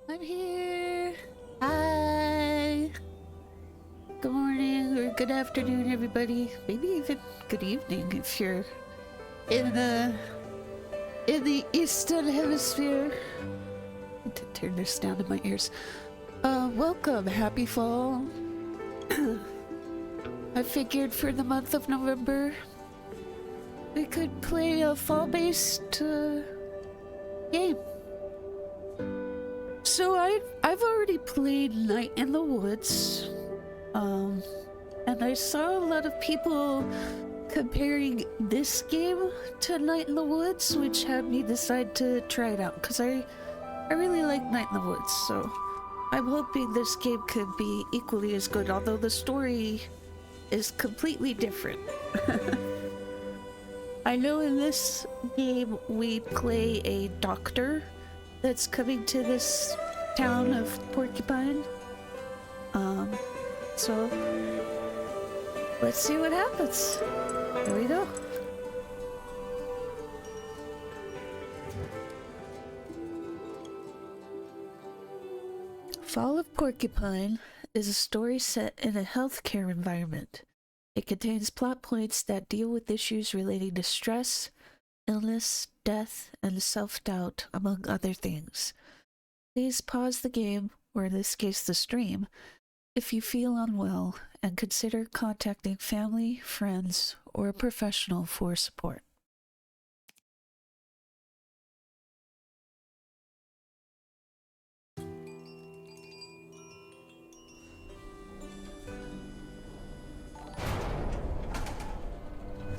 I'm here. Hi. Good morning or good afternoon, everybody. Maybe even good evening if you're in the Eastern Hemisphere. I need to turn this down to my ears. Welcome. Happy fall. I figured for the month of November we could play a fall-based game. So I've already played Night in the Woods, and I saw a lot of people comparing this game to Night in the Woods, which had me decide to try it out because I really like Night in the Woods. So I'm hoping this game could be equally as good, although the story is completely different. I know in this game we play a doctor that's coming to this town of Porcupine. So let's see what happens. Here we go. Fall of Porcupine is a story set in a healthcare environment. It contains plot points that deal with issues relating to stress, illness, death, and self-doubt, among other things. Please pause the game, or in this case the stream, if you feel unwell, and consider contacting family, friends, or a professional for support.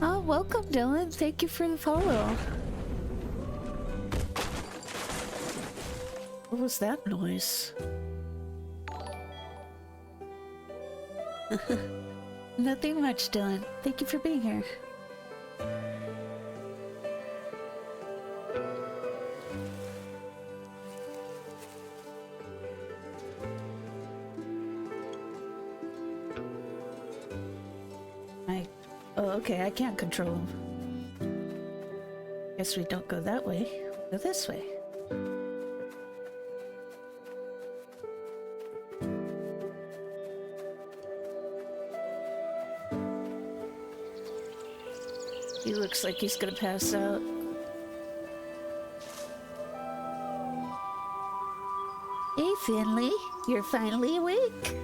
Oh, welcome, Dylan. Thank you for the follow. What was that noise? Nothing much, Dylan. Thank you for being here. Oh, okay, I can't control him. Guess we don't go that way. Go this way. He looks like he's gonna pass out. Hey, Finley, you're finally awake.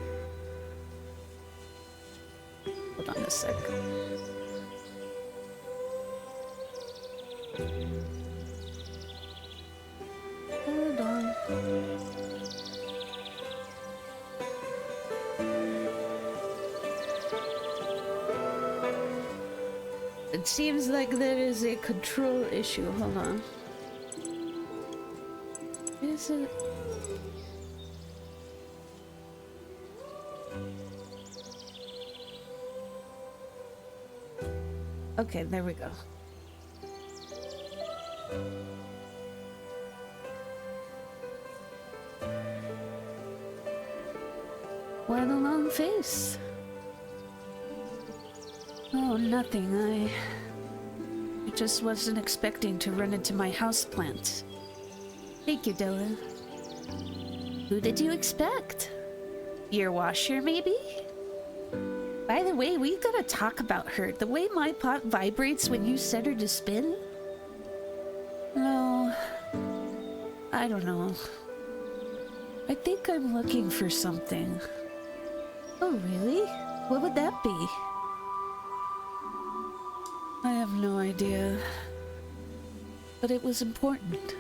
Hold on a sec. Hold on. It seems like there is a control issue. Hold on. Is it? Okay, there we go. Why the long face? Oh, nothing. I just wasn't expecting to run into my houseplant. Thank you, Dylan. Who did you expect? Your washer, maybe? By the way, we gotta talk about her. The way my pot vibrates when you set her to spin? No, I don't know. I think I'm looking for something. Oh, really? What would that be? I have no idea. But it was important.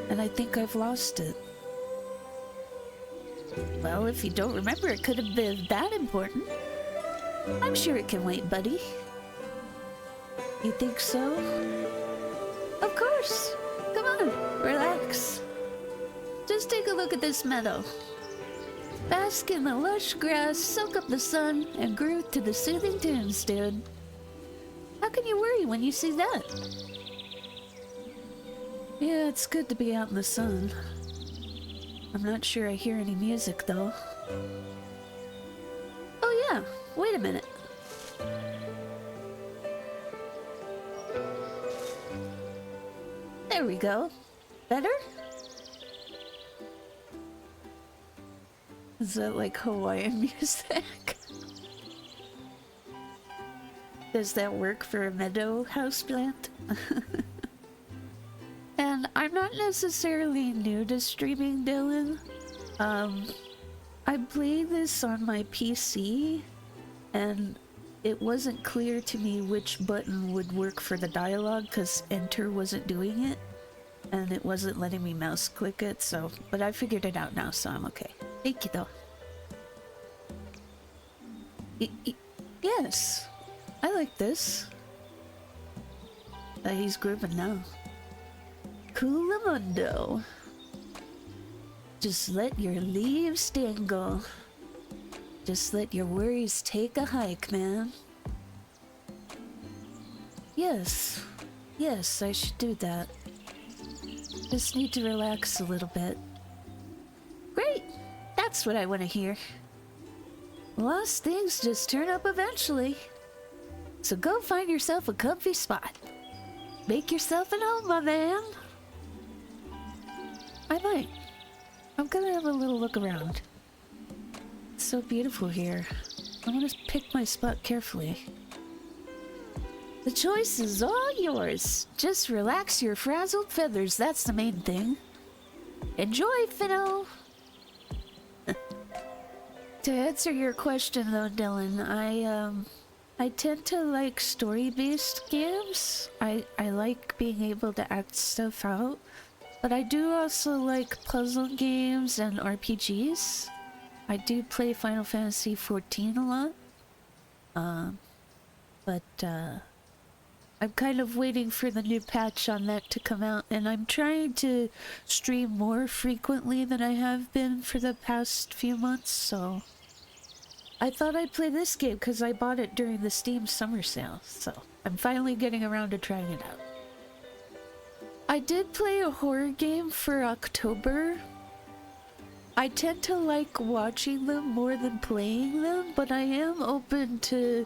And I think I've lost it. Well, if you don't remember, it could have been that important. I'm sure it can wait, buddy. You think so? Of course! Come on, relax. Just take a look at this meadow. Bask in the lush grass, soak up the sun, and groove to the soothing tunes, dude. How can you worry when you see that? Yeah, it's good to be out in the sun. I'm not sure I hear any music, though. Oh yeah, wait a minute. There we go. Better? Is that like Hawaiian music? Does that work for a meadow houseplant? And I'm not necessarily new to streaming, Dylan. I played this on my PC, and it wasn't clear to me which button would work for the dialogue because enter wasn't doing it, and it wasn't letting me mouse click it, so, but I figured it out now, so I'm okay. Thank you, though. Yes, I like this. He's grooving now. Coolamundo. Just let your leaves dangle. Just let your worries take a hike, man. Yes. Yes, I should do that. Just need to relax a little bit. Great! That's what I want to hear. Lost things just turn up eventually. So go find yourself a comfy spot. Make yourself at home, my man. I might. I'm gonna have a little look around. It's so beautiful here. I want to pick my spot carefully. The choice is all yours. Just relax your frazzled feathers, that's the main thing. Enjoy, Finno! To answer your question though, Dylan, I tend to like story-based games. I like being able to act stuff out. But I do also like puzzle games and RPGs. I do play Final Fantasy XIV a lot. I'm kind of waiting for the new patch on that to come out, and I'm trying to stream more frequently than I have been for the past few months, so... I thought I'd play this game because I bought it during the Steam summer sale, so I'm finally getting around to trying it out. I did play a horror game for October. I tend to like watching them more than playing them, but I am open to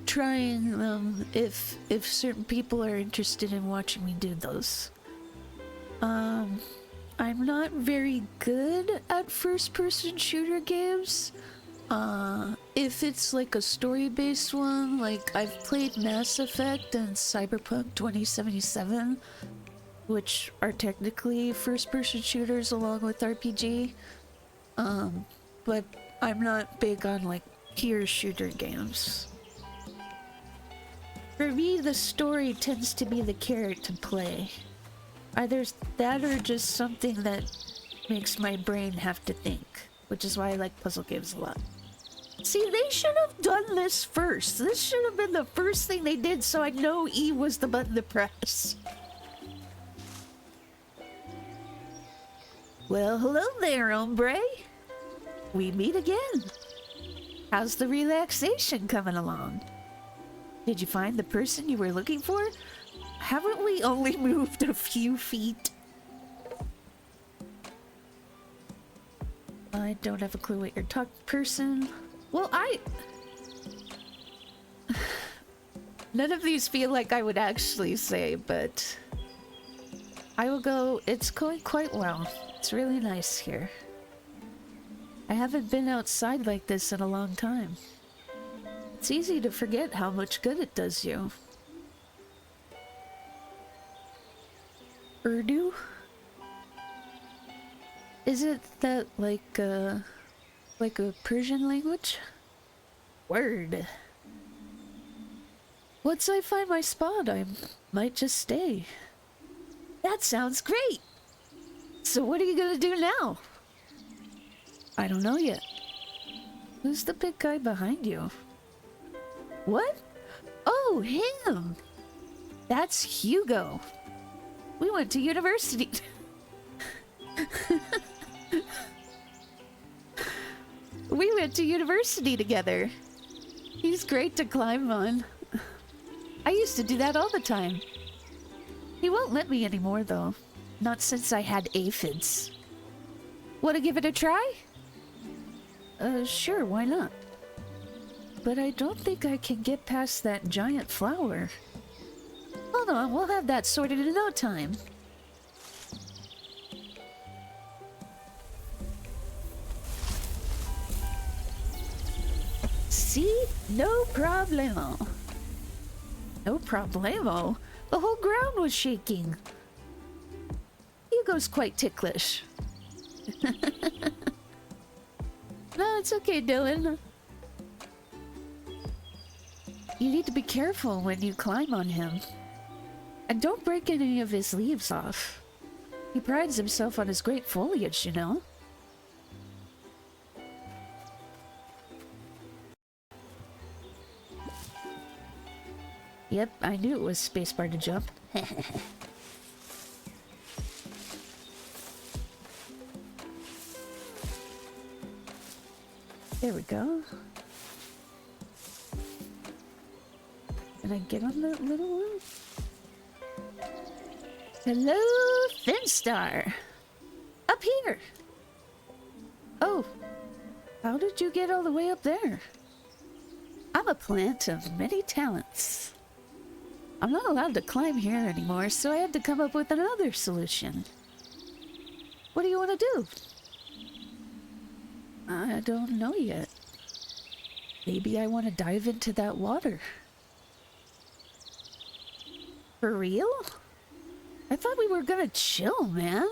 trying them if certain people are interested in watching me do those. I'm not very good at first-person shooter games. If it's like a story-based one, like I've played Mass Effect and Cyberpunk 2077, which are technically first-person shooters along with RPG. But I'm not big on like pure shooter games. For me, the story tends to be the carrot to play. Either that or just something that makes my brain have to think, which is why I like puzzle games a lot. See, they should have done this first. This should have been the first thing they did, so I know E was the button to press. Well, hello there, hombre. We meet again. How's the relaxation coming along? Did you find the person you were looking for? Haven't we only moved a few feet? I don't have a clue what you're talking person. Well, none of these feel like I would actually say, but I will go, it's going quite well. It's really nice here. I haven't been outside like this in a long time. It's easy to forget how much good it does you. Urdu? Is it that like a Persian language? Word. Once I find my spot, I might just stay. That sounds great! So what are you gonna do now? I don't know yet. Who's the big guy behind you? What? Oh, him! That's Hugo. We went to university. We went to university together. He's great to climb on. I used to do that all the time. He won't let me anymore, though. Not since I had aphids. Wanna give it a try? Sure, why not? But I don't think I can get past that giant flower. Hold on, we'll have that sorted in no time. See? No problemo. No problemo? The whole ground was shaking. Hugo's quite ticklish. No, it's okay, Dylan. You need to be careful when you climb on him. And don't break any of his leaves off. He prides himself on his great foliage, you know? Yep, I knew it was spacebar to jump. There we go. Can I get on that little one? Hello, Finstar. Up here. Oh, how did you get all the way up there? I'm a plant of many talents. I'm not allowed to climb here anymore, so I had to come up with another solution. What do you want to do? I don't know yet. Maybe I want to dive into that water. For real? I thought we were gonna chill, man.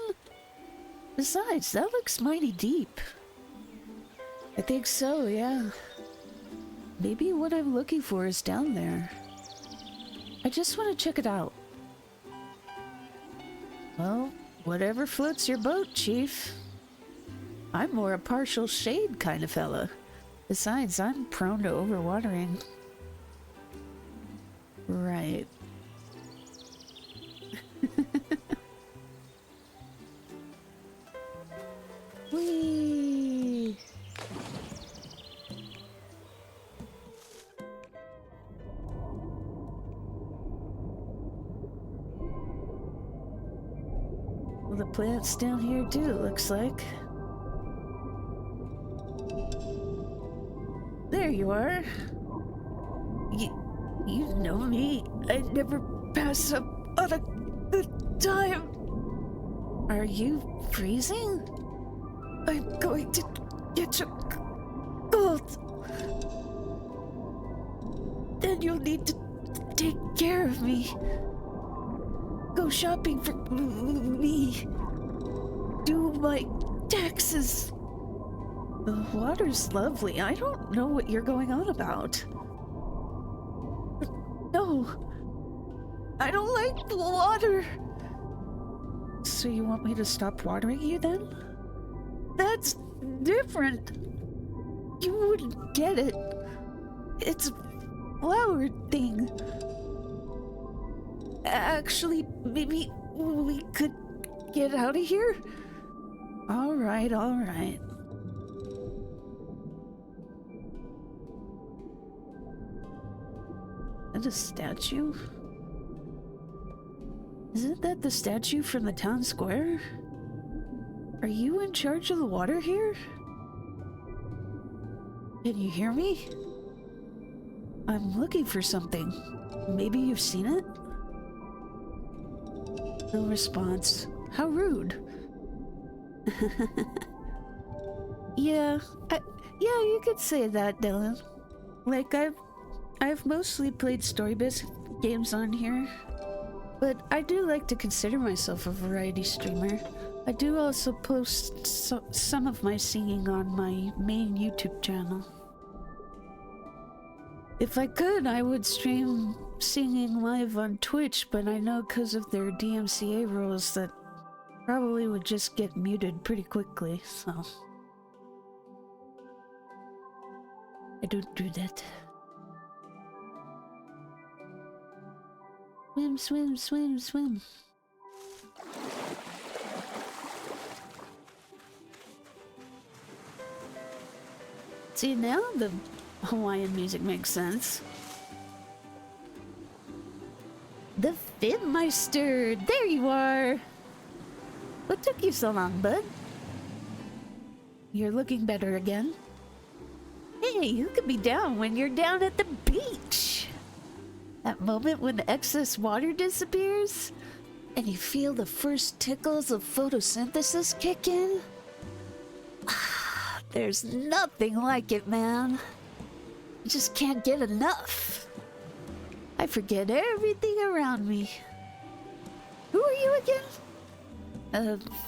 Besides, that looks mighty deep. I think so, yeah. Maybe what I'm looking for is down there. I just want to check it out. Well, whatever floats your boat, Chief. I'm more a partial shade kind of fella. Besides, I'm prone to overwatering. Right. Whee! Well, the plant's down here too, it looks like. There you are. You know me. I never pass up on a good time. Are you freezing? I'm going to get you cold. Then you'll need to take care of me. Go shopping for me. Do my taxes. The water's lovely. I don't know what you're going on about. No. I don't like the water. So you want me to stop watering you then? That's different. You wouldn't get it. It's a flower thing. Actually, maybe we could get out of here? All right, all right. Is that a statue? Isn't that the statue from the town square? Are you in charge of the water here? Can you hear me? I'm looking for something. Maybe you've seen it? No response. How rude. Yeah, you could say that, Dylan. Like, I've mostly played story-based games on here, but I do like to consider myself a variety streamer. I do also post some of my singing on my main YouTube channel. If I could, I would stream singing live on Twitch, but I know because of their DMCA rules that probably would just get muted pretty quickly, so I don't do that. Swim, swim, swim, swim. See, now the Hawaiian music makes sense. The Finmeister! There you are! What took you so long, bud? You're looking better again. Hey, you could be down when you're down at the beach! That moment when the excess water disappears, and you feel the first tickles of photosynthesis kick in? There's nothing like it, man. I just can't get enough. I forget everything around me. Who are you again?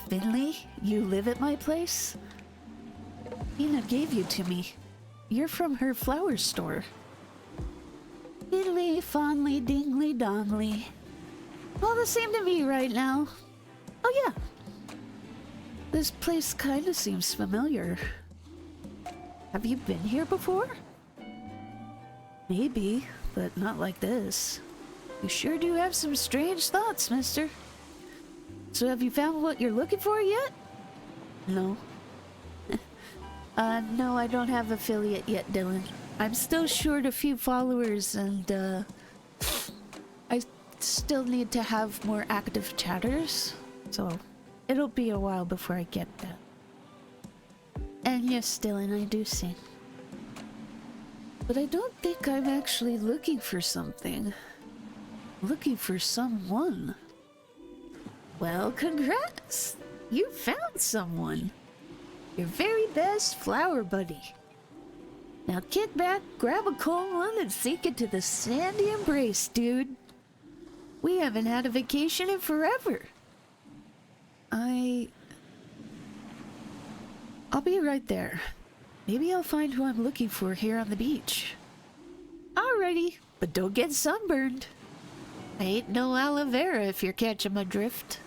Finley, you live at my place? Ina gave you to me. You're from her flower store. Diddly, fondly, dingly, dongly. All the same to me right now. Oh yeah. This place kinda seems familiar. Have you been here before? Maybe, but not like this. You sure do have some strange thoughts, mister. So have you found what you're looking for yet? No. No, I don't have affiliate yet, Dylan. I'm still short a few followers and, I still need to have more active chatters, so it'll be a while before I get that. And yes, Dylan, I do sing. But I don't think I'm actually looking for something. Looking for someone. Well, congrats! You found someone. Your very best flower buddy. Now kick back, grab a cold one, and sink into the sandy embrace, dude. We haven't had a vacation in forever. I'll be right there. Maybe I'll find who I'm looking for here on the beach. Alrighty, but don't get sunburned. I ain't no aloe vera if you're catching my drift.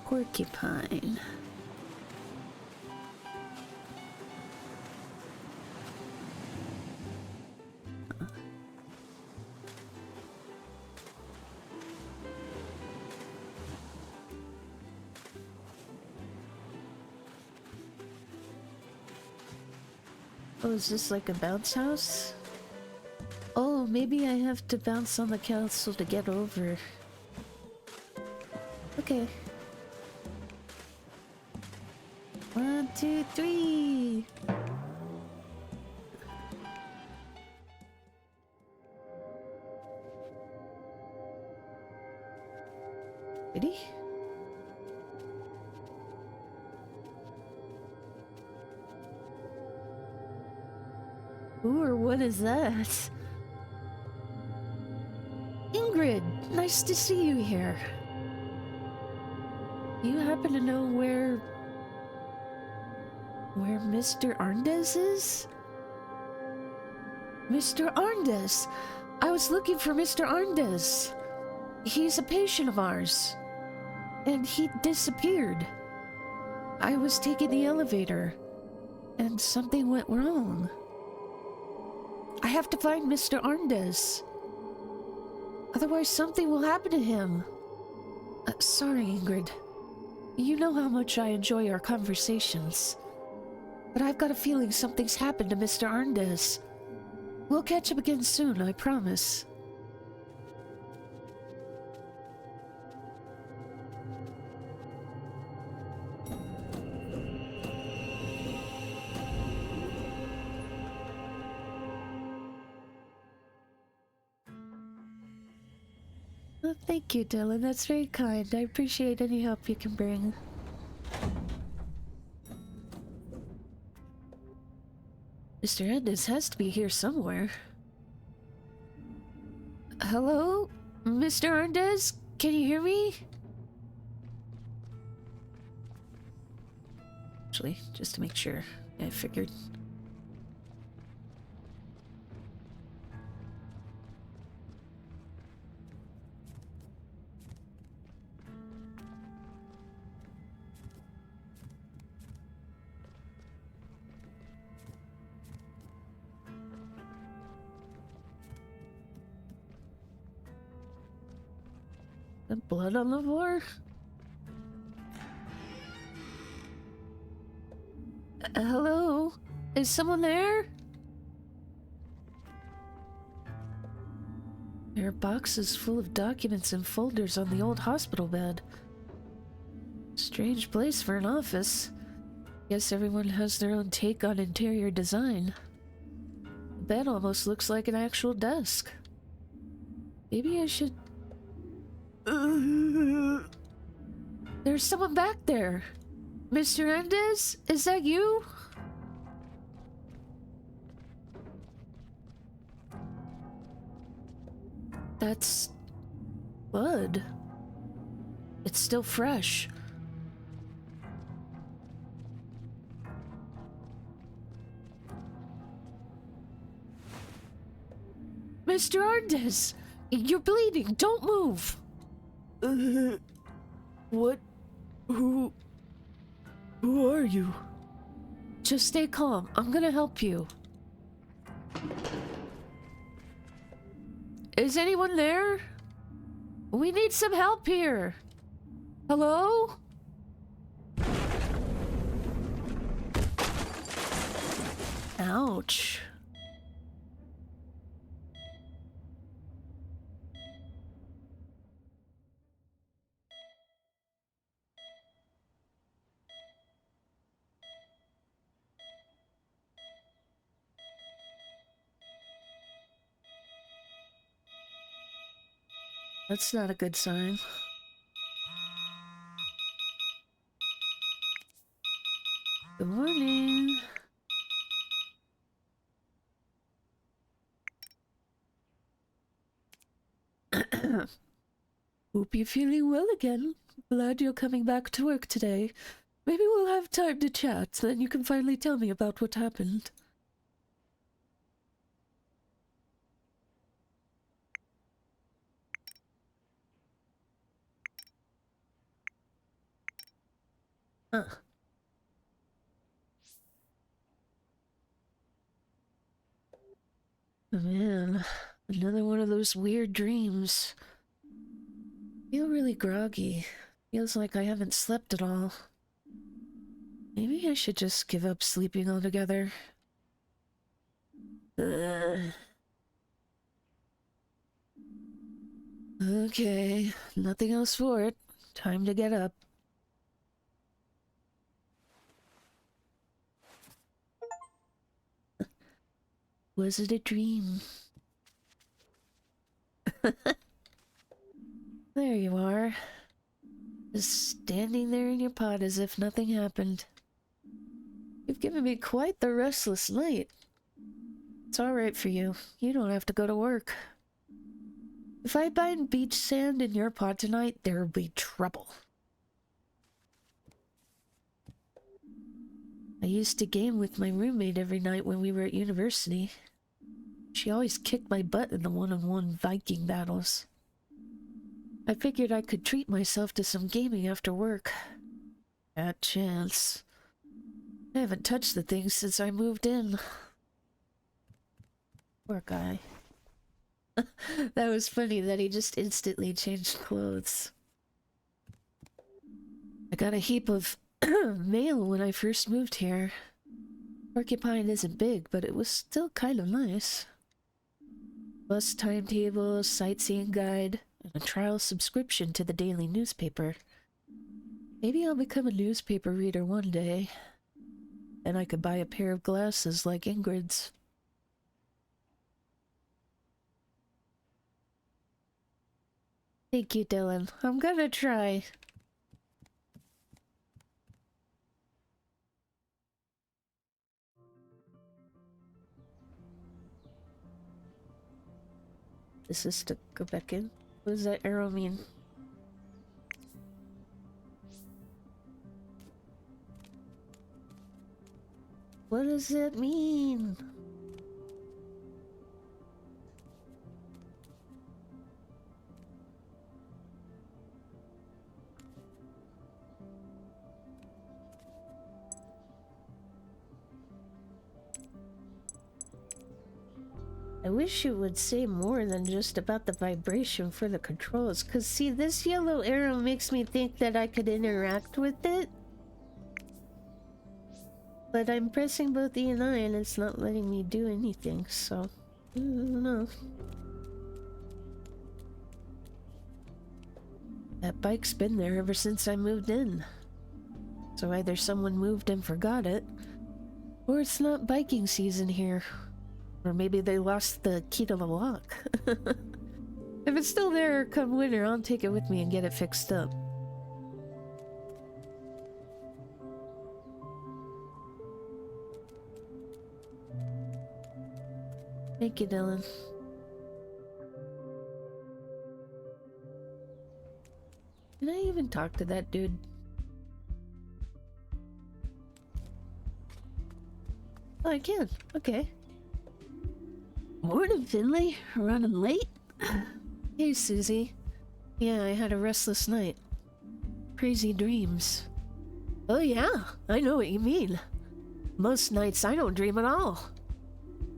Porcupine. Oh, is this like a bounce house? Oh, maybe I have to bounce on the castle to get over. Okay. 1, 2, 3. Ready? Who or what is that? Ingrid, nice to see you here. You happen to know where Mr. Arndez is? Mr. Arndez! I was looking for Mr. Arndez. He's a patient of ours. And he disappeared. I was taking the elevator, and something went wrong. I have to find Mr. Arndez. Otherwise something will happen to him. Sorry, Ingrid. You know how much I enjoy our conversations. But I've got a feeling something's happened to Mr. Arndez. We'll catch up again soon, I promise. Well, thank you, Dylan. That's very kind. I appreciate any help you can bring. Mr. Arndez has to be here somewhere. Hello? Mr. Arndez? Can you hear me? Actually, just to make sure. I figured. The blood on the floor? Hello? Is someone there? There are boxes full of documents and folders on the old hospital bed. Strange place for an office. Guess everyone has their own take on interior design. The bed almost looks like an actual desk. Maybe I should... There's someone back there. Mr. Arndez, is that you? That's blood. It's still fresh. Mr. Arndez, you're bleeding. Don't move. What? Who are you? Just stay calm. I'm gonna help you. Is anyone there? We need some help here. Hello? Ouch. That's not a good sign. Good morning. Hope you're feeling well again. Glad you're coming back to work today. Maybe we'll have time to chat, then you can finally tell me about what happened. Huh. Oh, man, another one of those weird dreams. Feel really groggy. Feels like I haven't slept at all. Maybe I should just give up sleeping altogether. Okay, nothing else for it. Time to get up. Was it a dream? There you are. Just standing there in your pod as if nothing happened. You've given me quite the restless night. It's alright for you. You don't have to go to work. If I find beach sand in your pod tonight, there'll be trouble. I used to game with my roommate every night when we were at university. She always kicked my butt in the one-on-one Viking battles. I figured I could treat myself to some gaming after work. Bad chance. I haven't touched the thing since I moved in. Poor guy. That was funny that he just instantly changed clothes. I got a heap of mail when I first moved here. Porcupine isn't big, but it was still kind of nice. Bus timetable, sightseeing guide, and a trial subscription to the daily newspaper. Maybe I'll become a newspaper reader one day. Then I could buy a pair of glasses like Ingrid's. Thank you, Dylan. I'm gonna try. This is to go back in. What does that arrow mean? What does that mean? I wish it would say more than just about the vibration for the controls, because see, this yellow arrow makes me think that I could interact with it. But I'm pressing both E and I and it's not letting me do anything, so... I don't know. That bike's been there ever since I moved in. So either someone moved and forgot it, or it's not biking season here. Or maybe they lost the key to the lock. If it's still there come winter, I'll take it with me and get it fixed up. Thank you, Dylan. Can I even talk to that dude? Oh, I can. Okay. Morning, Finley. Running late? Hey, Susie. Yeah, I had a restless night. Crazy dreams. Oh yeah, I know what you mean. Most nights I don't dream at all.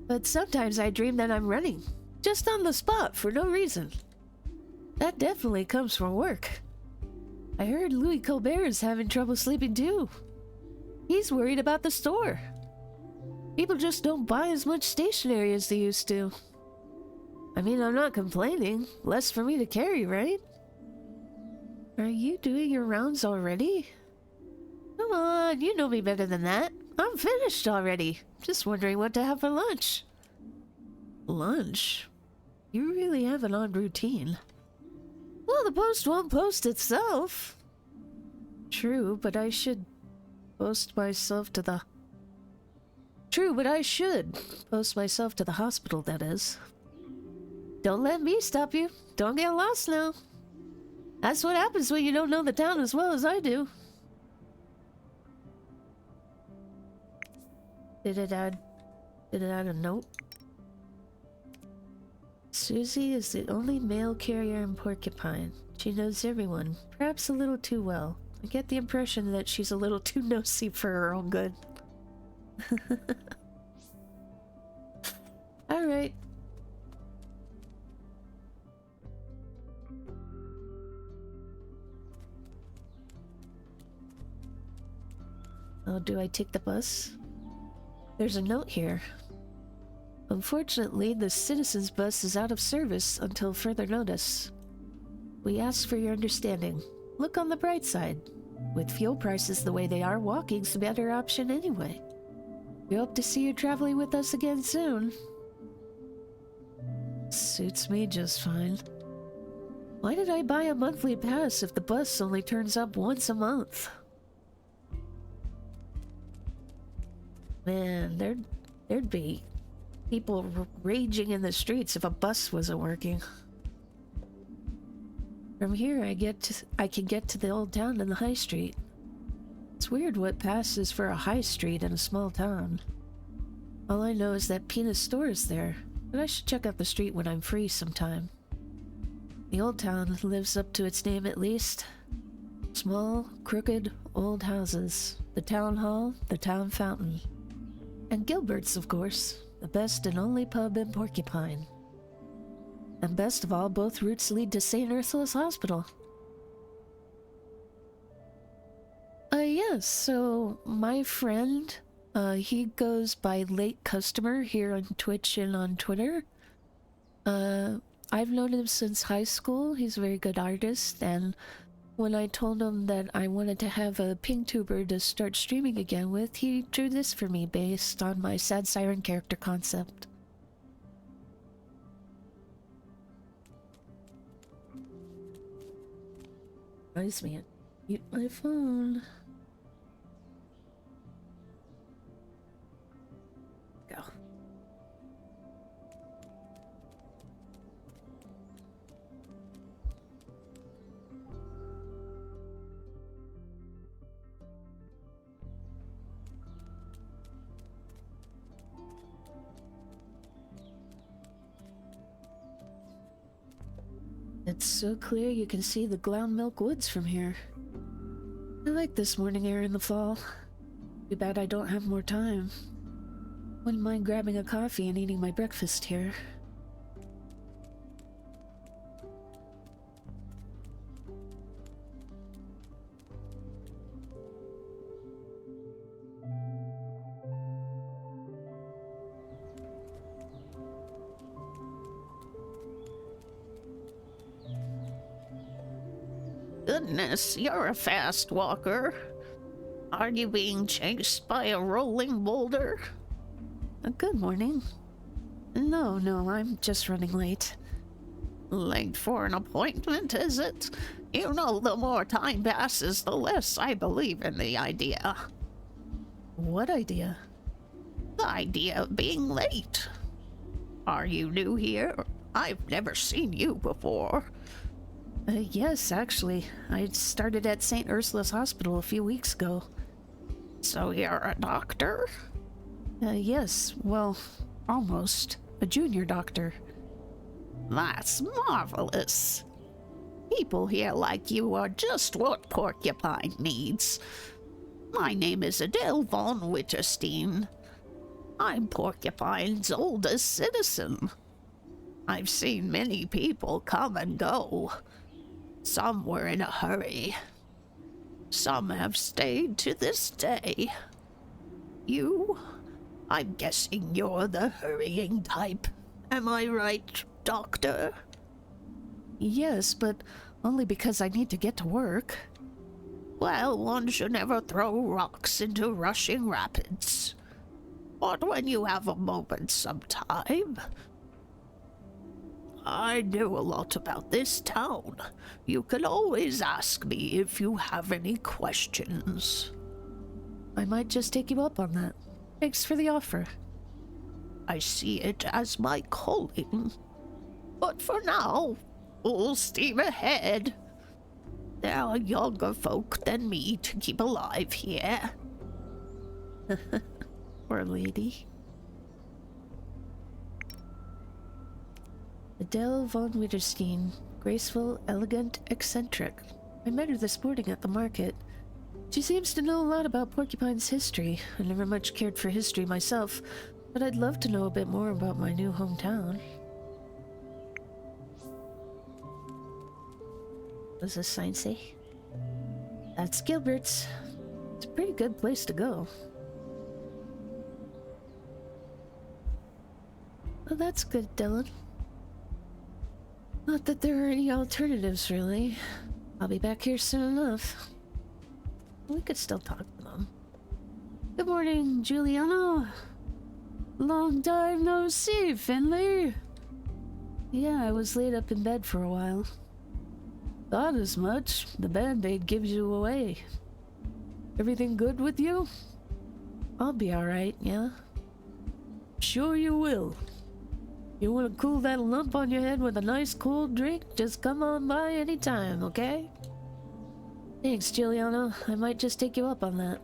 But sometimes I dream that I'm running. Just on the spot for no reason. That definitely comes from work. I heard Louis Colbert is having trouble sleeping too. He's worried about the store. People just don't buy as much stationery as they used to. I mean, I'm not complaining. Less for me to carry, right? Are you doing your rounds already? Come on, you know me better than that. I'm finished already. Just wondering what to have for lunch. Lunch? You really have an odd routine. Well, the post won't post itself. True, but I should post myself to the... True, but I should post myself to the hospital, that is. Don't let me stop you. Don't get lost now. That's what happens when you don't know the town as well as I do. Did it add a note? Susie is the only mail carrier in Porcupine. She knows everyone, perhaps a little too well. I get the impression that she's a little too nosy for her own good. Alright. Oh, do I take the bus? There's a note here. Unfortunately, the citizens' bus is out of service until further notice. We ask for your understanding. Look on the bright side. With fuel prices the way they are, walking's the better option anyway. We hope to see you traveling with us again soon. Suits me just fine. Why did I buy a monthly pass if the bus only turns up once a month? Man, there'd be people raging in the streets if a bus wasn't working. From here, I can get to the old town and the high street. It's weird what passes for a high street in a small town. All I know is that Pina's store is there, but I should check out the street when I'm free sometime. The old town lives up to its name at least. Small, crooked, old houses. The town hall, the town fountain. And Gilbert's, of course, the best and only pub in Porcupine. And best of all, both routes lead to St. Ursula's Hospital. Yes, so my friend, he goes by Late Customer here on Twitch and on Twitter. I've known him since high school. He's a very good artist, and when I told him that I wanted to have a pingtuber to start streaming again with, he drew this for me based on my Sad Siren character concept. Reminds me, mute my phone. Go. It's so clear you can see the Glound Milk Woods from here. I like this morning air in the fall. Too bad I don't have more time. Wouldn't mind grabbing a coffee and eating my breakfast here. Goodness, you're a fast walker. Are you being chased by a rolling boulder? Good morning. No, I'm just running late. Late for an appointment, is it? You know, the more time passes, the less I believe in the idea. What idea? The idea of being late. Are you new here? I've never seen you before. Yes, actually. I started at St. Ursula's Hospital a few weeks ago. So you're a doctor? Yes, well, almost. A junior doctor. That's marvelous. People here like you are just what Porcupine needs. My name is Adele von Witterstein. I'm Porcupine's oldest citizen. I've seen many people come and go. Some were in a hurry. Some have stayed to this day. You I'm guessing you're the hurrying type. Am I right, Doctor? Yes, but only because I need to get to work. Well, one should never throw rocks into rushing rapids. But when you have a moment sometime... I know a lot about this town. You can always ask me if you have any questions. I might just take you up on that. Thanks for the offer. I see it as my calling. But for now, full steam ahead. There are younger folk than me to keep alive here. Poor lady. Adele von Witterstein. Graceful, elegant, eccentric. I met her this morning at the market. She seems to know a lot about Porcupine's history. I never much cared for history myself, but I'd love to know a bit more about my new hometown. What does this sign say? That's Gilbert's. It's a pretty good place to go. Well, that's good, Dylan. Not that there are any alternatives, really. I'll be back here soon enough. We could still talk to them. Good morning, Giuliano. Long time no see, Finley. Yeah, I was laid up in bed for a while. Thought as much. The band-aid gives you away. Everything good with you? I'll be alright, yeah. Sure you will. You want to cool that lump on your head with a nice cold drink? Just come on by anytime, okay? Thanks, Giuliano. I might just take you up on that.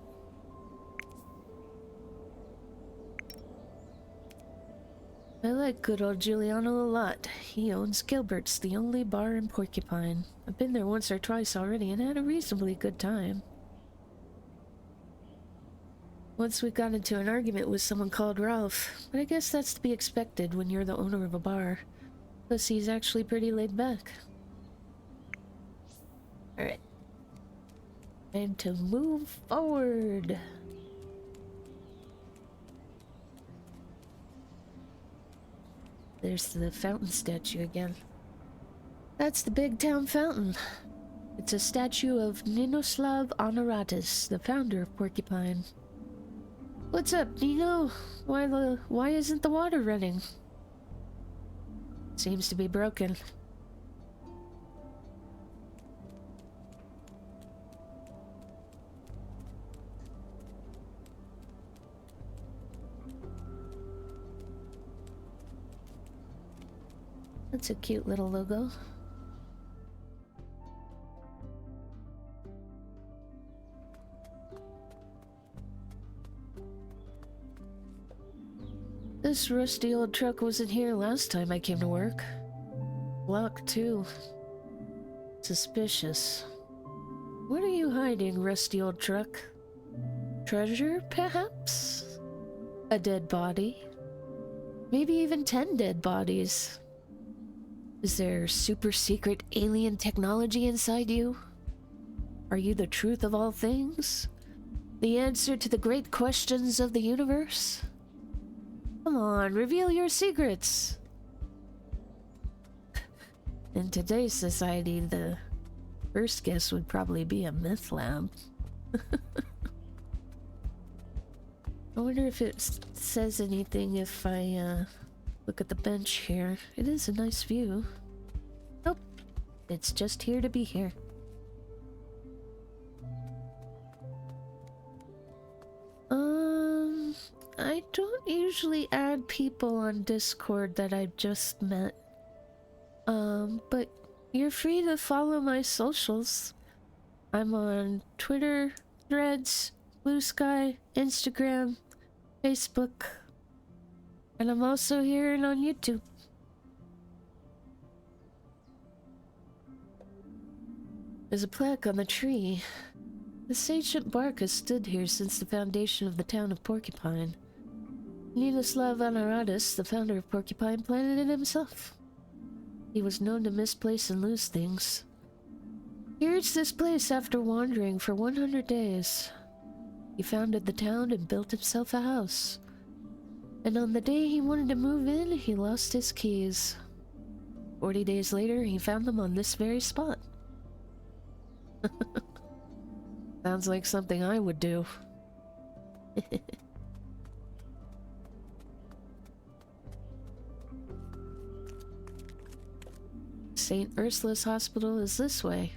I like good old Giuliano a lot. He owns Gilbert's, the only bar in Porcupine. I've been there once or twice already and had a reasonably good time. Once we got into an argument with someone called Ralph, but I guess that's to be expected when you're the owner of a bar. Plus, he's actually pretty laid back. Alright. Time to move forward. There's the fountain statue again. That's the big town fountain. It's a statue of Ninoslav Honoratus, the founder of Porcupine. What's up, Nino? Why isn't the water running? Seems to be broken. That's a cute little logo. This rusty old truck wasn't here last time I came to work. Locked too. Suspicious. What are you hiding, rusty old truck? Treasure, perhaps? A dead body? Maybe even 10 dead bodies. Is there super secret alien technology inside you? Are you the truth of all things? The answer to the great questions of the universe? Come on, reveal your secrets! In today's society, the first guess would probably be a myth lab. I wonder if it says anything if I look at the bench here. It is a nice view. Nope, it's just here to be here. I don't usually add people on Discord that I've just met. But you're free to follow my socials. I'm on Twitter, Threads, Blue Sky, Instagram, Facebook, and I'm also here and on YouTube. There's a plaque on the tree. This ancient bark has stood here since the foundation of the town of Porcupine. Ninoslav Honoratus, the founder of Porcupine, planted it himself. He was known to misplace and lose things. He reached this place after wandering for 100 days. He founded the town and built himself a house. And on the day he wanted to move in, he lost his keys. 40 days later, he found them on this very spot. Sounds like something I would do. St. Ursula's Hospital is this way.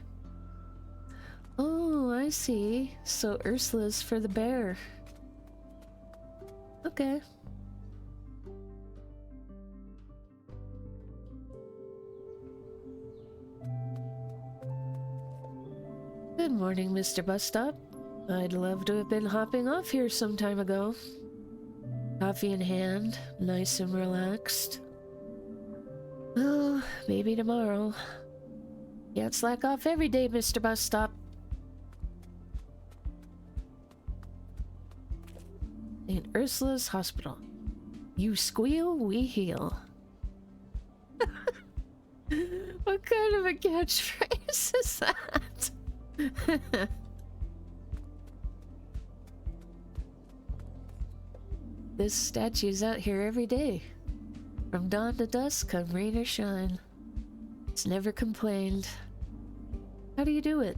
Oh, I see. So Ursula's for the bear. Okay. Good morning, Mr. Bus Stop. I'd love to have been hopping off here some time ago. Coffee in hand, nice and relaxed. Oh, maybe tomorrow. Can't slack off every day, Mr. Bus Stop. St. Ursula's Hospital. You squeal, we heal. What kind of a catchphrase is that? This statue's out here every day. From dawn to dusk, come rain or shine. It's never complained. How do you do it?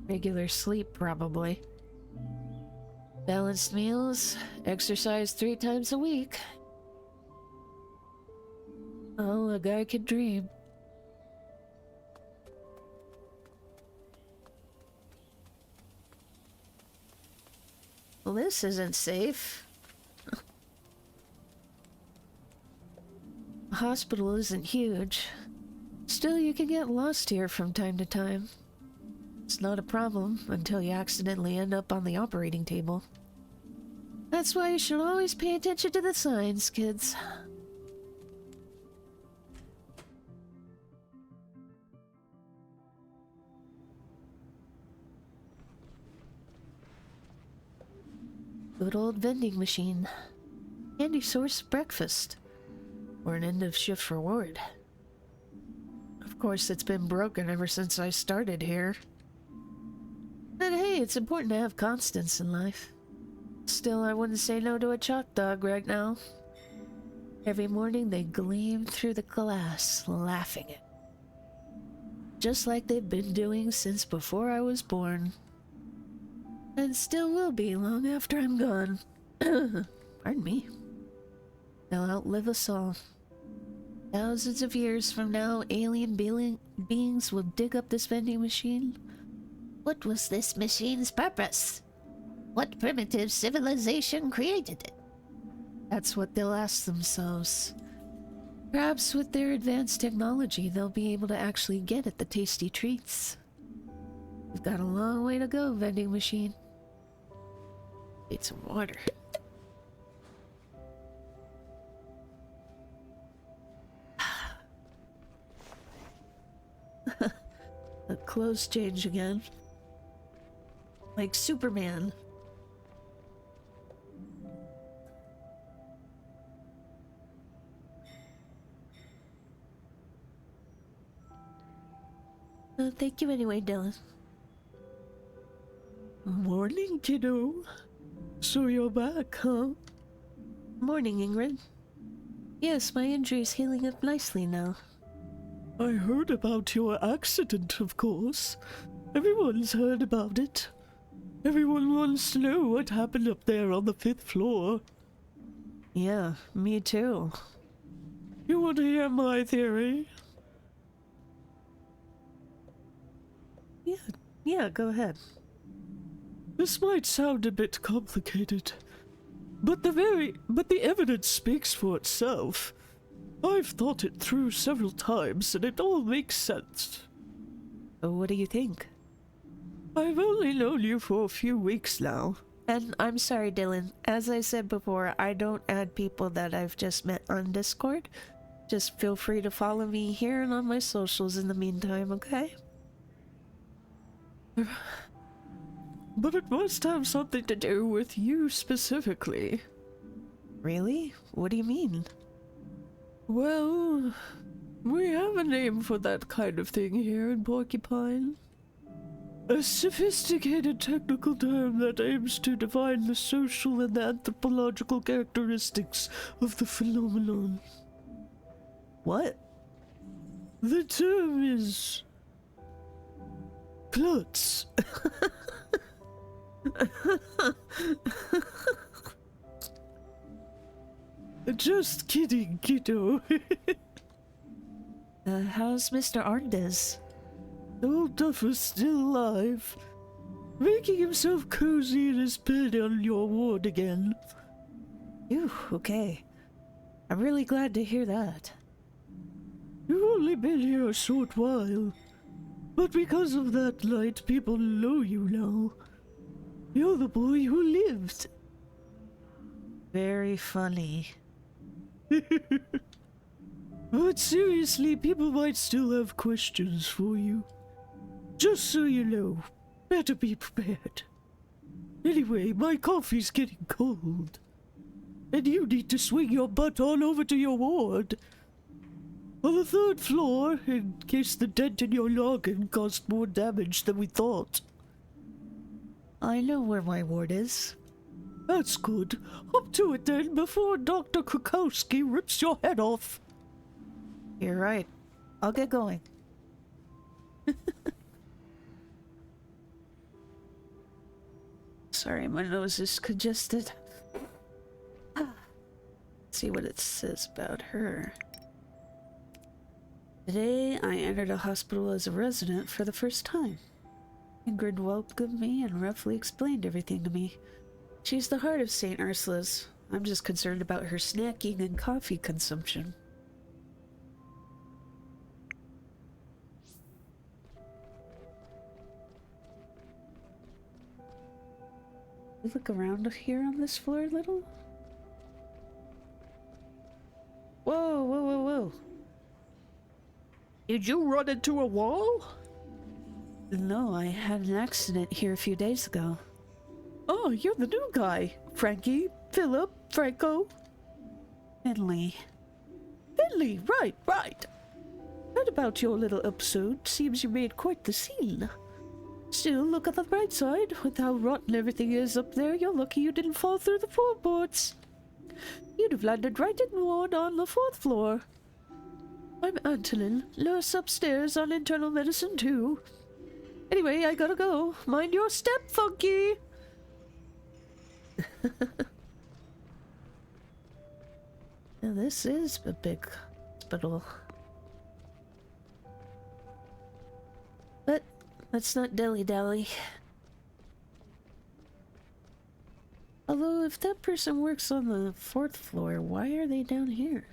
Regular sleep, probably. Balanced meals, exercise 3 times a week. Oh, a guy could dream. Well, this isn't safe. The hospital isn't huge. Still, you can get lost here from time to time. It's not a problem until you accidentally end up on the operating table. That's why you should always pay attention to the signs, kids. Good old vending machine. Handy source of breakfast. Or an end of shift reward. Of course, it's been broken ever since I started here. But hey, it's important to have constants in life. Still, I wouldn't say no to a chalk dog right now. Every morning they gleam through the glass, laughing at me. Just like they've been doing since before I was born. And still will be long after I'm gone. Pardon me. They'll outlive us all. Thousands of years from now, alien beings will dig up this vending machine. What was this machine's purpose? What primitive civilization created it? That's what they'll ask themselves. Perhaps with their advanced technology, they'll be able to actually get at the tasty treats. We've got a long way to go, vending machine. Need some water. The clothes change again. Like Superman. Thank you anyway, Dylan. Morning, kiddo. So you're back, huh? Morning, Ingrid. Yes, my injury's healing up nicely now. I heard about your accident, of course. Everyone's heard about it. Everyone wants to know what happened up there on the 5th floor. Yeah, me too. You want to hear my theory? Yeah, go ahead. This might sound a bit complicated, but the evidence speaks for itself. I've thought it through several times and it all makes sense. What do you think? I've only known you for a few weeks now. And I'm sorry, Dylan. As I said before, I don't add people that I've just met on Discord. Just feel free to follow me here and on my socials in the meantime, okay? But it must have something to do with you specifically. Really? What do you mean? Well, we have a name for that kind of thing here in Porcupine. A sophisticated technical term that aims to define the social and anthropological characteristics of the phenomenon. What? The term is... klutz. Just kidding, kiddo. How's Mr. Arndez? Old Duffer's still alive, making himself cozy in his bed on your ward again. Phew, okay. I'm really glad to hear that. You've only been here a short while, but because of that light, people know you now. You're the boy who lived. Very funny. But seriously, people might still have questions for you. Just so you know, better be prepared. Anyway, my coffee's getting cold, and you need to swing your butt on over to your ward. On the 3rd floor, in case the dent in your noggin caused more damage than we thought. I know where my ward is. That's good. Up to it then, before Dr. Krakowski rips your head off. You're right. I'll get going. Sorry, my nose is congested. Let's see what it says about her. Today, I entered a hospital as a resident for the first time. Ingrid welcomed me and roughly explained everything to me. She's the heart of St. Ursula's. I'm just concerned about her snacking and coffee consumption. Look around here on this floor a little. Whoa, whoa, whoa, whoa. Did you run into a wall? No, I had an accident here a few days ago. Oh, you're the new guy. Frankie, Philip, Franco. Finley. Finley, right. Heard about your little episode. Seems you made quite the scene. Still, look at the bright side. With how rotten everything is up there, you're lucky you didn't fall through the floorboards. You'd have landed right in the ward on the 4th floor. I'm Antolin, nurse upstairs on internal medicine too. Anyway, I gotta go. Mind your step, Funky! Now, this is a big hospital. But let's not dilly-dally. Although, if that person works on the 4th floor, why are they down here?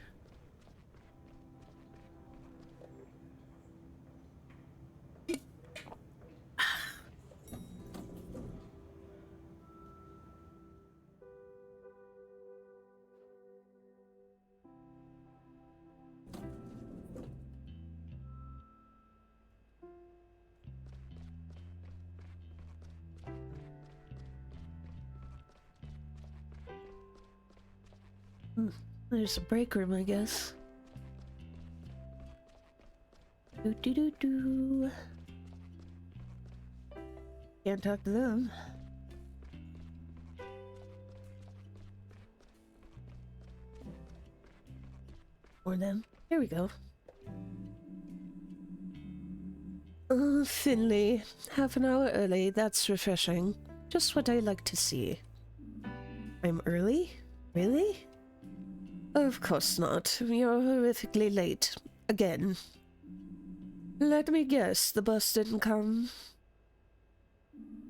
There's a break room, I guess. Do. Can't talk to them. Or them. Here we go. Finley, half an hour early. That's refreshing. Just what I like to see. I'm early? Really? Of course not. You're horrifically late. Again. Let me guess, the bus didn't come?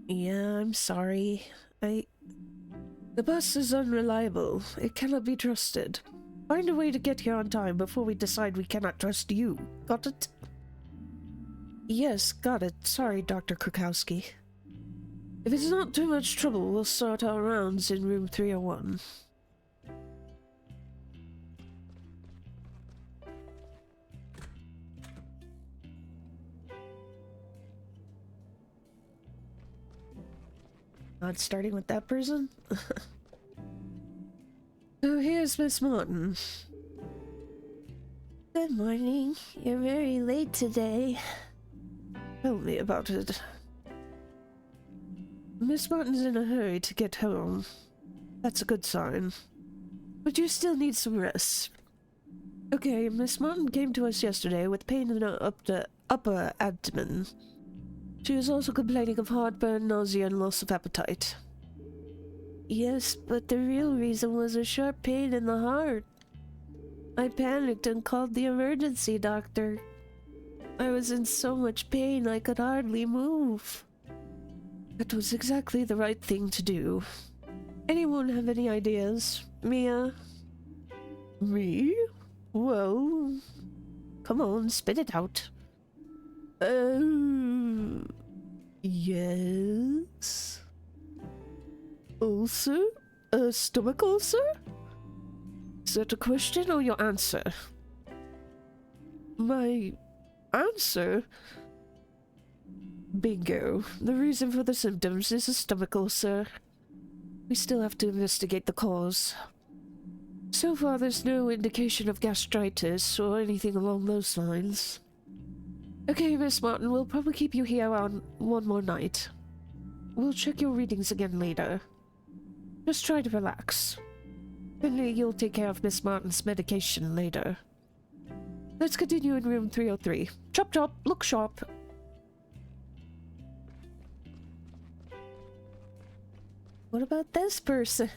Yeah, I'm sorry. The bus is unreliable. It cannot be trusted. Find a way to get here on time before we decide we cannot trust you. Got it? Yes, got it. Sorry, Dr. Krakowski. If it's not too much trouble, we'll start our rounds in room 301. Not starting with that person? So here's Miss Martin. Good morning. You're very late today. Tell me about it. Miss Martin's in a hurry to get home. That's a good sign. But you still need some rest. Okay, Miss Martin came to us yesterday with pain in her upper abdomen. She was also complaining of heartburn, nausea, and loss of appetite. Yes, but the real reason was a sharp pain in the heart. I panicked and called the emergency doctor. I was in so much pain I could hardly move. That was exactly the right thing to do. Anyone have any ideas? Mia? Me? Well, come on, spit it out. Yes? Ulcer? A stomach ulcer? Is that a question or your answer? My answer? Bingo. The reason for the symptoms is a stomach ulcer. We still have to investigate the cause. So far, there's no indication of gastritis or anything along those lines. Okay, Miss Martin, we'll probably keep you here on one more night. We'll check your readings again later. Just try to relax. Finley, you'll take care of Miss Martin's medication later. Let's continue in room 303. Chop chop, look sharp. What about this person?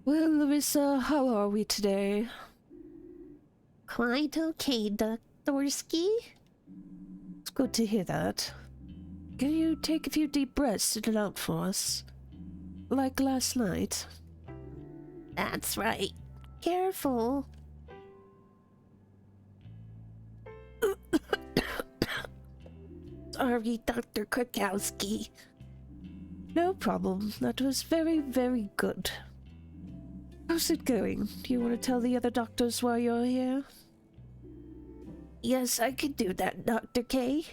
Well, Larissa, how are we today? Quite okay, Doktorski. It's good to hear that. Can you take a few deep breaths in and out for us? Like last night? That's right. Careful. Sorry, Dr. Krakowski. No problem. That was very, very good. How's it going? Do you want to tell the other doctors why you're here? Yes, I could do that, Dr. K.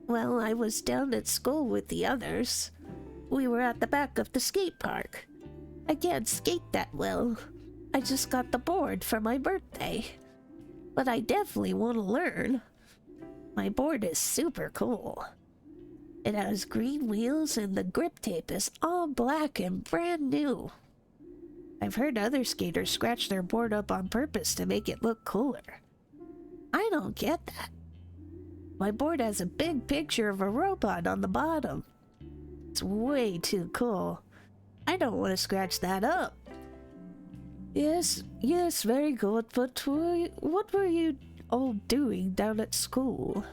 Well, I was down at school with the others. We were at the back of the skate park. I can't skate that well. I just got the board for my birthday. But I definitely want to learn. My board is super cool. It has green wheels and the grip tape is all black and brand new. I've heard other skaters scratch their board up on purpose to make it look cooler. I don't get that. My board has a big picture of a robot on the bottom. It's way too cool. I don't want to scratch that up. Yes, very good, but what were you all doing down at school?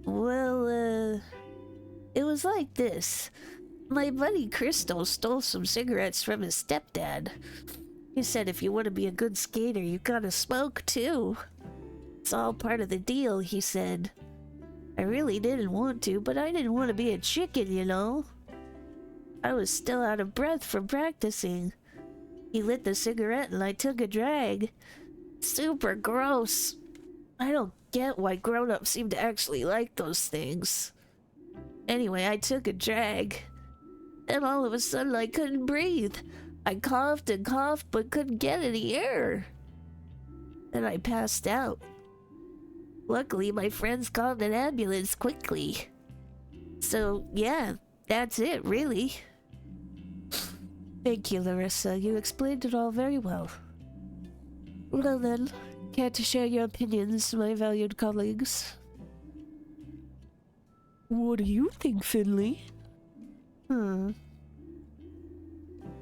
Well, it was like this. My buddy Crystal stole some cigarettes from his stepdad. He said if you want to be a good skater, you gotta smoke too. It's all part of the deal, he said. I really didn't want to, but I didn't want to be a chicken, you know? I was still out of breath from practicing. He lit the cigarette and I took a drag. Super gross. I don't get why grown-ups seem to actually like those things. Anyway, I took a drag. And all of a sudden I couldn't breathe. I coughed and coughed but couldn't get any air. And I passed out. Luckily, my friends called an ambulance quickly. So, yeah, that's it, really. Thank you, Larissa. You explained it all very well. Well then, care to share your opinions, my valued colleagues? What do you think, Finley?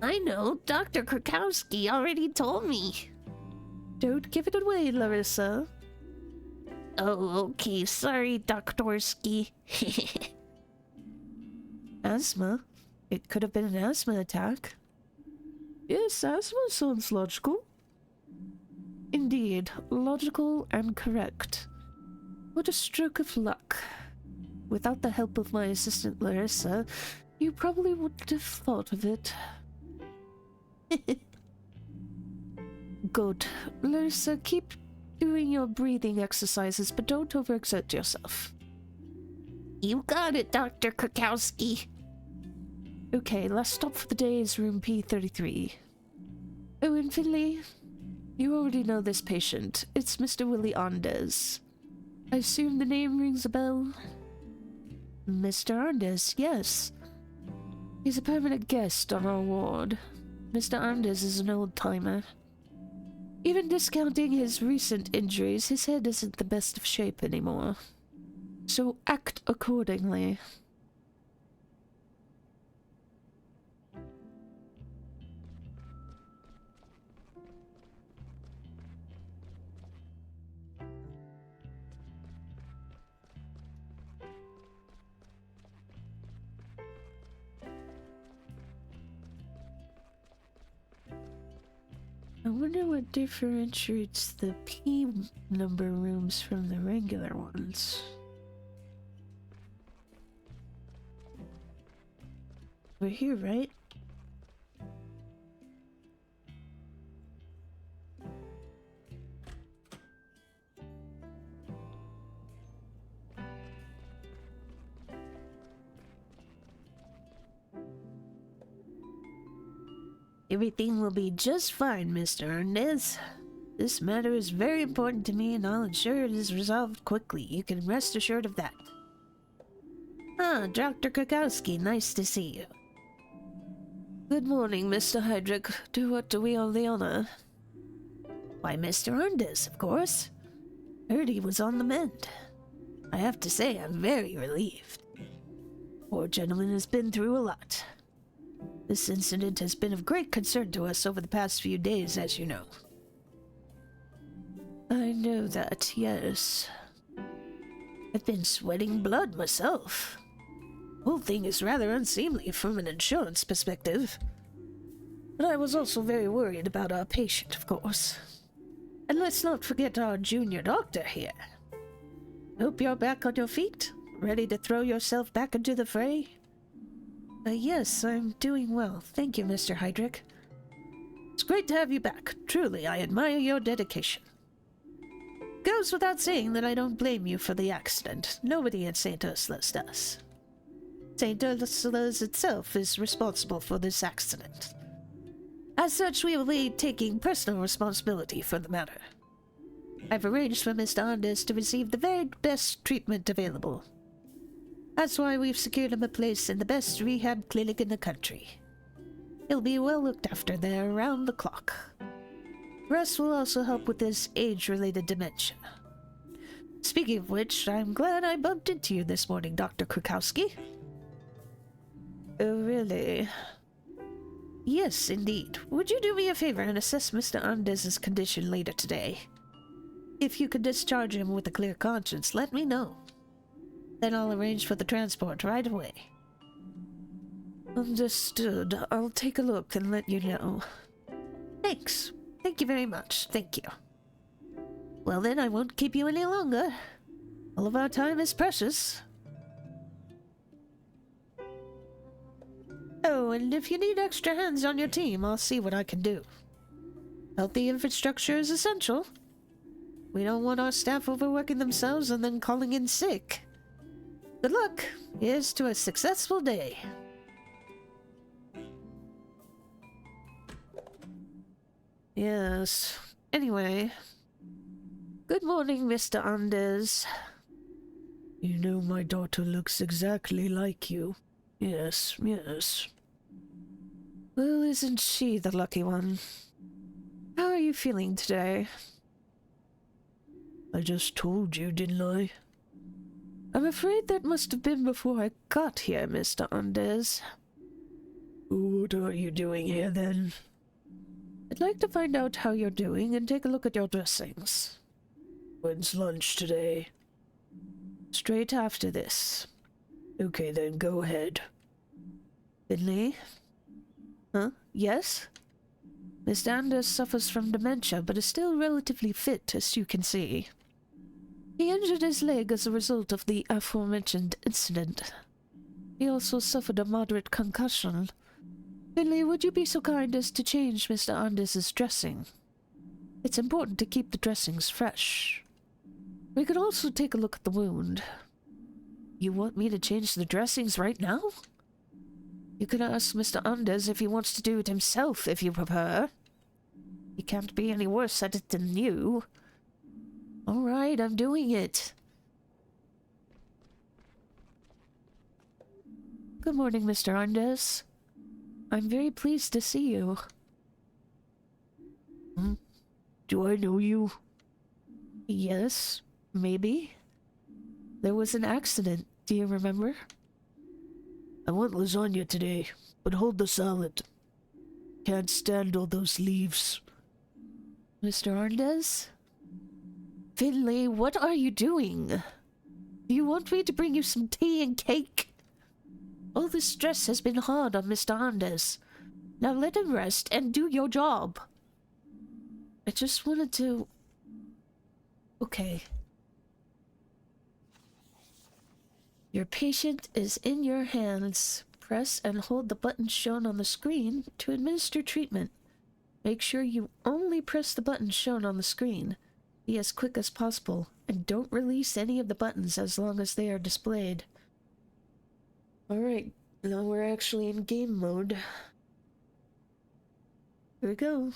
I know, Dr. Krakowski already told me. Don't give it away, Larissa. Oh, okay, sorry, Doktorski. Asthma? It could have been an asthma attack. Yes, asthma sounds logical. Indeed, logical and correct. What a stroke of luck. Without the help of my assistant Larissa, you probably wouldn't have thought of it. Good. Larissa, keep doing your breathing exercises, but don't overexert yourself. You got it, Dr. Krakowski. Okay, last stop for the day is room P33. Oh, and Finley, you already know this patient. It's Mr. Willie Andes. I assume the name rings a bell? Mr. Andes, yes. He's a permanent guest on our ward. Mr. Andes is an old-timer. Even discounting his recent injuries, his head isn't the best of shape anymore. So act accordingly. I wonder what differentiates the P number rooms from the regular ones. We're here, right? Everything will be just fine, Mr. Hernandez. This matter is very important to me, and I'll ensure it is resolved quickly. You can rest assured of that. Ah, Dr. Krakowski, nice to see you. Good morning, Mr. Heydrich. To what do we owe the honor? Why, Mr. Hernandez, of course. Heard he was on the mend. I have to say, I'm very relieved. Poor gentleman has been through a lot. This incident has been of great concern to us over the past few days, as you know. I know that, yes. I've been sweating blood myself. The whole thing is rather unseemly from an insurance perspective. But I was also very worried about our patient, of course. And let's not forget our junior doctor here. Hope you're back on your feet, ready to throw yourself back into the fray? Yes, I'm doing well. Thank you, Mr. Heydrich. It's great to have you back. Truly, I admire your dedication. Goes without saying that I don't blame you for the accident. Nobody at St. Ursula's does. St. Ursula's itself is responsible for this accident. As such, we will be taking personal responsibility for the matter. I've arranged for Mr. Andes to receive the very best treatment available. That's why we've secured him a place in the best rehab clinic in the country. He'll be well looked after there around the clock. Russ will also help with his age-related dementia. Speaking of which, I'm glad I bumped into you this morning, Dr. Krakowski. Oh, really? Yes, indeed. Would you do me a favor and assess Mr. Andes' condition later today? If you could discharge him with a clear conscience, let me know. Then I'll arrange for the transport right away. Understood. I'll take a look and let you know. Thanks. Thank you very much. Thank you. Well then, I won't keep you any longer. All of our time is precious. Oh, and if you need extra hands on your team, I'll see what I can do. Healthy infrastructure is essential. We don't want our staff overworking themselves and then calling in sick. Good luck. Here's to a successful day. Yes. Anyway. Good morning, Mr. Andes. You know, my daughter looks exactly like you. Yes, yes. Well, isn't she the lucky one? How are you feeling today? I just told you, didn't I? I'm afraid that must have been before I got here, Mr. Andes. What are you doing here, then? I'd like to find out how you're doing and take a look at your dressings. When's lunch today? Straight after this. Okay, then go ahead. Finley? Huh? Yes? Mr. Anders suffers from dementia, but is still relatively fit, as you can see. He injured his leg as a result of the aforementioned incident. He also suffered a moderate concussion. Finley, would you be so kind as to change Mr. Anders' dressing? It's important to keep the dressings fresh. We could also take a look at the wound. You want me to change the dressings right now? You can ask Mr. Anders if he wants to do it himself, if you prefer. He can't be any worse at it than you. All right, I'm doing it. Good morning, Mr. Anders. I'm very pleased to see you. Do I know you? Yes, maybe. There was an accident, do you remember? I want lasagna today, but hold the salad. Can't stand all those leaves. Mr. Anders? Finley, what are you doing? Do you want me to bring you some tea and cake? All this stress has been hard on Mr. Anders. Now let him rest and do your job. I just wanted to... Okay. Your patient is in your hands. Press and hold the button shown on the screen to administer treatment. Make sure you only press the buttons shown on the screen. Be as quick as possible, and don't release any of the buttons as long as they are displayed. Alright, now we're actually in game mode. Here we go.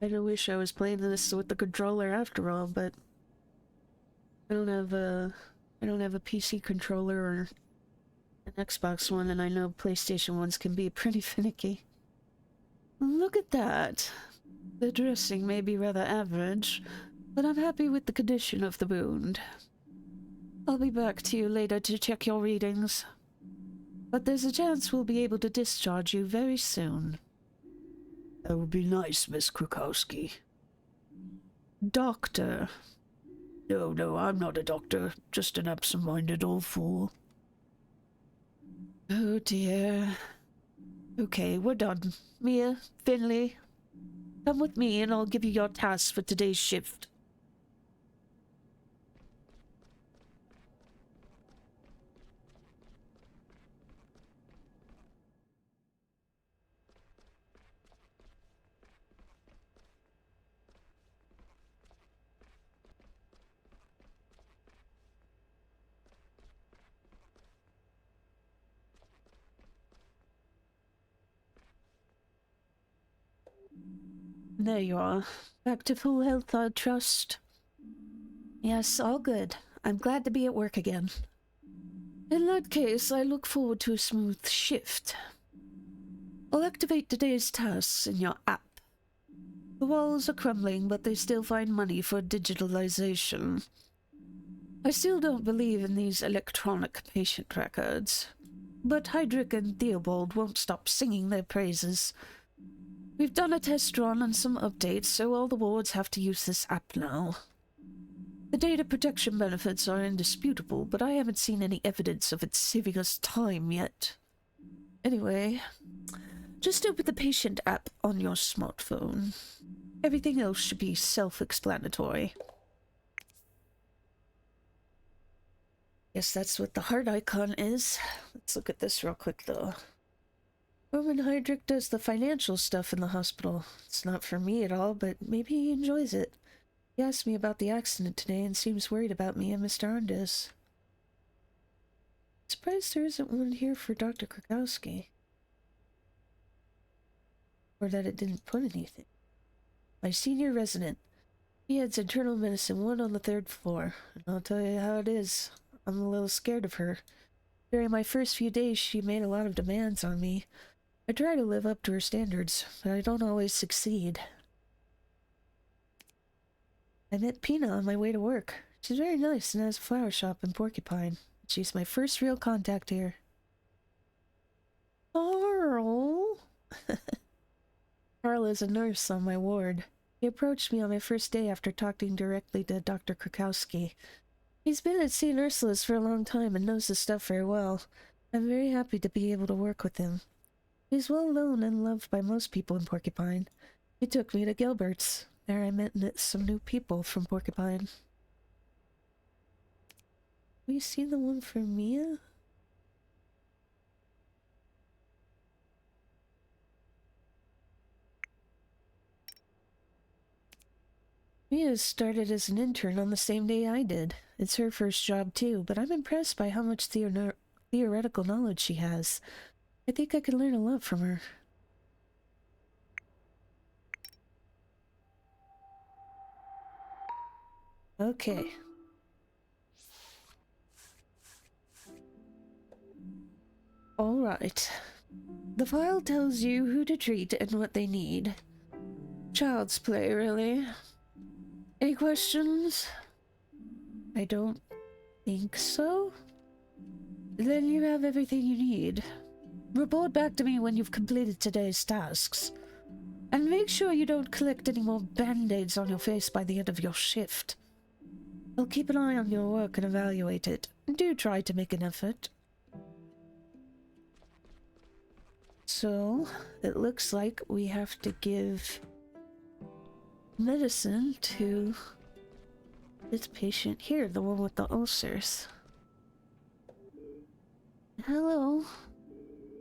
I do wish I was playing this with the controller after all, but I don't have a PC controller or an Xbox One, and I know PlayStation ones can be pretty finicky. Look at that. The dressing may be rather average, but I'm happy with the condition of the wound. I'll be back to you later to check your readings, but there's a chance we'll be able to discharge you very soon. That would be nice, Miss Krakowski. Doctor. No, I'm not a doctor. Just an absent-minded old fool. Oh dear. Okay, we're done. Mia, Finley, come with me and I'll give you your tasks for today's shift. There you are. Back to full health, I trust. Yes, all good. I'm glad to be at work again. In that case, I look forward to a smooth shift. I'll activate today's tasks in your app. The walls are crumbling, but they still find money for digitalization. I still don't believe in these electronic patient records, but Hydrick and Theobald won't stop singing their praises. We've done a test run and some updates, so all the wards have to use this app now. The data protection benefits are indisputable, but I haven't seen any evidence of it saving us time yet. Anyway, just open the patient app on your smartphone. Everything else should be self-explanatory. Guess that's what the heart icon is. Let's look at this real quick, though. Roman Hydrick does the financial stuff in the hospital. It's not for me at all, but maybe he enjoys it. He asked me about the accident today and seems worried about me and Mr. Arndis. Surprised there isn't one here for Dr. Krakowski. Or that it didn't put anything. My senior resident. He heads internal medicine 1 on the 3rd floor. And I'll tell you how it is. I'm a little scared of her. During my first few days, she made a lot of demands on me. I try to live up to her standards, but I don't always succeed. I met Pina on my way to work. She's very nice and has a flower shop in Porcupine. She's my first real contact here. Carl! Carl is a nurse on my ward. He approached me on my first day after talking directly to Dr. Krakowski. He's been at St. Ursula's for a long time and knows his stuff very well. I'm very happy to be able to work with him. He's well known and loved by most people in Porcupine. He took me to Gilbert's. There I met some new people from Porcupine. Have you seen the one for Mia? Mia started as an intern on the same day I did. It's her first job too, but I'm impressed by how much theoretical knowledge she has. I think I could learn a lot from her. Okay. Alright. The file tells you who to treat and what they need. Child's play, really. Any questions? I don't think so. Then you have everything you need. Report back to me when you've completed today's tasks. And make sure you don't collect any more band-aids on your face by the end of your shift. I'll keep an eye on your work and evaluate it. Do try to make an effort. So, it looks like we have to give medicine to this patient here, the one with the ulcers. Hello.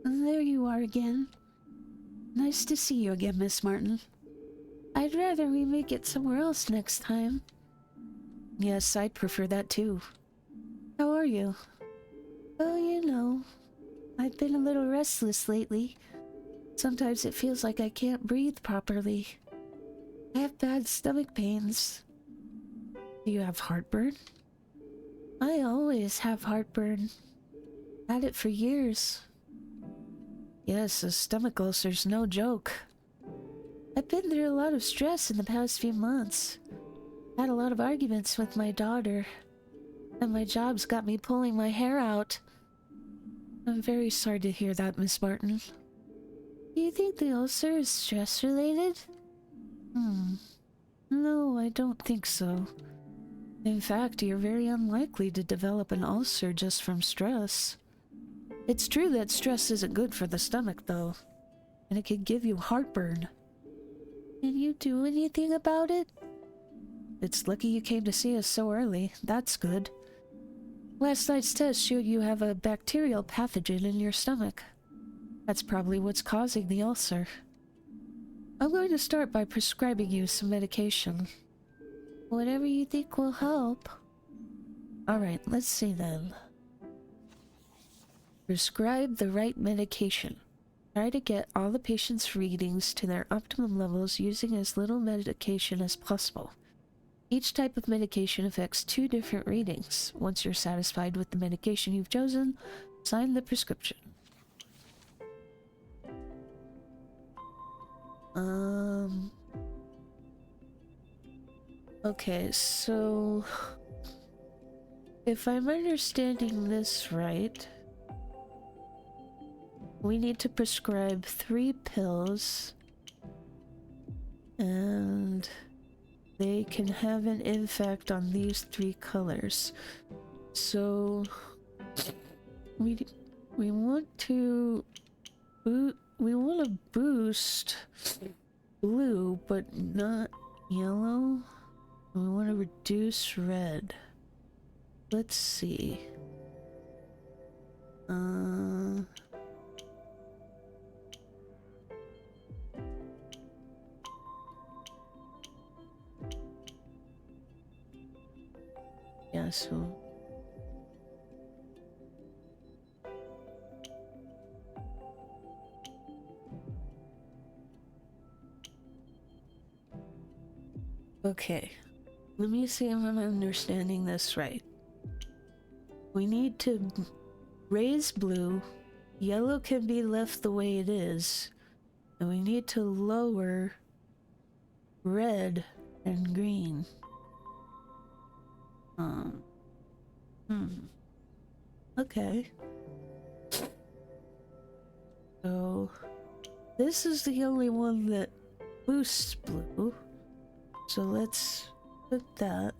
There you are again. Nice to see you again, Miss Martin. I'd rather we make it somewhere else next time. Yes, I'd prefer that too. How are you? Oh, you know, I've been a little restless lately. Sometimes it feels like I can't breathe properly. I have bad stomach pains. Do you have heartburn? I always have heartburn. Had it for years. Yes, a stomach ulcer's no joke. I've been through a lot of stress in the past few months. Had a lot of arguments with my daughter. And my job's got me pulling my hair out. I'm very sorry to hear that, Miss Martin. Do you think the ulcer is stress-related? No, I don't think so. In fact, you're very unlikely to develop an ulcer just from stress. It's true that stress isn't good for the stomach, though, and it can give you heartburn. Can you do anything about it? It's lucky you came to see us so early. That's good. Last night's test showed you have a bacterial pathogen in your stomach. That's probably what's causing the ulcer. I'm going to start by prescribing you some medication. Whatever you think will help. Alright, let's see then. Prescribe the right medication. Try to get all the patient's readings to their optimum levels using as little medication as possible. Each type of medication affects 2 different readings. Once you're satisfied with the medication you've chosen, sign the prescription. Okay, so if I'm understanding this right, we need to prescribe 3 pills, and they can have an effect on these 3 colors. So we want to boost blue, but not yellow. We want to reduce red. Let's see. Yeah, so okay. Let me see if I'm understanding this right. We need to raise blue, yellow can be left the way it is, and we need to lower red and green. Okay. So, this is the only one that boosts blue. So let's put that.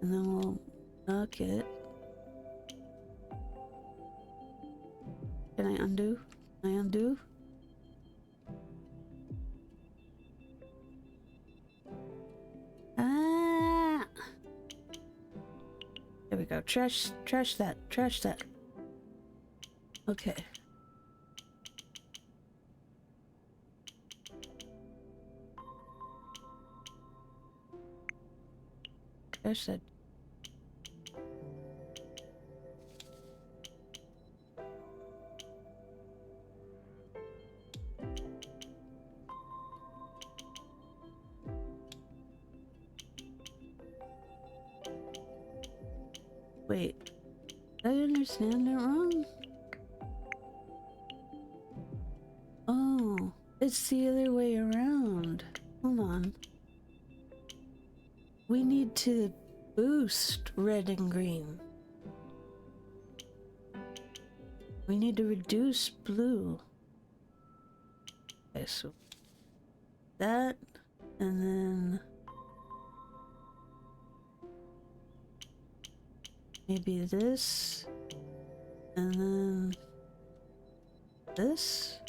And then we'll knock it. Can I undo? Can I undo? Ah! There we go. Trash that. Trash that. Okay. Trash that. Wait, did I understand it wrong? Oh, it's the other way around. Hold on. We need to boost red and green. We need to reduce blue. Okay, so that, and then maybe this, and then this.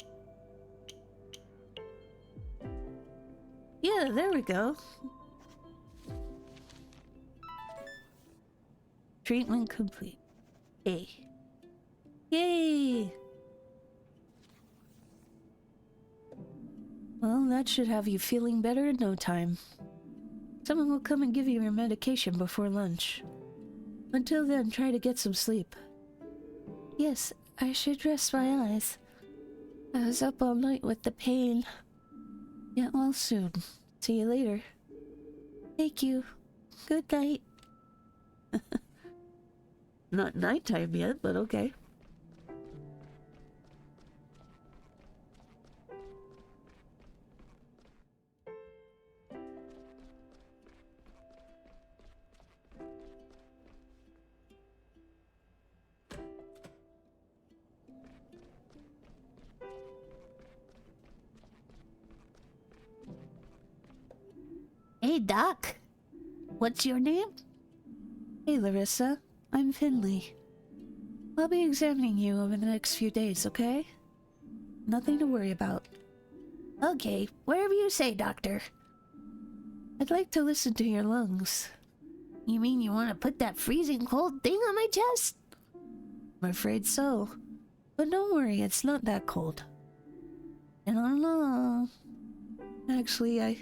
Yeah, there we go. Treatment complete. Hey. Yay! Well, that should have you feeling better in no time. Someone will come and give you your medication before lunch. Until then, try to get some sleep. Yes, I should rest my eyes. I was up all night with the pain. Get well soon. See you later. Thank you. Good night. Not nighttime yet, but okay. Hey, Doc. What's your name? Hey, Larissa. I'm Finley. I'll be examining you over the next few days, okay? Nothing to worry about. Okay, wherever you say, Doctor. I'd like to listen to your lungs. You mean you want to put that freezing cold thing on my chest? I'm afraid so. But don't worry, it's not that cold. I don't know. Actually, I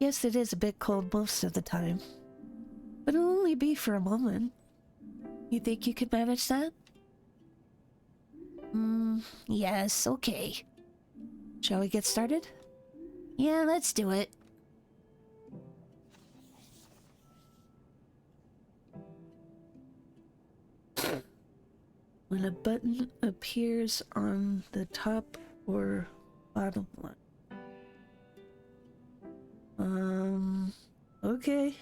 guess it is a bit cold most of the time. But it'll only be for a moment. You think you could manage that? Yes, okay. Shall we get started? Yeah, let's do it. When a button appears on the top or bottom line. Okay.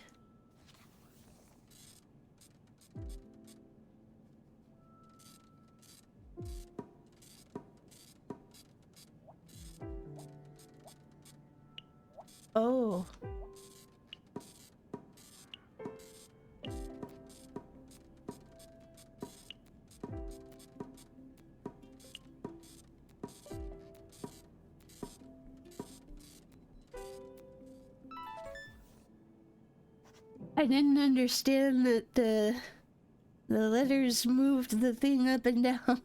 Oh. I didn't understand that the letters moved the thing up and down.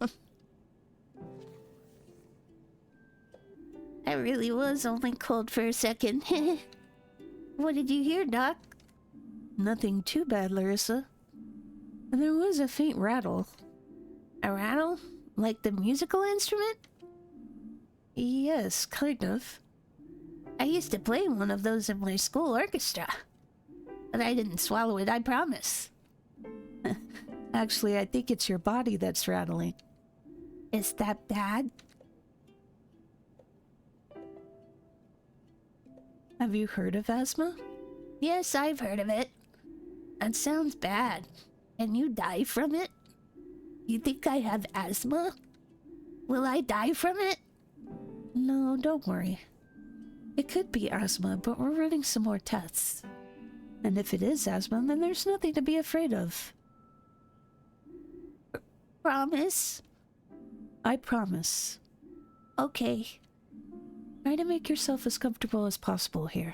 I really was only cold for a second. What did you hear, Doc? Nothing too bad, Larissa. And there was a faint rattle. A rattle? Like the musical instrument? Yes, kind of. I used to play one of those in my school orchestra. But I didn't swallow it, I promise. Actually, I think it's your body that's rattling. Is that bad? Have you heard of asthma? Yes, I've heard of it. That sounds bad. Can you die from it? You think I have asthma? Will I die from it? No, don't worry. It could be asthma, but we're running some more tests. And if it is asthma, then there's nothing to be afraid of. Promise? I promise. Okay. Try to make yourself as comfortable as possible here.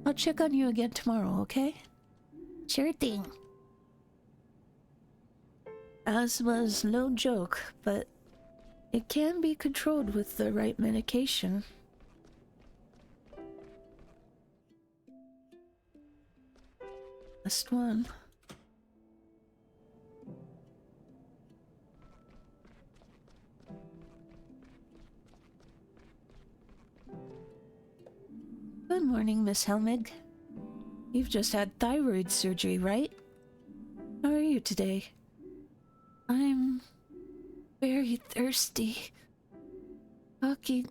I'll check on you again tomorrow, okay? Sure thing. Asthma's no joke, but it can be controlled with the right medication. Last one. Good morning, Miss Helmig. You've just had thyroid surgery, right? How are you today? I'm very thirsty. Talking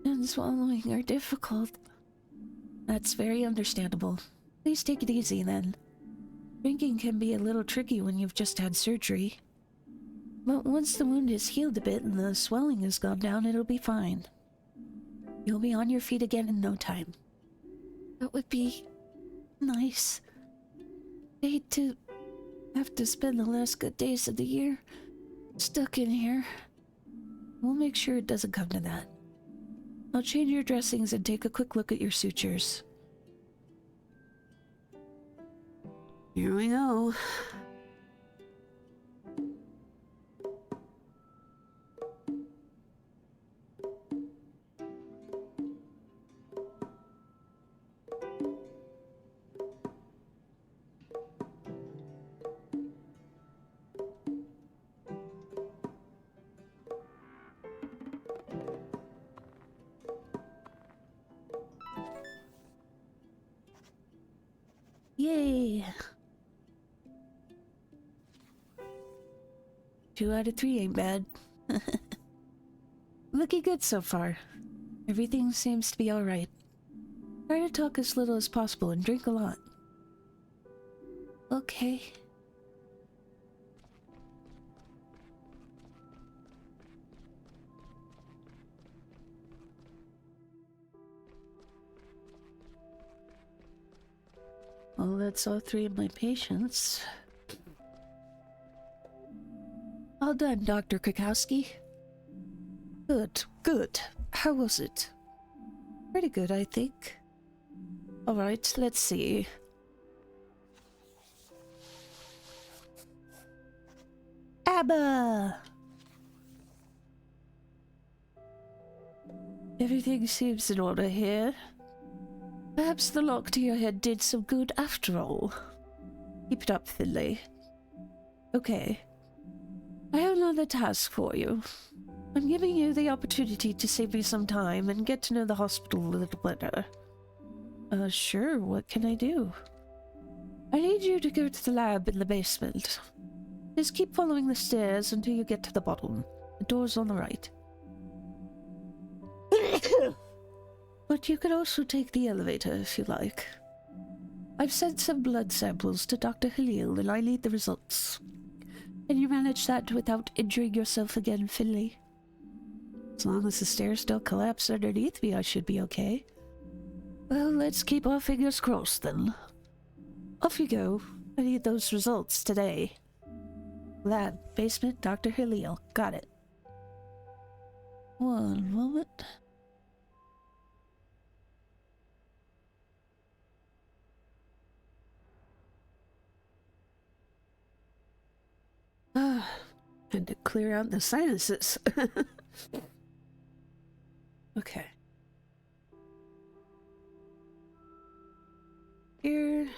and swallowing are difficult. That's very understandable. Please take it easy then. Drinking can be a little tricky when you've just had surgery. But once the wound is healed a bit and the swelling has gone down, it'll be fine. You'll be on your feet again in no time. That would be nice. I hate to have to spend the last good days of the year stuck in here. We'll make sure it doesn't come to that. I'll change your dressings and take a quick look at your sutures. Here we go. Yay! 2 out of 3 ain't bad. Looking good so far. Everything seems to be alright. Try to talk as little as possible and drink a lot. Okay. Well, that's all 3 of my patients. All done, Dr. Krakowski. Good, good. How was it? Pretty good, I think. Alright, let's see. ABBA! Everything seems in order here. Perhaps the lock to your head did some good after all. Keep it up, Finlay. Okay. I have another task for you. I'm giving you the opportunity to save me some time and get to know the hospital a little better. Sure, what can I do? I need you to go to the lab in the basement. Just keep following the stairs until you get to the bottom. The door's on the right. But you can also take the elevator if you like. I've sent some blood samples to Dr. Halil and I need the results. Can you manage that without injuring yourself again, Finley? As long as the stairs don't collapse underneath me, I should be okay. Well, let's keep our fingers crossed then. Off you go. I need those results today. Lab, basement, Dr. Halil. Got it. One moment. Had to clear out the sinuses. Okay. Here.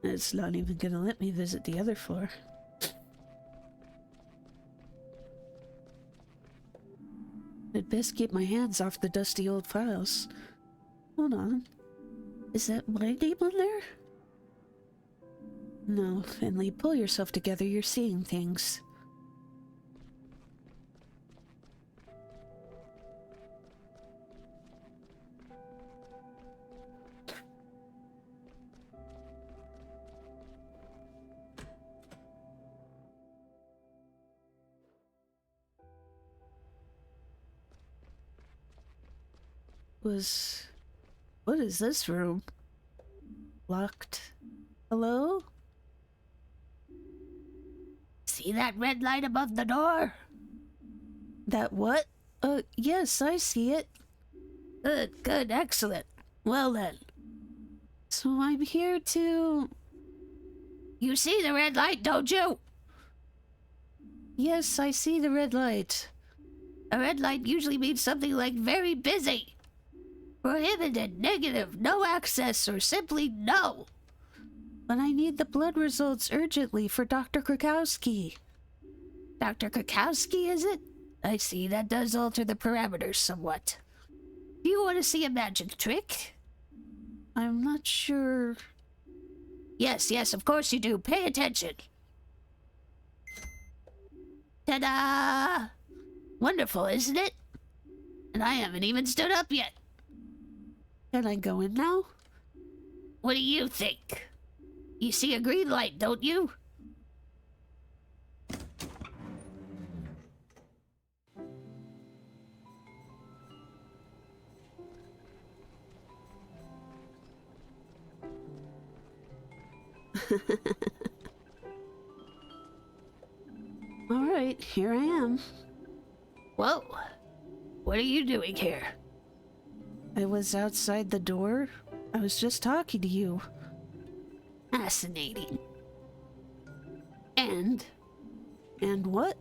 It's not even gonna let me visit the other floor. I'd best keep my hands off the dusty old files. Hold on. Is that my name on there? No, Finley, pull yourself together. You're seeing things. was... What is this room? Locked. Hello? See that red light above the door? That what? Yes, I see it. Good, good, excellent. Well then. So I'm here to... You see the red light, don't you? Yes, I see the red light. A red light usually means something like very busy. Prohibited, negative, no access, or simply no. But I need the blood results urgently for Dr. Krakowski. Dr. Krakowski, is it? I see, that does alter the parameters somewhat. Do you want to see a magic trick? I'm not sure... Yes, yes, of course you do. Pay attention. Ta-da! Wonderful, isn't it? And I haven't even stood up yet. Can I go in now? What do you think? You see a green light, don't you? All right, here I am. Whoa. What are you doing here? I was outside the door. I was just talking to you. Fascinating. And And what?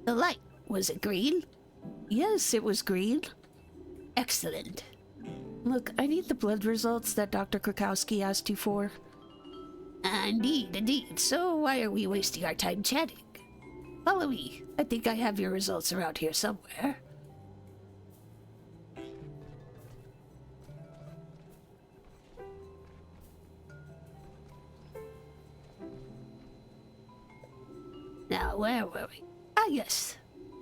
the light, was it green? Yes, it was green. Excellent. Look, I need the blood results that Dr. Krakowski asked you for. Indeed, indeed. So why are we wasting our time chatting? Follow me. I think I have your results around here somewhere. Now, where were we? Ah, yes.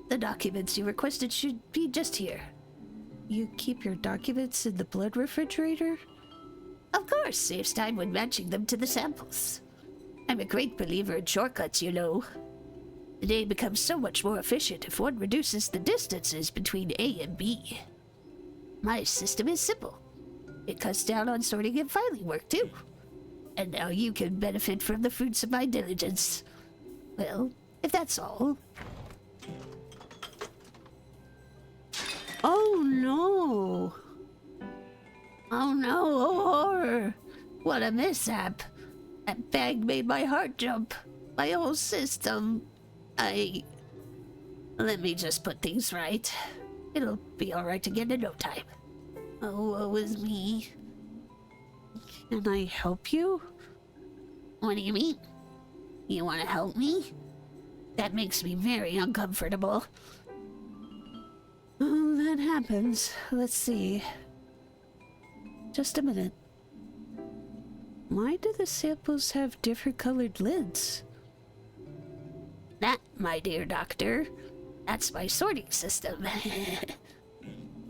The documents you requested should be just here. You keep your documents in the blood refrigerator? Of course, saves time when matching them to the samples. I'm a great believer in shortcuts, you know. The day becomes so much more efficient if one reduces the distances between A and B. My system is simple. It cuts down on sorting and filing work, too. And now you can benefit from the fruits of my diligence. Well, if that's all. Oh no! Oh no, oh horror! What a mishap! That bag made my heart jump. My whole system. Let me just put things right. It'll be alright again in no time. Oh, woe is me. Can I help you? What do you mean? You want to help me? That makes me very uncomfortable. Oh, that happens. Let's see. Just a minute. Why do the samples have different colored lids? That, my dear doctor, that's my sorting system.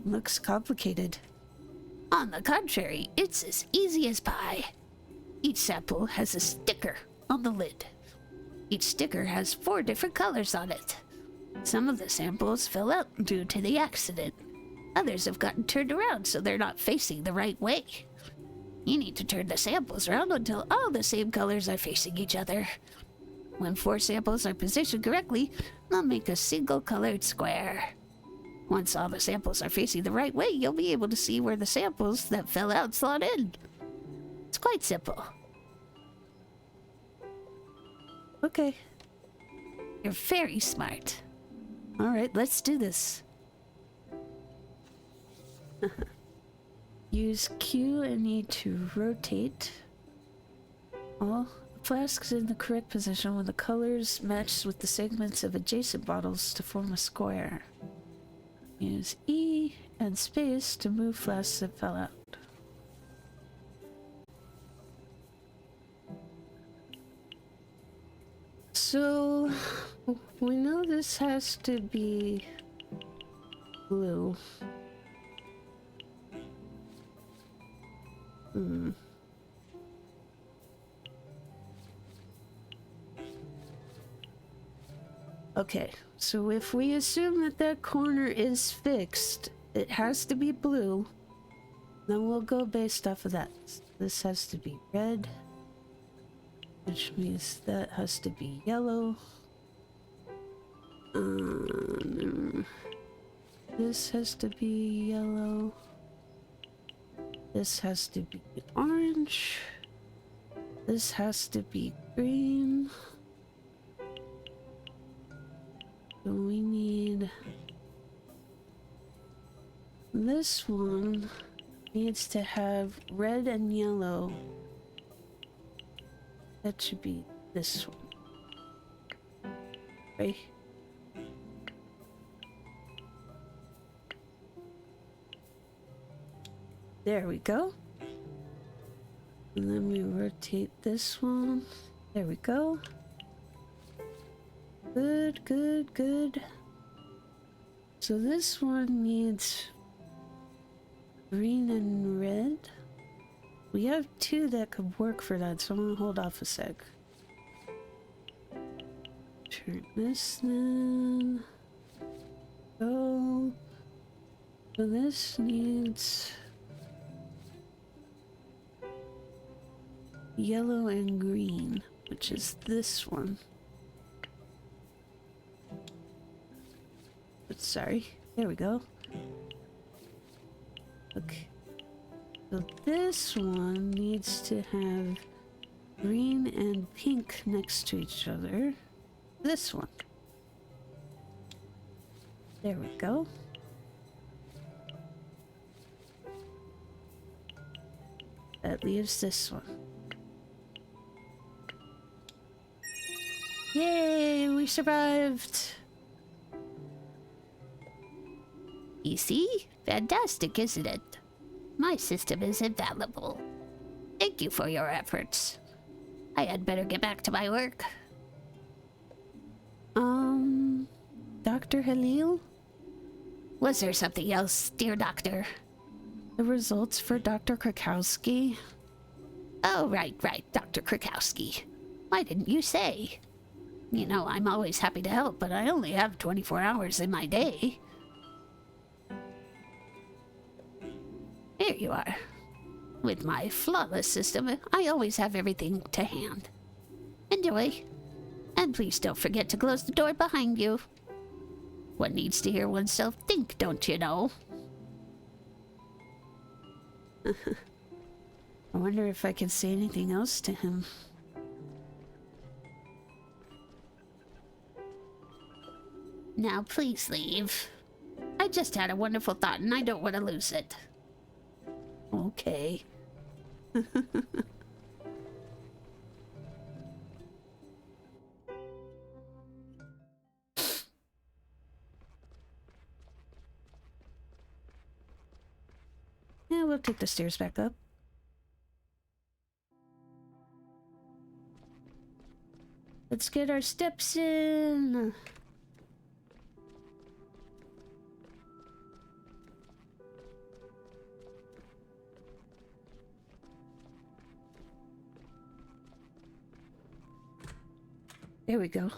Looks complicated. On the contrary, it's as easy as pie. Each sample has a sticker on the lid. Each sticker has 4 different colors on it. Some of the samples fell out due to the accident. Others have gotten turned around so they're not facing the right way. You need to turn the samples around until all the same colors are facing each other. When 4 samples are positioned correctly, they'll make a single colored square. Once all the samples are facing the right way, you'll be able to see where the samples that fell out slot in. It's quite simple. Okay. You're very smart. Alright, let's do this. Use Q and E to rotate all flasks in the correct position when the colors match with the segments of adjacent bottles to form a square. Use E and space to move flasks that fell out. So, we know this has to be blue. Okay, so if we assume that that corner is fixed It has to be blue. Then we'll go based off of that. This has to be red, which means that has to be yellow. This has to be yellow. This has to be orange. This has to be green. So we need... This one needs to have red and yellow. That should be this one. Right? There we go. And then we rotate this one. There we go. Good, good, good. So this one needs green and red. We have two that could work for that, so I'm gonna hold off a sec. Turn this then. Go. So this needs yellow and green, which is this one. But sorry, there we go. Okay. So this one needs to have green and pink next to each other. This one. There we go. That leaves this one. Yay, we survived! You see? Fantastic, isn't it? My system is infallible. Thank you for your efforts. I had better get back to my work. Dr. Halil? Was there something else, dear doctor? The results for Dr. Krakowski? Oh, right, Dr. Krakowski. Why didn't you say? You know, I'm always happy to help, but I only have 24 hours in my day. Here you are. With my flawless system, I always have everything to hand. Enjoy. And please don't forget to close the door behind you. One needs to hear oneself think, don't you know? I wonder if I can say anything else to him. Now please leave. I just had a wonderful thought and I don't want to lose it. Okay. Yeah, we'll take the stairs back up. Let's get our steps in. There we go.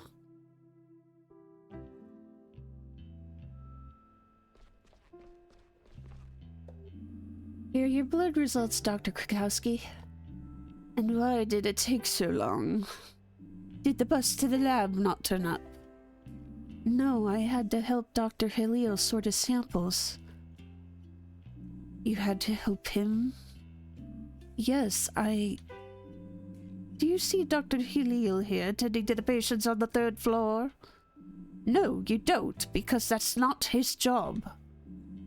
Here are your blood results, Dr. Krakowski. And why did it take so long? Did the bus to the lab not turn up? No, I had to help Dr. Halil sort his samples. You had to help him? Yes, Do you see Dr. Halil here tending to the patients on the 3rd floor? No, you don't, because that's not his job.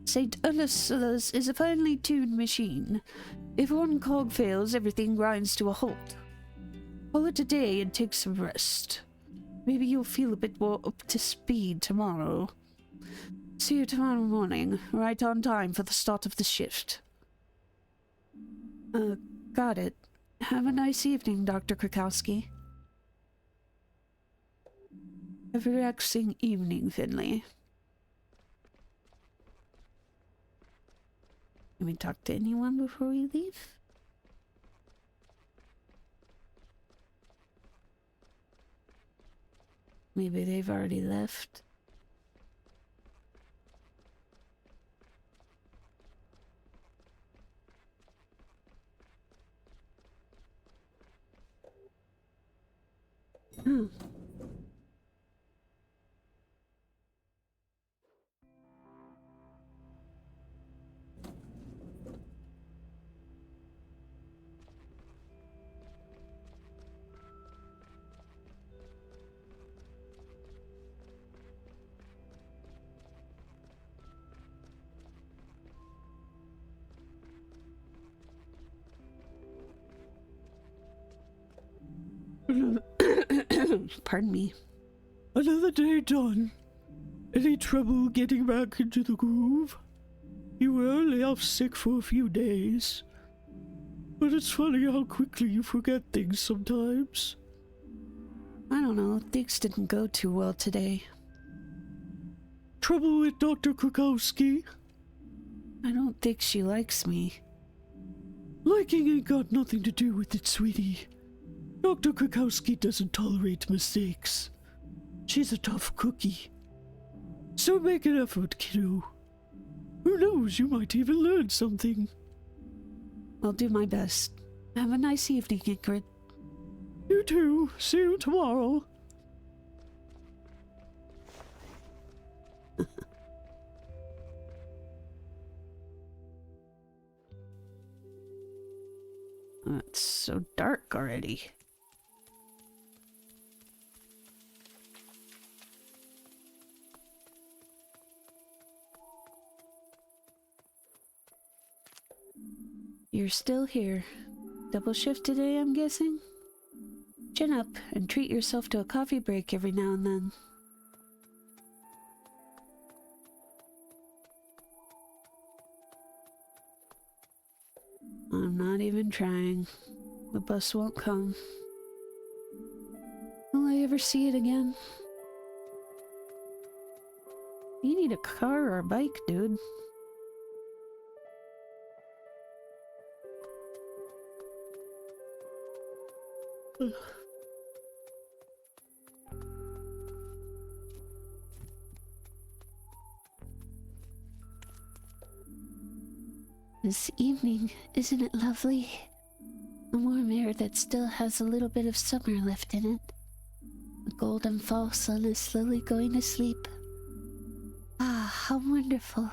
St. Ursula's is a finely tuned machine. If one cog fails, everything grinds to a halt. Call it a day and take some rest. Maybe you'll feel a bit more up to speed tomorrow. See you tomorrow morning, right on time for the start of the shift. Got it. Have a nice evening, Dr. Krakowski. Have a relaxing evening, Finley. Can we talk to anyone before we leave? Maybe they've already left. Pardon me. Another day done. Any trouble getting back into the groove? You were only off sick for a few days. But it's funny how quickly you forget things sometimes. I don't know. Things didn't go too well today. Trouble with Dr. Krakowski? I don't think she likes me. Liking ain't got nothing to do with it, sweetie. Dr. Krakowski doesn't tolerate mistakes. She's a tough cookie. So make an effort, kiddo. Who knows, you might even learn something. I'll do my best. Have a nice evening, Ingrid. You too. See you tomorrow. It's so dark already. You're still here. Double shift today, I'm guessing? Chin up and treat yourself to a coffee break every now and then. I'm not even trying. The bus won't come. Will I ever see it again? You need a car or a bike, dude. This evening, isn't it lovely? A warm air that still has a little bit of summer left in it. The golden fall sun is slowly going to sleep. Ah, how wonderful.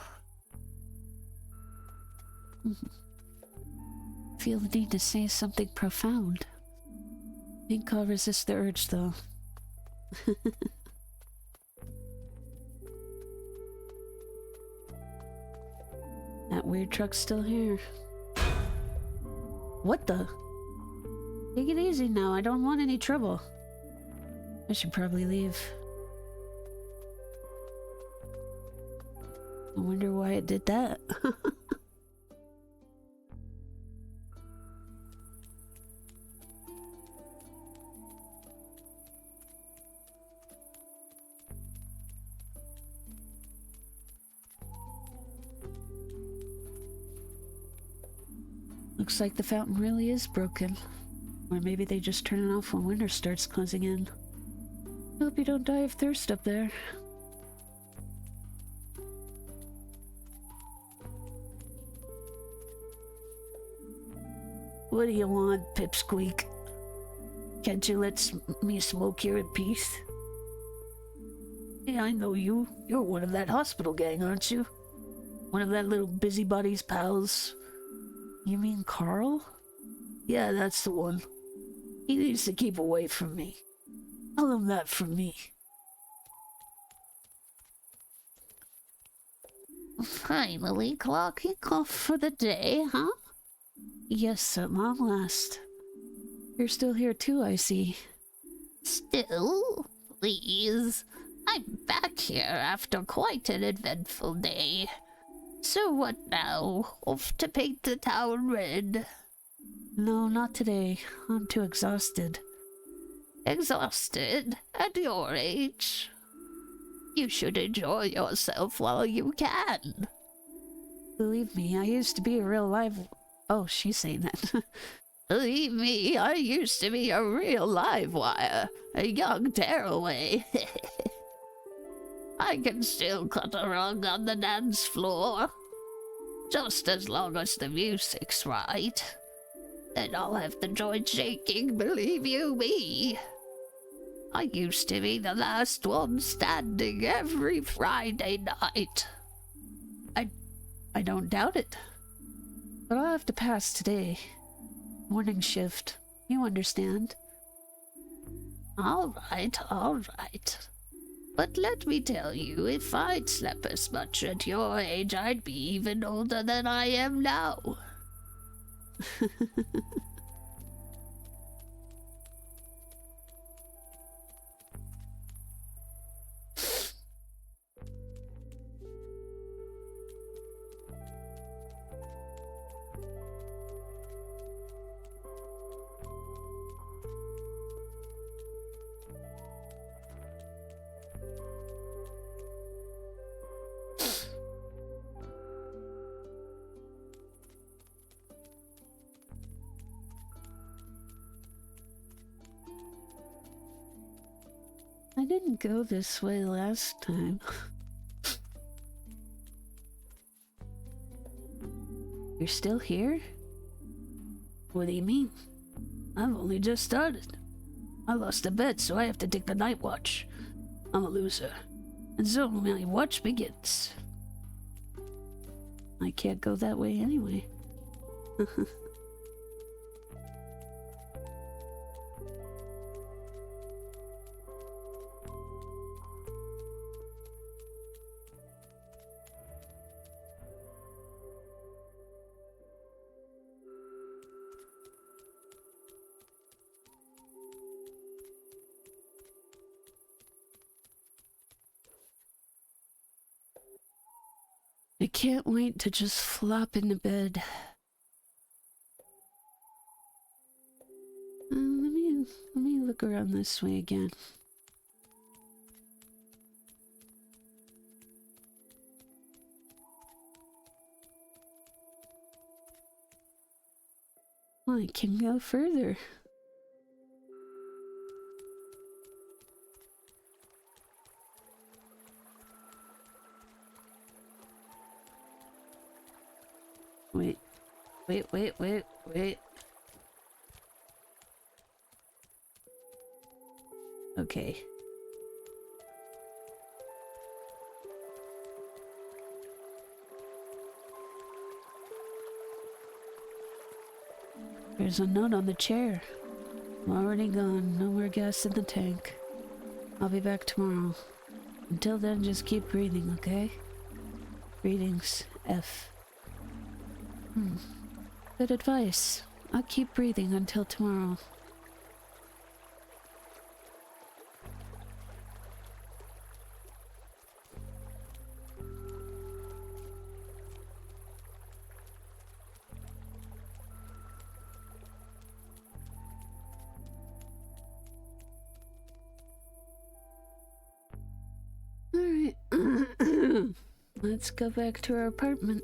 Feel the need to say something profound. Think I'll resist the urge, though. That weird truck's still here. What the? Take it easy now, I don't want any trouble. I should probably leave. I wonder why it did that. Looks like the fountain really is broken. Or maybe they just turn it off when winter starts closing in. Hope you don't die of thirst up there. What do you want, Pipsqueak? Can't you let me smoke here in peace? Yeah, I know you. You're one of that hospital gang, aren't you? One of that little busybody's pals. You mean Carl? Yeah, that's the one. He needs to keep away from me. Tell him that from me. Finally clocking off for the day, huh? Yes, at long last. You're still here too, I see. Still? Please. I'm back here after quite an eventful day. So what now? Off to paint the town red? No, not today. I'm too exhausted. Exhausted? At your age? You should enjoy yourself while you can. Believe me, I used to be a real live... Oh, she's saying that. Believe me, I used to be a real live wire. A young tearaway. I can still cut a rug on the dance floor. Just as long as the music's right. Then I'll have the joint shaking, believe you me. I used to be the last one standing every Friday night. I don't doubt it. But I'll have to pass today. Morning shift. You understand. All right, all right. But let me tell you, if I'd slept as much at your age, I'd be even older than I am now. I didn't go this way last time. You're still here? What do you mean? I've only just started. I lost a bet, so I have to take the night watch. I'm a loser. And so my watch begins. I can't go that way anyway. I can't wait to just flop into bed. Let me look around this way again. Well, I can go further. Wait. Okay. There's a note on the chair. I'm already gone. No more gas in the tank. I'll be back tomorrow. Until then, just keep breathing, okay? Greetings, F. Good advice. I'll keep breathing until tomorrow. Alright. Let's go back to our apartment.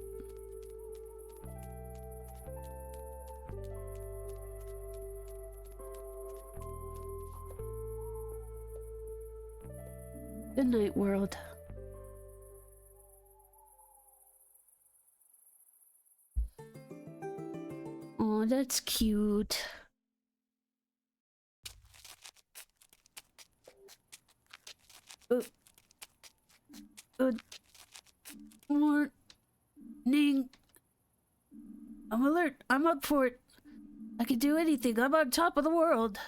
Good night, world. Oh, that's cute. Good morning. I'm alert. I'm up for it. I can do anything. I'm on top of the world.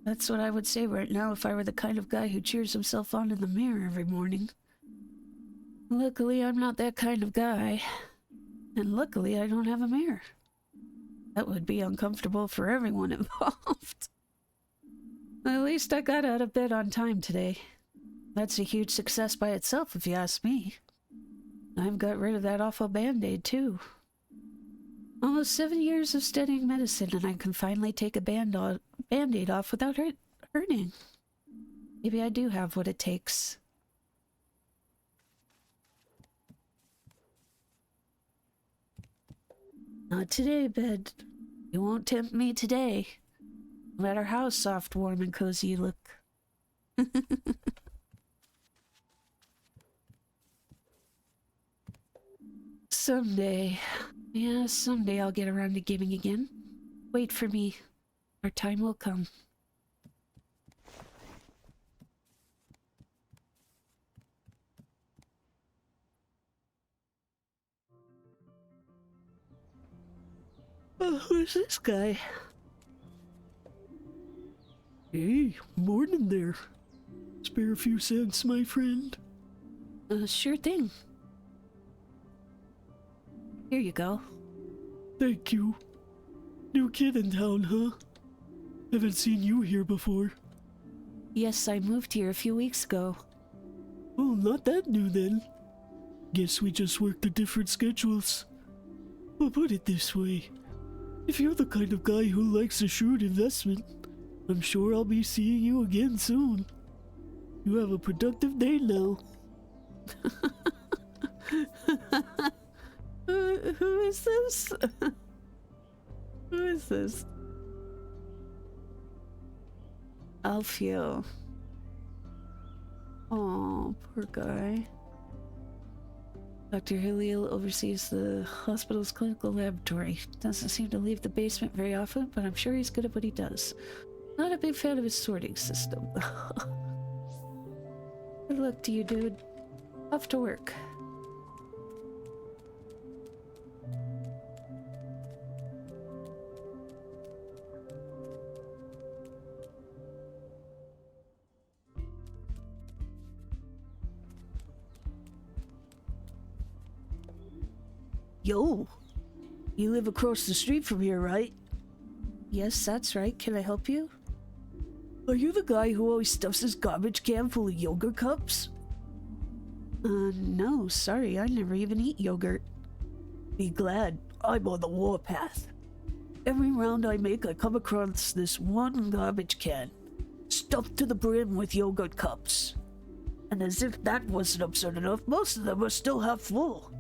That's what I would say right now if I were the kind of guy who cheers himself on in the mirror every morning. Luckily, I'm not that kind of guy. And luckily, I don't have a mirror. That would be uncomfortable for everyone involved. At least I got out of bed on time today. That's a huge success by itself, if you ask me. I've got rid of that awful band-aid, too. Almost 7 years of studying medicine, and I can finally take a band-aid off without hurting. Maybe I do have what it takes. Not today, bed. You won't tempt me today. No matter how soft, warm, and cozy you look. Someday. Yeah, someday I'll get around to gaming again. Wait for me. Our time will come. Who's this guy? Hey, morning there. Spare a few cents, my friend. Sure thing. Here you go. Thank you. New kid in town, huh? Haven't seen you here before. Yes, I moved here a few weeks ago. Oh, not that new then. Guess we just worked at different schedules. Well, put it this way. If you're the kind of guy who likes a shrewd investment, I'm sure I'll be seeing you again soon. You have a productive day now. Who is this? Who is this? Alfio. Oh, poor guy. Dr. Halil oversees the hospital's clinical laboratory. Doesn't seem to leave the basement very often, but I'm sure he's good at what he does. Not a big fan of his sorting system. Good luck to you, dude. Off to work. Yo, you live across the street from here, right? Yes, that's right. Can I help you? Are you the guy who always stuffs his garbage can full of yogurt cups? No, sorry. I never even eat yogurt. Be glad, I'm on the warpath. Every round I make, I come across this one garbage can, stuffed to the brim with yogurt cups. And as if that wasn't absurd enough, most of them are still half full.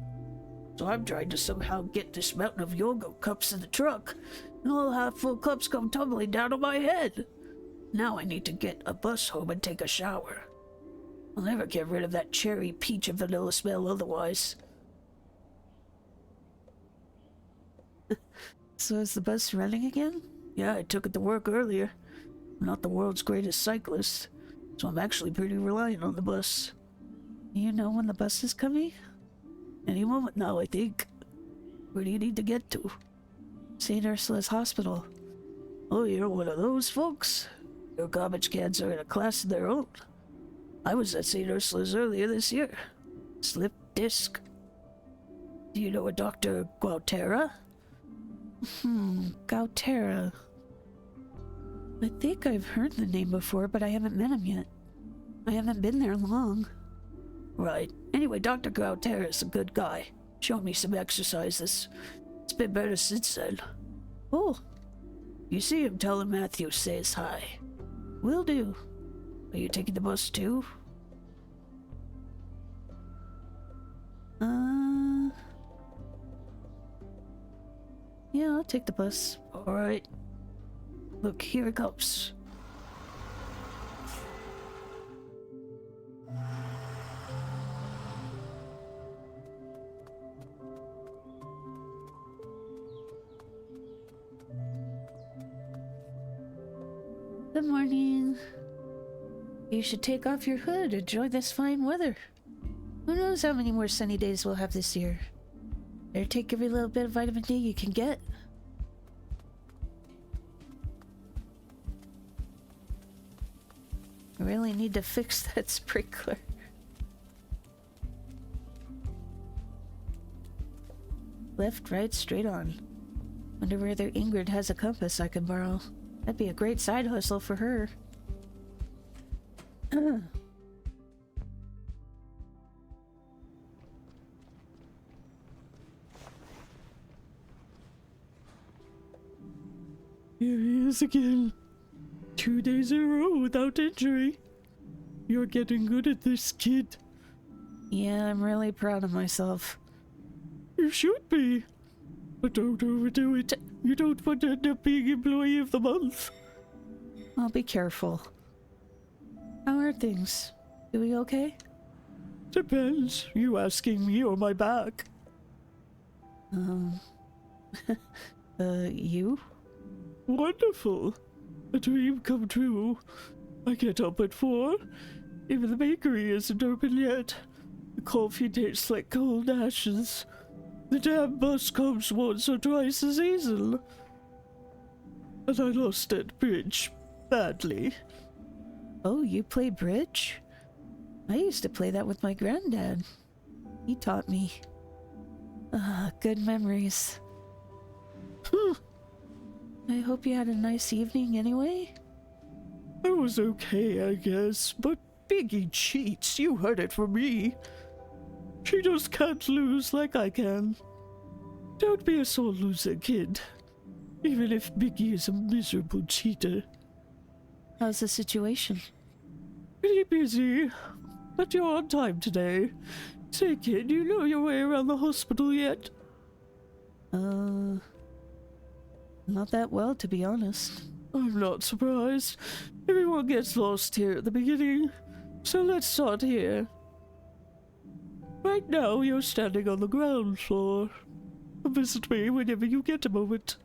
So I'm trying to somehow get this mountain of yogurt cups in the truck, and all half-full cups come tumbling down on my head. Now I need to get a bus home and take a shower. I'll never get rid of that cherry, peach, and vanilla smell otherwise. So is the bus running again? Yeah, I took it to work earlier. I'm not the world's greatest cyclist, so I'm actually pretty reliant on the bus. You know when the bus is coming? Any moment now, I think. Where do you need to get to? St. Ursula's Hospital. Oh, you're one of those folks? Your garbage cans are in a class of their own. I was at St. Ursula's earlier this year. Slip disc. Do you know a Dr. Guautera? Gautera. I think I've heard the name before, but I haven't met him yet. I haven't been there long. Right. Anyway, Dr. Guautera is a good guy. Showed me some exercises. It's been better since then. Oh, You see him, tell him Matthew says hi. will do. Are you taking the bus too? Yeah, I'll take the bus. Alright. Look, here it comes. Good morning. You should take off your hood. Enjoy this fine weather. Who knows how many more sunny days we'll have this year. Better take every little bit of vitamin D you can get. I really need to fix that sprinkler. Left, right, straight on. Wonder whether Ingrid has a compass I can borrow. That'd be a great side hustle for her. Here he is again. 2 days in a row without injury. You're getting good at this, kid. Yeah, I'm really proud of myself. You should be. But don't overdo it. You don't want to end up being Employee of the Month. I'll be careful. How are things? Doing okay? Depends. You asking me or my back? You? Wonderful. A dream come true. I get up at 4. Even the bakery isn't open yet. The coffee tastes like cold ashes. The damn bus comes once or twice a season. And I lost at bridge badly. Oh, you play bridge? I used to play that with my granddad. He taught me. Ah, good memories. I hope you had a nice evening anyway. I was okay, I guess, but Biggie cheats. You heard it from me. She just can't lose like I can. Don't be a sore loser, kid. Even if Biggie is a miserable cheater. How's the situation? Pretty busy, but you're on time today. Say, kid, you know your way around the hospital yet? Not that well, to be honest. I'm not surprised. Everyone gets lost here at the beginning. So let's start here. Right now, you're standing on the ground floor. Visit me whenever you get a moment.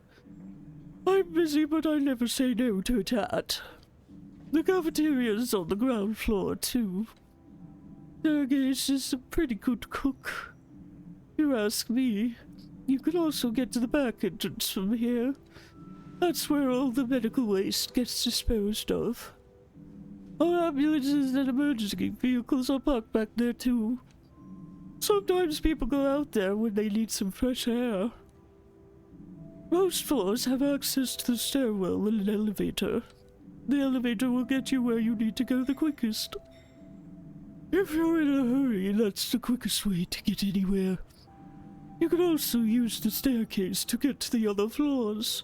I'm busy, but I never say no to a chat. The cafeteria's on the ground floor, too. Sergei's is a pretty good cook. You ask me. You can also get to the back entrance from here. That's where all the medical waste gets disposed of. Our ambulances and emergency vehicles are parked back there, too. Sometimes people go out there when they need some fresh air. Most floors have access to the stairwell and an elevator. The elevator will get you where you need to go the quickest. If you're in a hurry, that's the quickest way to get anywhere. You can also use the staircase to get to the other floors.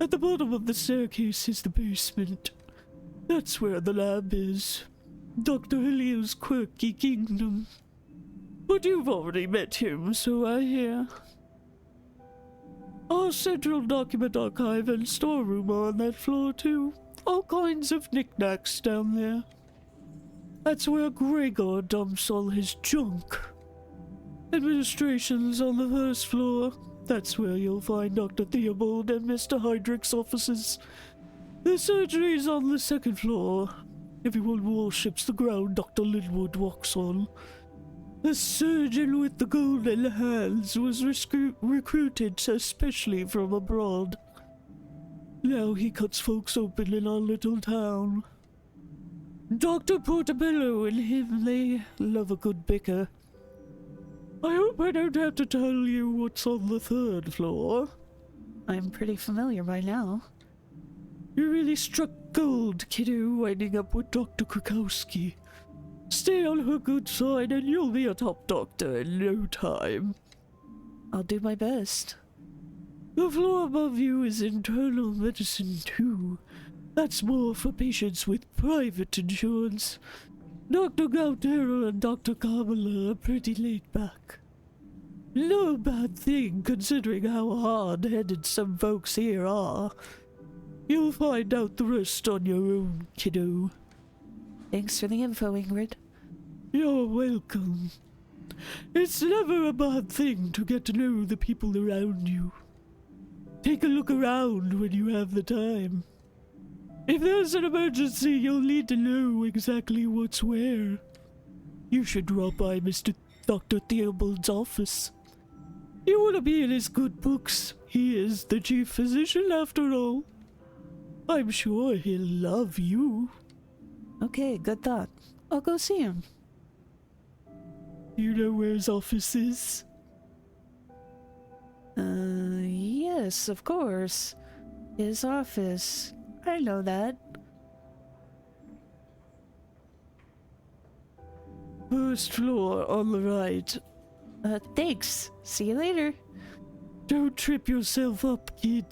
At the bottom of the staircase is the basement. That's where the lab is. Dr. Helio's quirky kingdom. But you've already met him, so I hear. Our central document archive and storeroom are on that floor, too. All kinds of knickknacks down there. That's where Gregor dumps all his junk. Administration's on the first floor. That's where you'll find Dr. Theobald and Mr. Heydrich's offices. The surgery's on the second floor. Everyone worships the ground Dr. Linwood walks on. The surgeon with the golden hands was recruited especially from abroad. Now he cuts folks open in our little town. Dr. Portobello and him, they love a good bicker. I hope I don't have to tell you what's on the third floor. I'm pretty familiar by now. You really struck gold, kiddo, winding up with Dr. Krakowski. Stay on her good side and you'll be a top doctor in no time. I'll do my best. The floor above you is internal medicine, too. That's more for patients with private insurance. Dr. Gautero and Dr. Kamala are pretty laid back. No bad thing, considering how hard-headed some folks here are. You'll find out the rest on your own, kiddo. Thanks for the info, Ingrid. You're welcome. It's never a bad thing to get to know the people around you. Take a look around when you have the time. If there's an emergency, you'll need to know exactly what's where. You should drop by Dr. Theobald's office. You want to be in his good books. He is the chief physician, after all. I'm sure he'll love you. Okay, good thought. I'll go see him. You know where his office is? Yes, of course. His office. I know that. First floor on the right. Thanks. See you later. Don't trip yourself up, kid.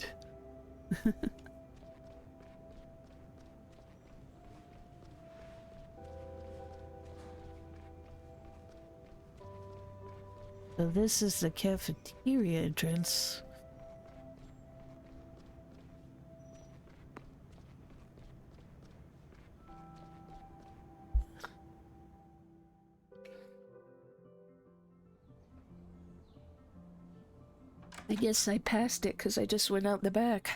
So this is the cafeteria entrance. I guess I passed it because I just went out the back.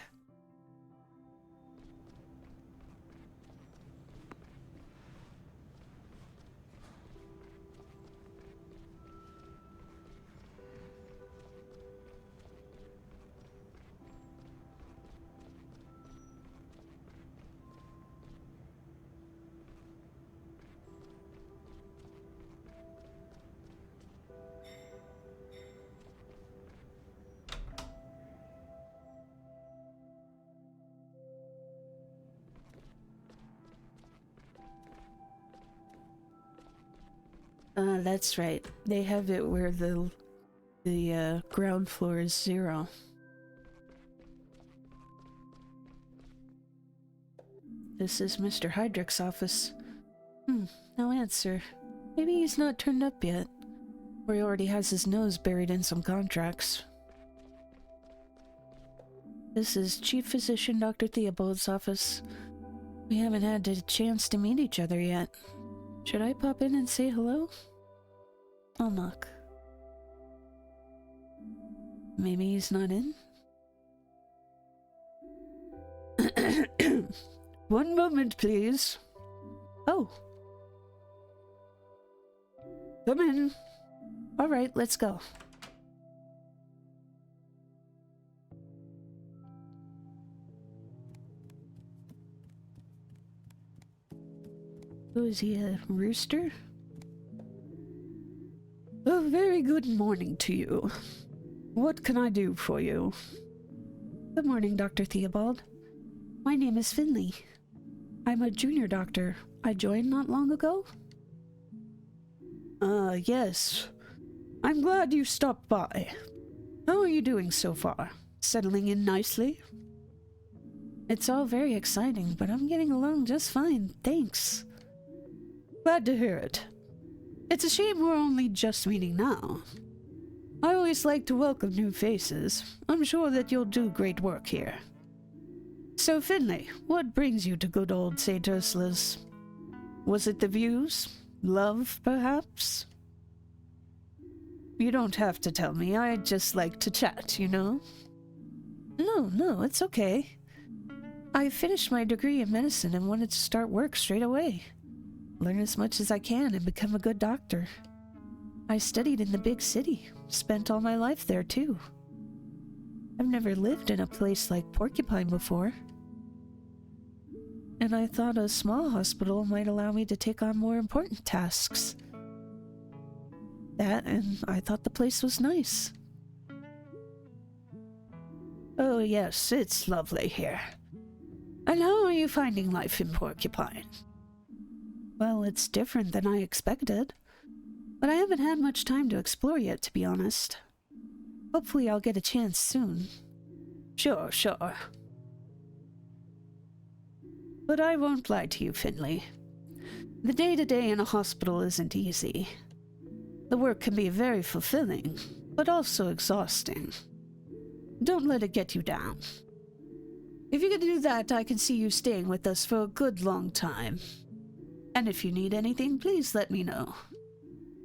That's right. They have it where the ground floor is 0. This is Mr. Heydrich's office. No answer. Maybe he's not turned up yet. Or he already has his nose buried in some contracts. This is Chief Physician Dr. Theobald's office. We haven't had a chance to meet each other yet. Should I pop in and say hello? I'll knock. Maybe he's not in? One moment, please. Oh. Come in. All right, let's go. Oh, is he a rooster? A very good morning to you. What can I do for you? Good morning, Dr. Theobald. My name is Finley. I'm a junior doctor. I joined not long ago. Yes. I'm glad you stopped by. How are you doing so far? Settling in nicely? It's all very exciting, but I'm getting along just fine, thanks. Glad to hear it. It's a shame we're only just meeting now. I always like to welcome new faces. I'm sure that you'll do great work here. So, Finley, what brings you to good old St. Ursula's? Was it the views? Love, perhaps? You don't have to tell me. I just like to chat, you know? No, it's okay. I finished my degree in medicine and wanted to start work straight away. Learn as much as I can and become a good doctor. I studied in the big city, spent all my life there too. I've never lived in a place like Porcupine before. And I thought a small hospital might allow me to take on more important tasks. That, and I thought the place was nice. Oh yes, it's lovely here. And how are you finding life in Porcupine? Well, it's different than I expected. But I haven't had much time to explore yet, to be honest. Hopefully I'll get a chance soon. Sure. But I won't lie to you, Finley. The day-to-day in a hospital isn't easy. The work can be very fulfilling, but also exhausting. Don't let it get you down. If you can do that, I can see you staying with us for a good long time. And if you need anything, please let me know.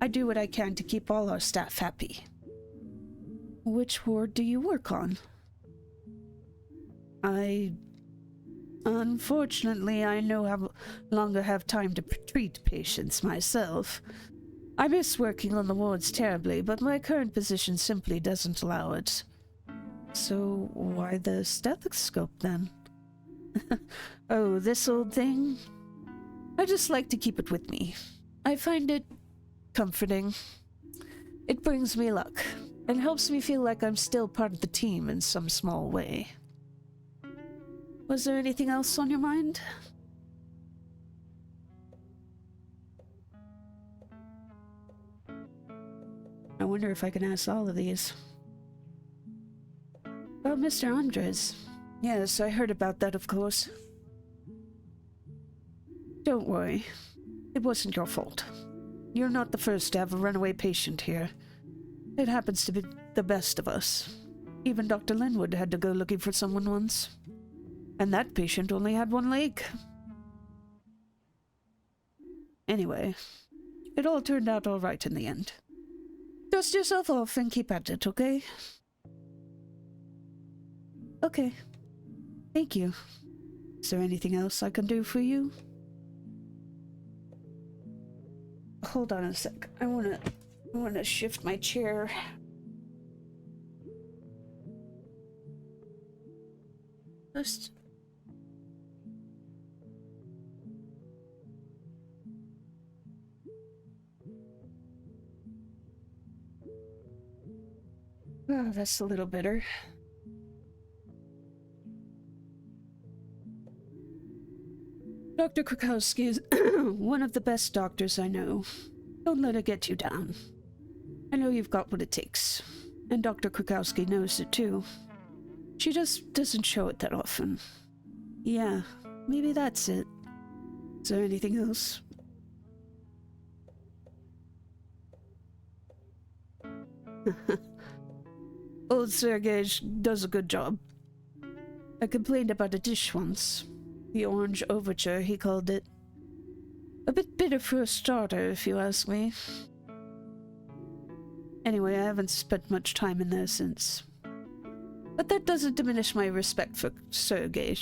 I do what I can to keep all our staff happy. Which ward do you work on? Unfortunately, I no longer have time to treat patients myself. I miss working on the wards terribly, but my current position simply doesn't allow it. So why the stethoscope then? Oh, this old thing? I just like to keep it with me. I find it comforting. It brings me luck and helps me feel like I'm still part of the team in some small way. Was there anything else on your mind? I wonder if I can ask all of these. Oh, Mr. Andres. Yes, I heard about that, of course. Don't worry. It wasn't your fault. You're not the first to have a runaway patient here. It happens to be the best of us. Even Dr. Linwood had to go looking for someone once. And that patient only had one leg. Anyway, it all turned out all right in the end. Dust yourself off and keep at it, okay? Okay. Thank you. Is there anything else I can do for you? Hold on a sec. I wanna shift my chair. Just... Oh, that's a little better. Dr. Krakowski is one of the best doctors I know. Don't let it get you down. I know you've got what it takes, and Dr. Krakowski knows it too. She just doesn't show it that often. Yeah, maybe that's it. Is there anything else? Old Sergei does a good job. I complained about a dish once. The orange overture, he called it. A bit bitter for a starter, if you ask me. Anyway, I haven't spent much time in there since. But that doesn't diminish my respect for Sergei.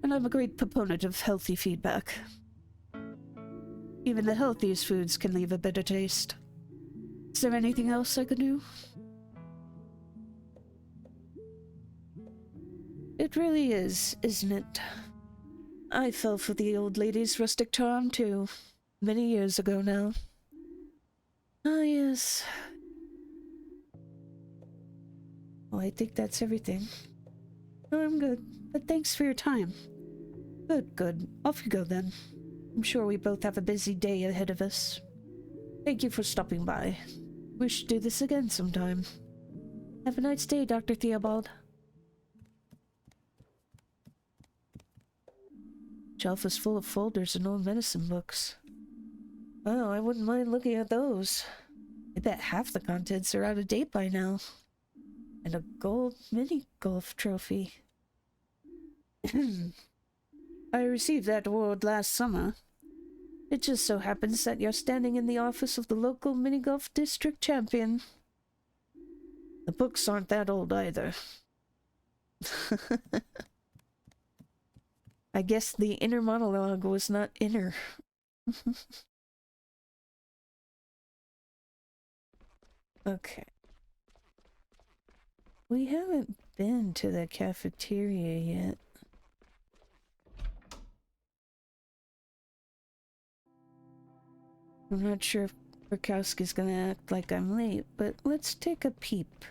And I'm a great proponent of healthy feedback. Even the healthiest foods can leave a bitter taste. Is there anything else I could do? It really is, isn't it? I fell for the old lady's rustic charm, too. Many years ago now. Ah, yes. Well, I think that's everything. No, I'm good. But thanks for your time. Good, good. Off you go, then. I'm sure we both have a busy day ahead of us. Thank you for stopping by. We should do this again sometime. Have a nice day, Dr. Theobald. Shelf is full of folders and old medicine books. Oh, I wouldn't mind looking at those. I bet half the contents are out of date by now. And a gold mini-golf trophy. I received that award last summer. It just so happens that you're standing in the office of the local mini-golf district champion. The books aren't that old either. I guess the inner monologue was not inner. Okay. We haven't been to the cafeteria yet. I'm not sure if Krakowski's gonna act like I'm late, but let's take a peep.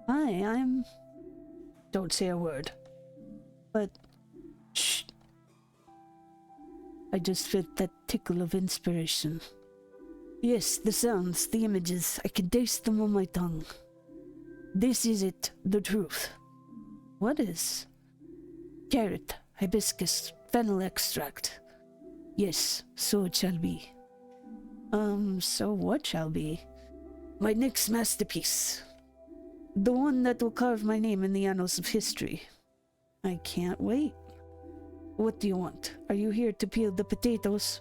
Hi, I'm... Don't say a word. But... Shh. I just felt that tickle of inspiration. Yes, the sounds, the images, I can taste them on my tongue. This is it, the truth. What is? Carrot, hibiscus, fennel extract. Yes, so it shall be. So what shall be? My next masterpiece. The one that will carve my name in the annals of history. I can't wait. What do you want? Are you here to peel the potatoes?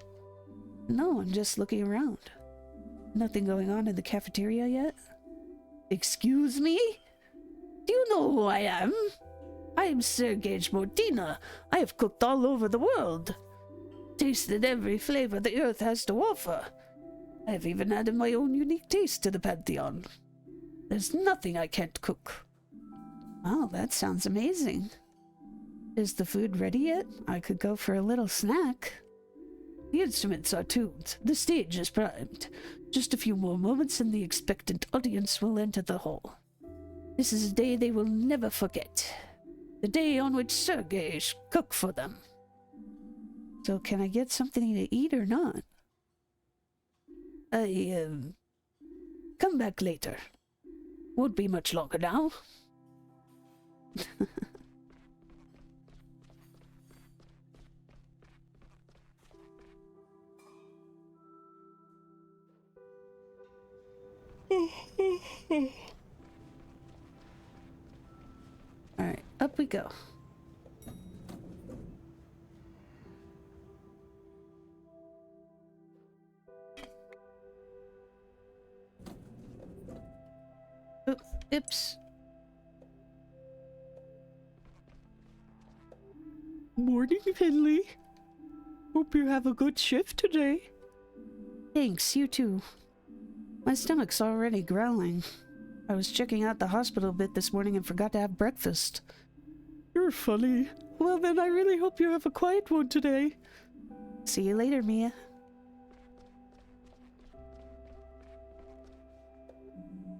No, I'm just looking around. Nothing going on in the cafeteria yet? Excuse me? Do you know who I am? I am Sergei Mortina. I have cooked all over the world. Tasted every flavor the earth has to offer. I have even added my own unique taste to the pantheon. There's nothing I can't cook. Wow, that sounds amazing. Is the food ready yet? I could go for a little snack. The instruments are tuned. The stage is primed. Just a few more moments and the expectant audience will enter the hall. This is a day they will never forget. The day on which Sergei cooked for them. So can I get something to eat or not? Come back later. Won't be much longer now. Alright, up we go. Oops. Morning, Finley. Hope you have a good shift today. Thanks, you too. My stomach's already growling. I was checking out the hospital bit this morning and forgot to have breakfast. You're You're funny. Well then, I really hope you have a quiet one today. See you later, Mia.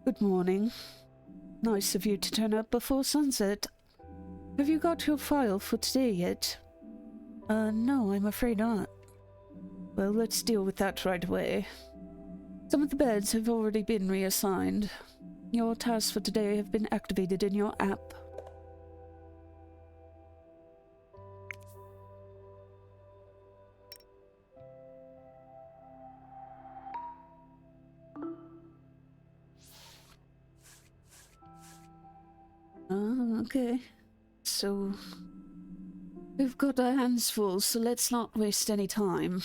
Good morning. Nice of you to turn up before sunset. Have you got your file for today yet? No, I'm afraid not. Well, let's deal with that right away. Some of the beds have already been reassigned. Your tasks for today have been activated in your app. Okay. So, we've got our hands full, so let's not waste any time.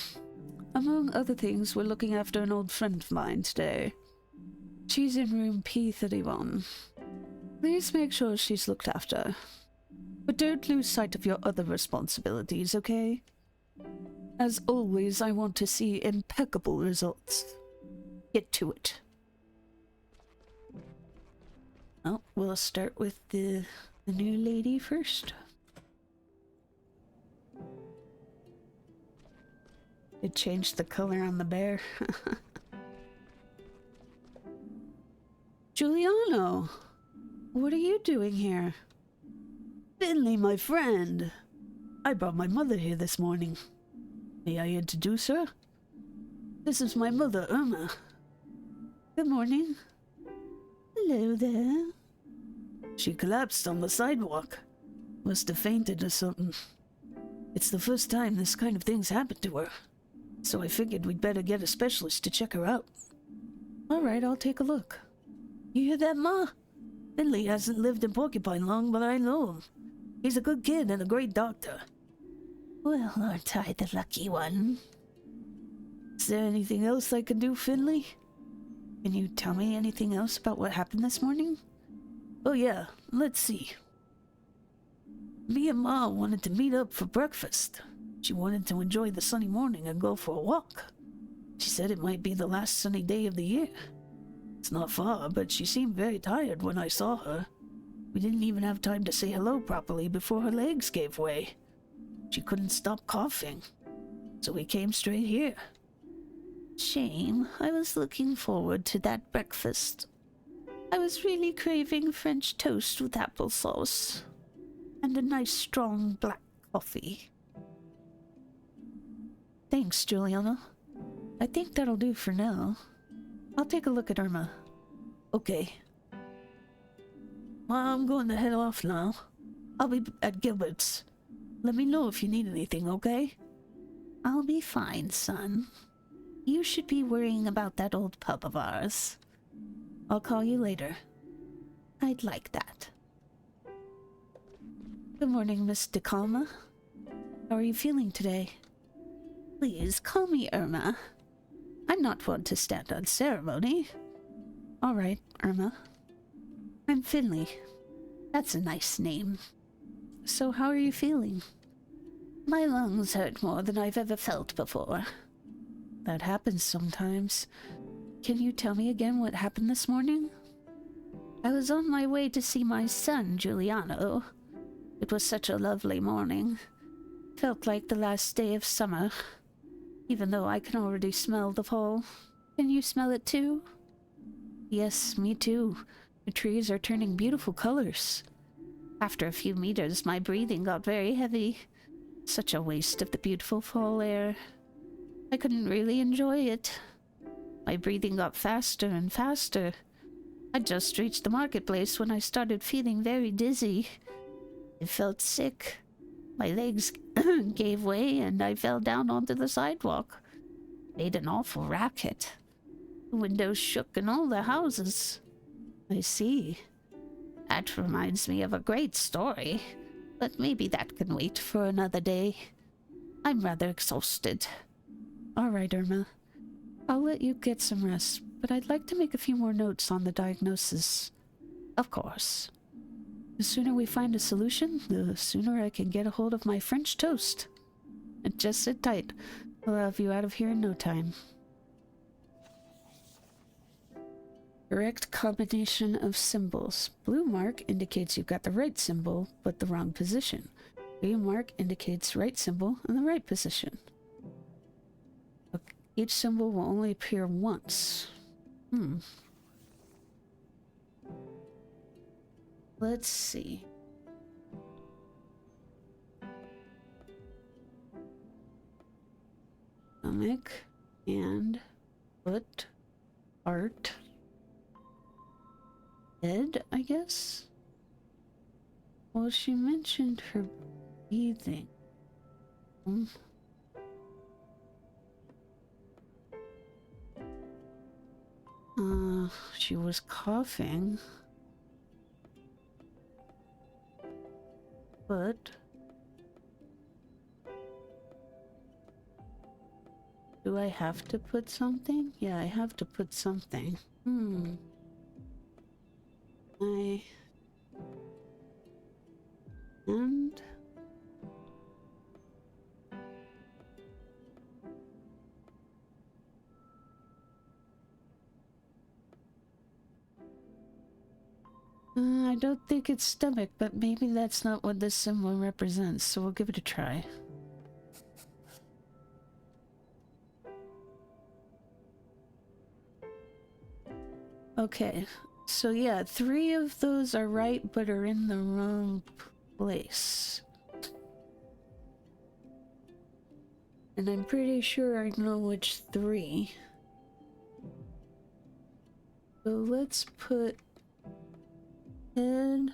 Among other things, we're looking after an old friend of mine today. She's in room P31. Please make sure she's looked after. But don't lose sight of your other responsibilities, okay? As always, I want to see impeccable results. Get to it. Oh, we'll start with the new lady first. It changed the color on the bear. Giuliano, what are you doing here? Finley, my friend. I brought my mother here this morning. May I introduce her? This is my mother, Irma. Good morning. Hello there. She collapsed on the sidewalk. Must have fainted or something. It's the first time this kind of thing's happened to her. So I figured we'd better get a specialist to check her out. All right, I'll take a look. You hear that, Ma? Finley hasn't lived in Porcupine long, but I know him. He's a good kid and a great doctor. Well, aren't I the lucky one? Is there anything else I can do, Finley? Can you tell me anything else about what happened this morning? Oh yeah, let's see. Me and Ma wanted to meet up for breakfast. She wanted to enjoy the sunny morning and go for a walk. She said it might be the last sunny day of the year. It's not far, but she seemed very tired when I saw her. We didn't even have time to say hello properly before her legs gave way. She couldn't stop coughing. So we came straight here. Shame. I was looking forward to that breakfast. I was really craving French toast with applesauce. And a nice strong black coffee. Thanks, Giuliano. I think that'll do for now. I'll take a look at Irma. Okay. Well, I'm going to head off now. I'll be at Gilbert's. Let me know if you need anything, okay? I'll be fine, son. You should be worrying about that old pup of ours. I'll call you later. I'd like that. Good morning, Miss DeCalma. How are you feeling today? Please call me Irma. I'm not one to stand on ceremony. All right, Irma. I'm Finley. That's a nice name. So how are you feeling? My lungs hurt more than I've ever felt before. That happens sometimes. Can you tell me again what happened this morning? I was on my way to see my son, Giuliano. It was such a lovely morning. Felt like the last day of summer, even though I can already smell the fall. Can you smell it too? Yes, me too. The trees are turning beautiful colors. After a few meters, my breathing got very heavy. Such a waste of the beautiful fall air. I couldn't really enjoy it. My breathing got faster and faster. I just reached the marketplace when I started feeling very dizzy. I felt sick. My legs gave way and I fell down onto the sidewalk. Made an awful racket. The windows shook in all the houses. I see. That reminds me of a great story, but maybe that can wait for another day. I'm rather exhausted. All right, Irma. I'll let you get some rest, but I'd like to make a few more notes on the diagnosis. Of course. The sooner we find a solution, the sooner I can get a hold of my French toast. And just sit tight. I'll have you out of here in no time. Correct combination of symbols. Blue mark indicates you've got the right symbol, but the wrong position. Green mark indicates right symbol in the right position. Each symbol will only appear once. Let's see. Stomach, hand, foot, heart, head, I guess? Well, she mentioned her breathing. She was coughing. But do I have to put something? Yeah, I have to put something. And I don't think it's stomach, but maybe that's not what this symbol represents, so we'll give it a try. Okay, so yeah, 3 of those are right, but are in the wrong place. And I'm pretty sure I know which 3. So let's put head.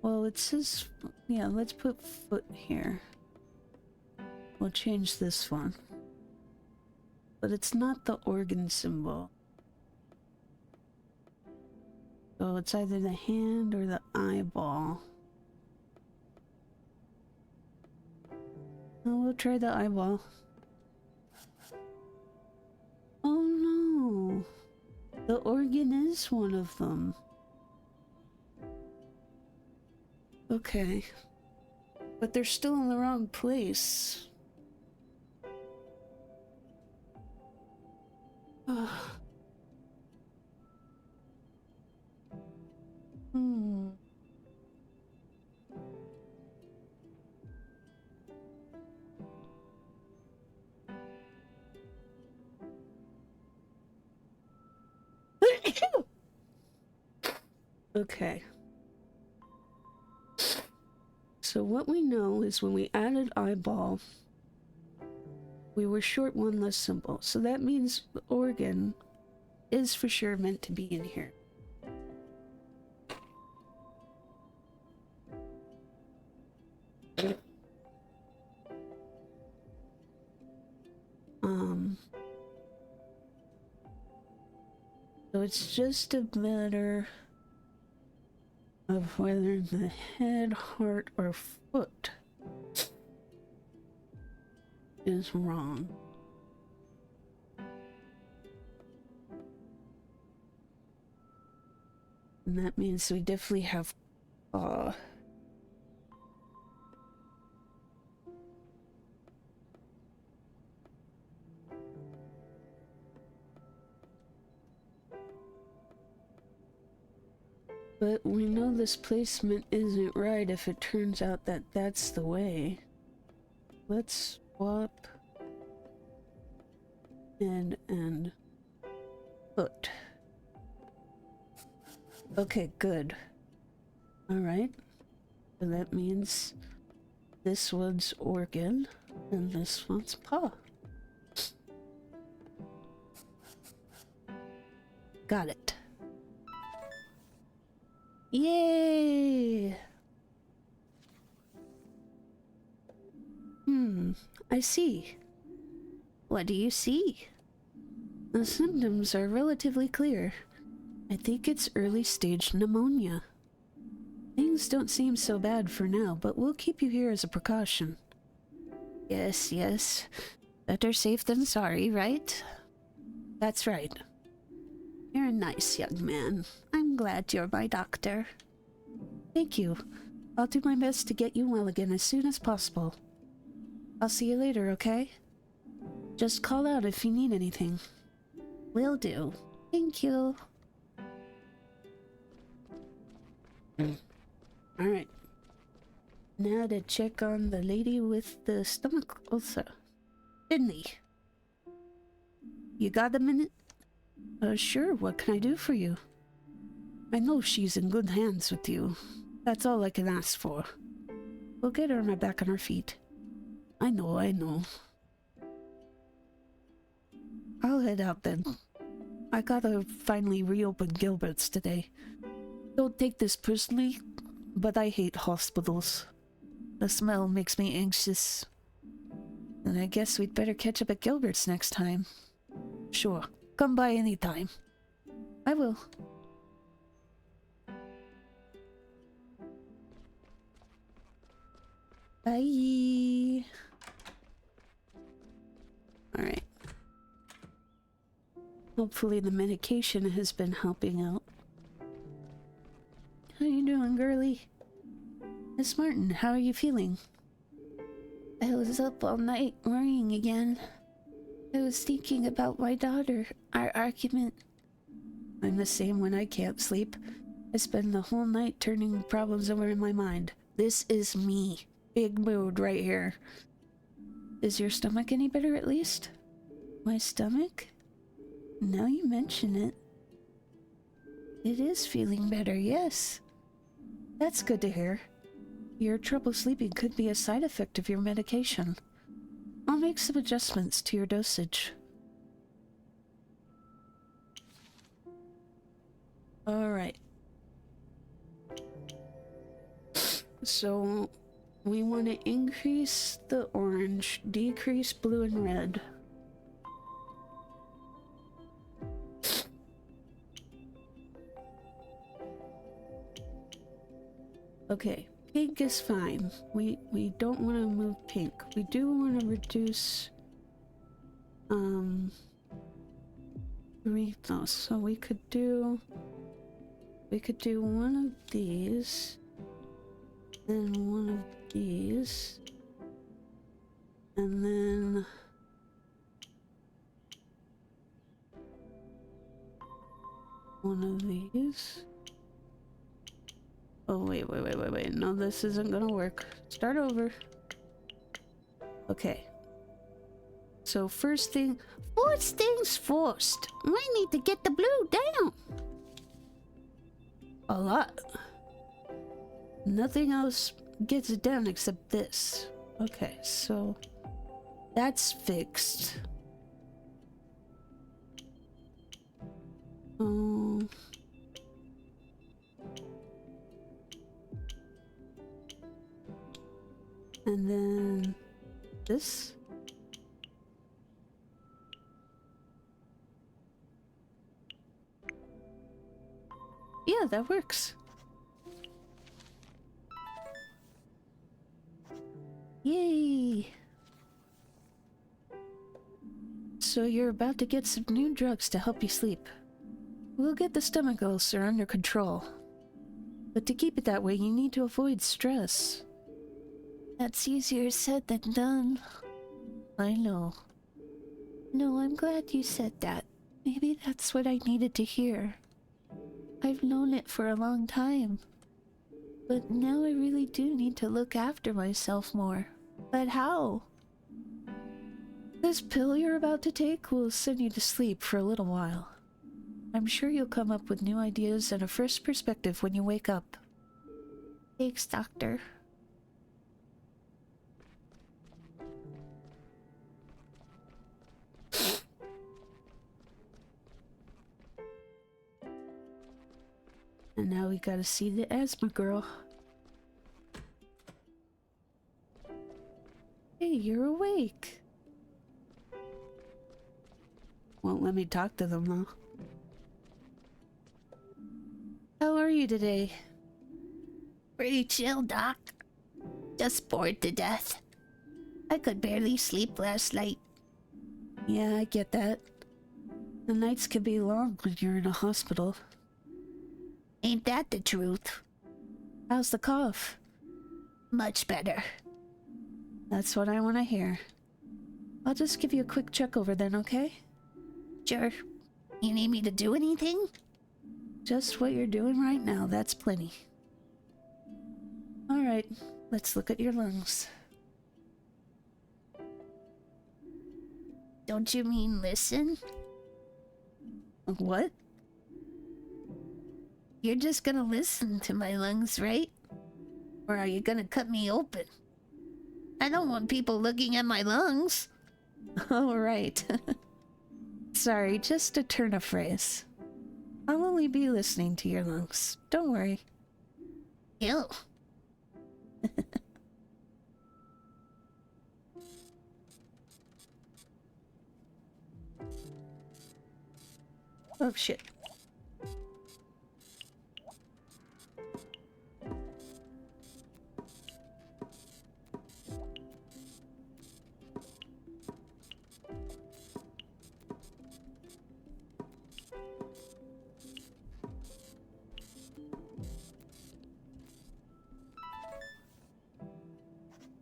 Well, it says, yeah, let's put foot here. We'll change this one. But it's not the organ symbol. So it's either the hand or the eyeball. Oh, we'll try the eyeball. Oh no! The organ is one of them. Okay. But they're still in the wrong place. Okay. So what we know is when we added eyeball, we were short one less symbol. So that means the organ is for sure meant to be in here. So it's just a matter of whether the head, heart, or foot is wrong. And that means we definitely have but we know this placement isn't right if it turns out that that's the way. Let's swap head and foot. Okay, good. Alright. So that means this one's organ and this one's paw. Got it. Yay! I see. What do you see? The symptoms are relatively clear. I think it's early stage pneumonia. Things don't seem so bad for now, but we'll keep you here as a precaution. Yes, yes. Better safe than sorry, right? That's right. You're a nice young man. I'm glad you're my doctor. Thank you. I'll do my best to get you well again as soon as possible. I'll see you later, okay? Just call out if you need anything. Will do. Thank you. Alright. Now to check on the lady with the stomach ulcer. Finley. You got a minute? Sure. What can I do for you? I know she's in good hands with you. That's all I can ask for. We'll get her back on her feet. I know. I'll head out then. I gotta finally reopen Gilbert's today. Don't take this personally, but I hate hospitals. The smell makes me anxious. And I guess we'd better catch up at Gilbert's next time. Sure. Come by anytime. I will. Bye. Alright. Hopefully the medication has been helping out. How you doing, girly? Miss Martin, how are you feeling? I was up all night worrying again. I was thinking about my daughter, our argument. I'm the same when I can't sleep. I spend the whole night turning problems over in my mind. This is me. Big mood right here. Is your stomach any better at least? My stomach? Now you mention it. It is feeling better, yes. That's good to hear. Your trouble sleeping could be a side effect of your medication. I'll make some adjustments to your dosage. Alright. So, we want to increase the orange, decrease blue and red. Okay, pink is fine. We don't want to move pink. We do want to reduce no, so we could do one of these, then one of these, and then one of these. Oh, wait. No, this isn't gonna work. Start over. Okay. So first things first. I need to get the blue down. A lot. Nothing else gets it down except this. Okay, so that's fixed. And then this. Yeah, that works. Yay! So you're about to get some new drugs to help you sleep. We'll get the stomach ulcer under control. But to keep it that way, you need to avoid stress. That's easier said than done. I know. No, I'm glad you said that. Maybe that's what I needed to hear. I've known it for a long time. But now I really do need to look after myself more. But how? This pill you're about to take will send you to sleep for a little while. I'm sure you'll come up with new ideas and a fresh perspective when you wake up. Thanks, Doctor. And now we gotta see the asthma girl. Hey, you're awake. Won't let me talk to them though. How are you today? Pretty chill, Doc. Just bored to death. I could barely sleep last night. Yeah, I get that. The nights can be long when you're in a hospital. Ain't that the truth? How's the cough? Much better. That's what I want to hear. I'll just give you a quick check over then, okay? Sure. You need me to do anything? Just what you're doing right now, that's plenty. Alright, let's look at your lungs. Don't you mean listen? What? You're just gonna listen to my lungs, right? Or are you gonna cut me open? I don't want people looking at my lungs. Oh, right. Sorry, just a turn of phrase. I'll only be listening to your lungs. Don't worry. Ew. Oh, shit.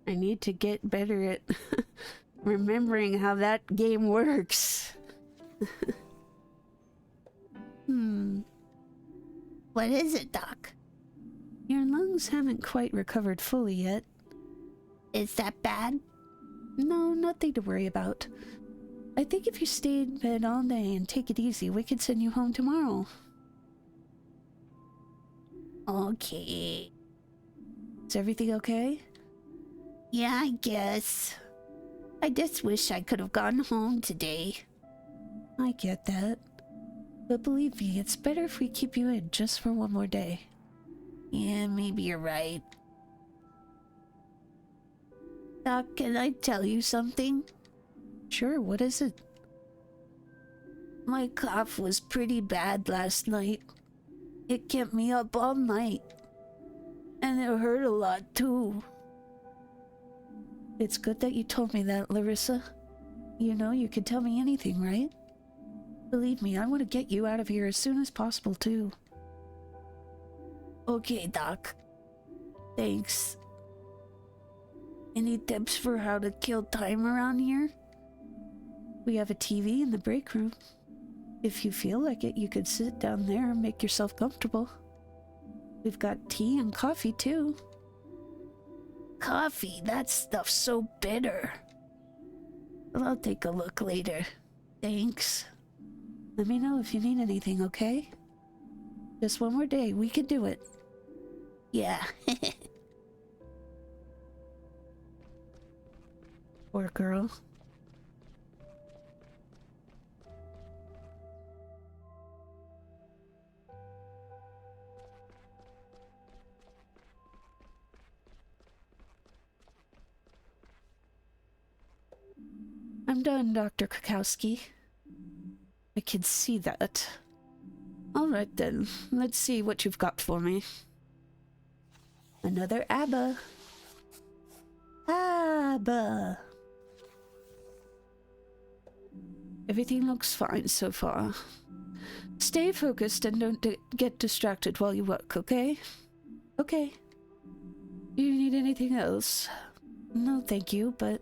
I need to get better at remembering how that game works. What is it, Doc? Your lungs haven't quite recovered fully yet. Is that bad? No, nothing to worry about. I think if you stay in bed all day and take it easy, we could send you home tomorrow. Okay. Is everything okay? Yeah, I guess. I just wish I could have gone home today. I get that. But believe me, it's better if we keep you in just for one more day. Yeah, maybe you're right. Doc, can I tell you something? Sure, what is it? My cough was pretty bad last night. It kept me up all night. And it hurt a lot too. It's good that you told me that, Larissa. You know you can tell me anything, right? Believe me, I want to get you out of here as soon as possible, too. Okay, Doc. Thanks. Any tips for how to kill time around here? We have a TV in the break room. If you feel like it, you could sit down there and make yourself comfortable. We've got tea and coffee, too. Coffee? That stuff's so bitter. Well, I'll take a look later. Thanks. Let me know if you need anything, okay? Just one more day, we can do it. Yeah. Poor girl. I'm done, Dr. Krakowski. I can see that. Alright then, let's see what you've got for me. Another ABBA. ABBA. Everything looks fine so far. Stay focused and don't get distracted while you work, okay? Okay. Do you need anything else? No, thank you, but...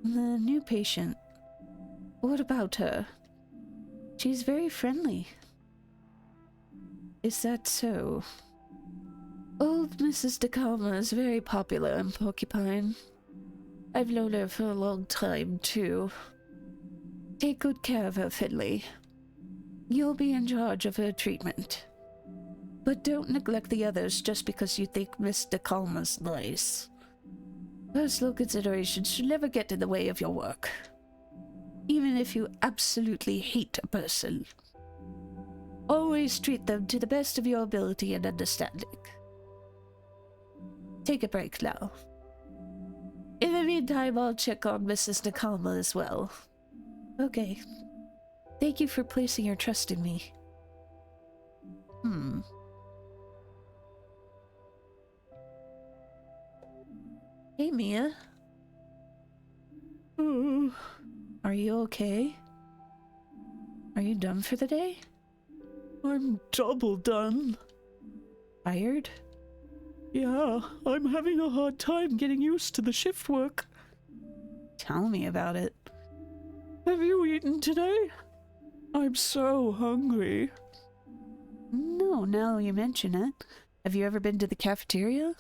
The new patient. What about her? She's very friendly. Is that so? Old Mrs. DeKalma is very popular in Porcupine. I've known her for a long time, too. Take good care of her, Finley. You'll be in charge of her treatment. But don't neglect the others just because you think Miss DeKalma's nice. Personal considerations should never get in the way of your work. Even if you absolutely hate a person. Always treat them to the best of your ability and understanding. Take a break now. In the meantime, I'll check on Mrs. DeKalma as well. Okay. Thank you for placing your trust in me. Hey, Mia. Are you okay? Are you done for the day? I'm double done. Tired? Yeah, I'm having a hard time getting used to the shift work. Tell me about it. Have you eaten today? I'm so hungry. No, now you mention it. Have you ever been to the cafeteria?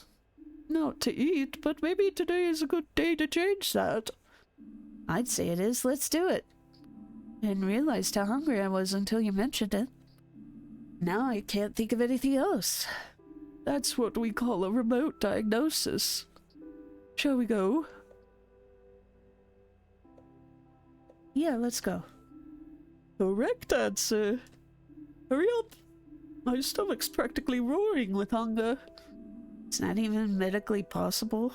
Not to eat, but maybe today is a good day to change that. I'd say it is. Let's do it. I hadn't realized how hungry I was until you mentioned it. Now I can't think of anything else. That's what we call a remote diagnosis. Shall we go? Yeah, let's go. Correct answer. Hurry up. My stomach's practically roaring with hunger. It's not even medically possible.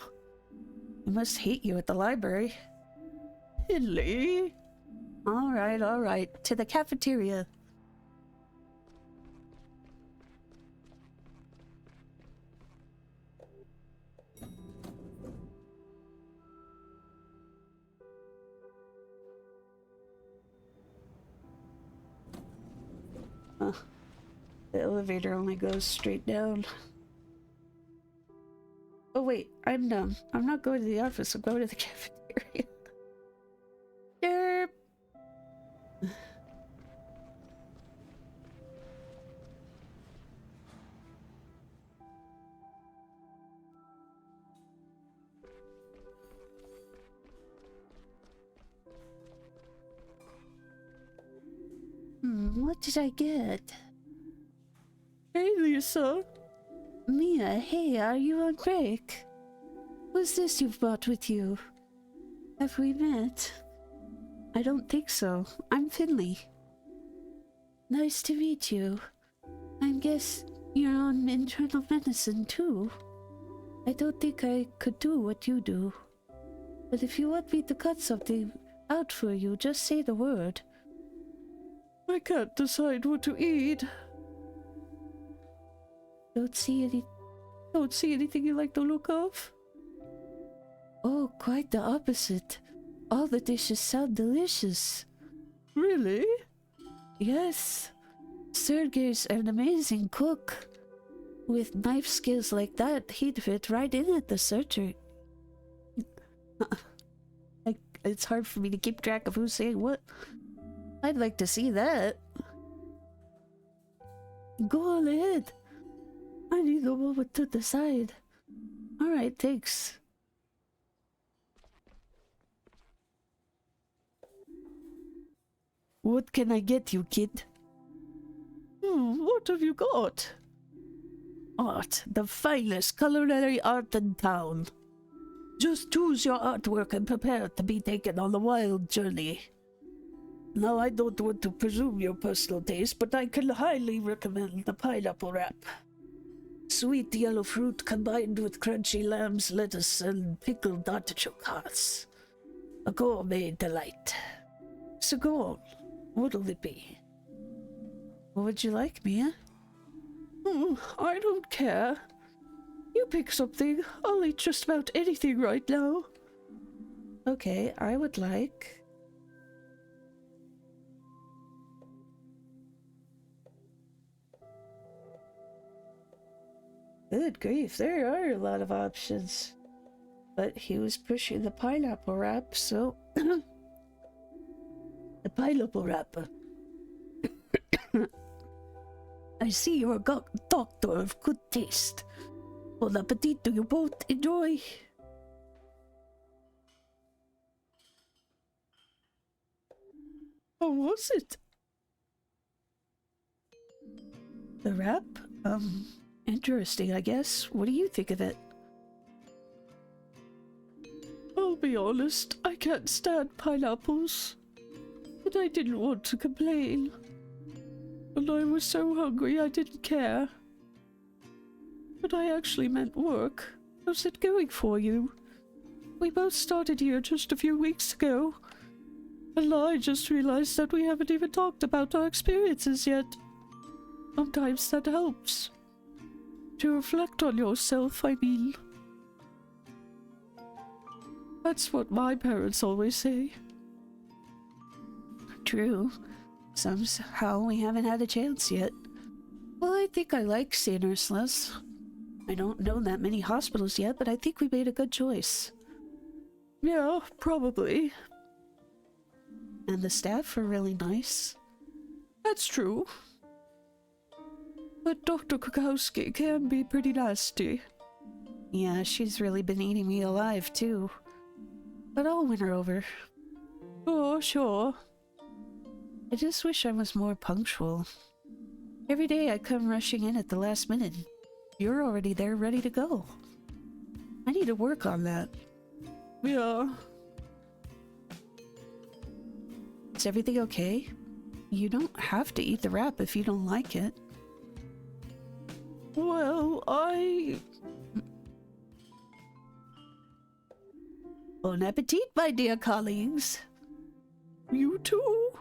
I must hate you at the library. Hilly. All right. To the cafeteria. The elevator only goes straight down. Oh wait, I'm dumb. I'm not going to the office, I'm going to the cafeteria. Derp. What did I get? Hey, Lisa. Mia, hey, are you on break? What's this you've brought with you? Have we met? I don't think so. I'm Finley. Nice to meet you. I guess you're on internal medicine too. I don't think I could do what you do. But if you want me to cut something out for you, just say the word. I can't decide what to eat. Don't see anything you like the look of? Oh, quite the opposite. All the dishes sound delicious. Really? Yes. Sergey's an amazing cook. With knife skills like that, he'd fit right in at the surgery. It's hard for me to keep track of who's saying what. I'd like to see that. Go on ahead. I need a moment to decide. Alright, thanks. What can I get you, kid? What have you got? Art, the finest culinary art in town. Just choose your artwork and prepare to be taken on a wild journey. Now, I don't want to presume your personal taste, but I can highly recommend the pineapple wrap. Sweet yellow fruit combined with crunchy lamb's lettuce and pickled artichoke hearts. A gourmet delight. So go on, what'll it be? What would you like, Mia? I don't care. You pick something. I'll eat just about anything right now. Okay, I would like... Good grief, there are a lot of options. But he was pushing the pineapple wrap, so... The pineapple wrapper. I see you're a doctor of good taste. Bon appetit to you both. Enjoy. How was it? The wrap? Interesting, I guess. What do you think of it? I'll be honest, I can't stand pineapples. But I didn't want to complain. And I was so hungry I didn't care. But I actually meant work. How's it going for you? We both started here just a few weeks ago. And I just realized that we haven't even talked about our experiences yet. Sometimes that helps. To reflect on yourself, I mean. That's what my parents always say. True. Somehow we haven't had a chance yet. Well, I think I like St. Ursula's. I don't know that many hospitals yet, but I think we made a good choice. Yeah, probably. And the staff are really nice. That's true. But Dr. Kukowski can be pretty nasty. Yeah, she's really been eating me alive, too. But I'll win her over. Oh, sure. I just wish I was more punctual. Every day I come rushing in at the last minute. You're already there ready to go. I need to work on that. Yeah. Is everything okay? You don't have to eat the wrap if you don't like it. Well, Bon appetit, my dear colleagues. You too?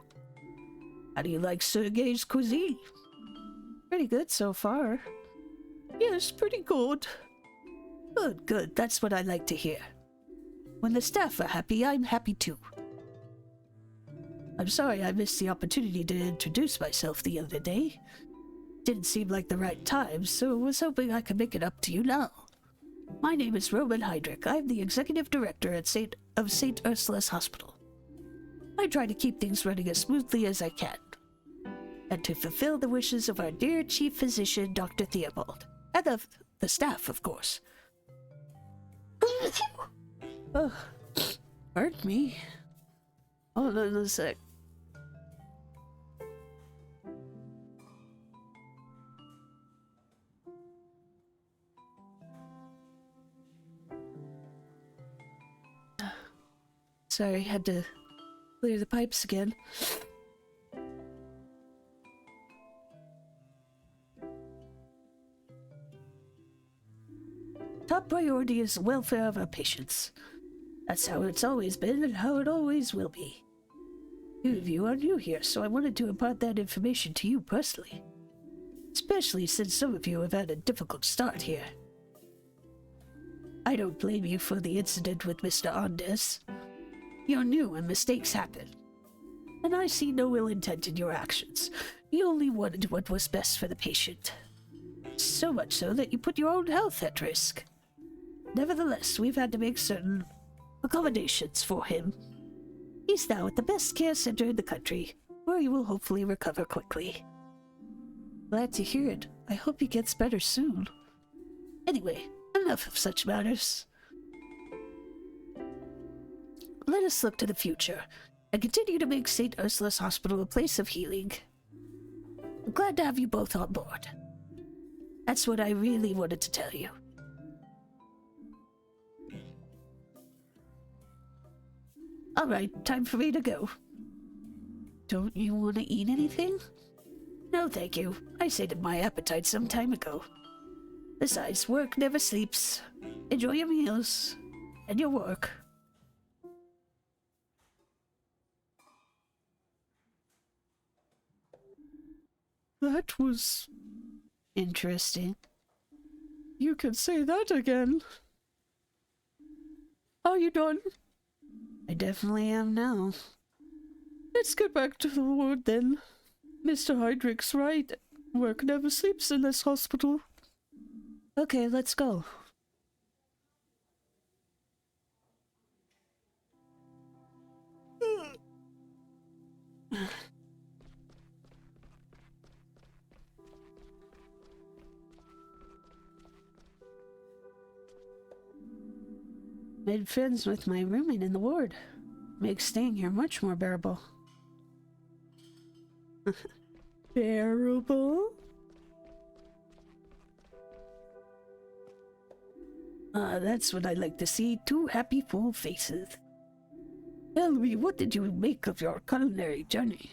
How do you like Sergei's cuisine? Pretty good so far. Yes, pretty good. Good, good. That's what I like to hear. When the staff are happy, I'm happy too. I'm sorry I missed the opportunity to introduce myself the other day. Didn't seem like the right time, so was hoping I could make it up to you now. My name is Roman Heydrich. I'm the executive director at St. Ursula's Hospital. I try to keep things running as smoothly as I can, and to fulfill the wishes of our dear chief physician, Dr. Theobald, and of the staff, of course. Oh, pardon me. Hold on a sec. Sorry, had to clear the pipes again. Top priority is the welfare of our patients. That's how it's always been and how it always will be. Few of you are new here, so I wanted to impart that information to you personally. Especially since some of you have had a difficult start here. I don't blame you for the incident with Mr. Andes. You're new and mistakes happen. And I see no ill intent in your actions. You only wanted what was best for the patient. So much so that you put your own health at risk. Nevertheless, we've had to make certain accommodations for him. He's now at the best care center in the country, where he will hopefully recover quickly. Glad to hear it. I hope he gets better soon. Anyway, enough of such matters. Let us look to the future, and continue to make St. Ursula's Hospital a place of healing. I'm glad to have you both on board. That's what I really wanted to tell you. Alright, time for me to go. Don't you want to eat anything? No, thank you. I sated my appetite some time ago. Besides, work never sleeps. Enjoy your meals and your work. That was interesting. You can say that again. Are you done? I definitely am now. Let's get back to the ward then. Mr. Heydrich's right. Work never sleeps in this hospital. Okay, let's go. Made friends with my roommate in the ward. Makes staying here much more bearable. Bearable? That's what I like to see. Two happy, full faces. Tell me, what did you make of your culinary journey?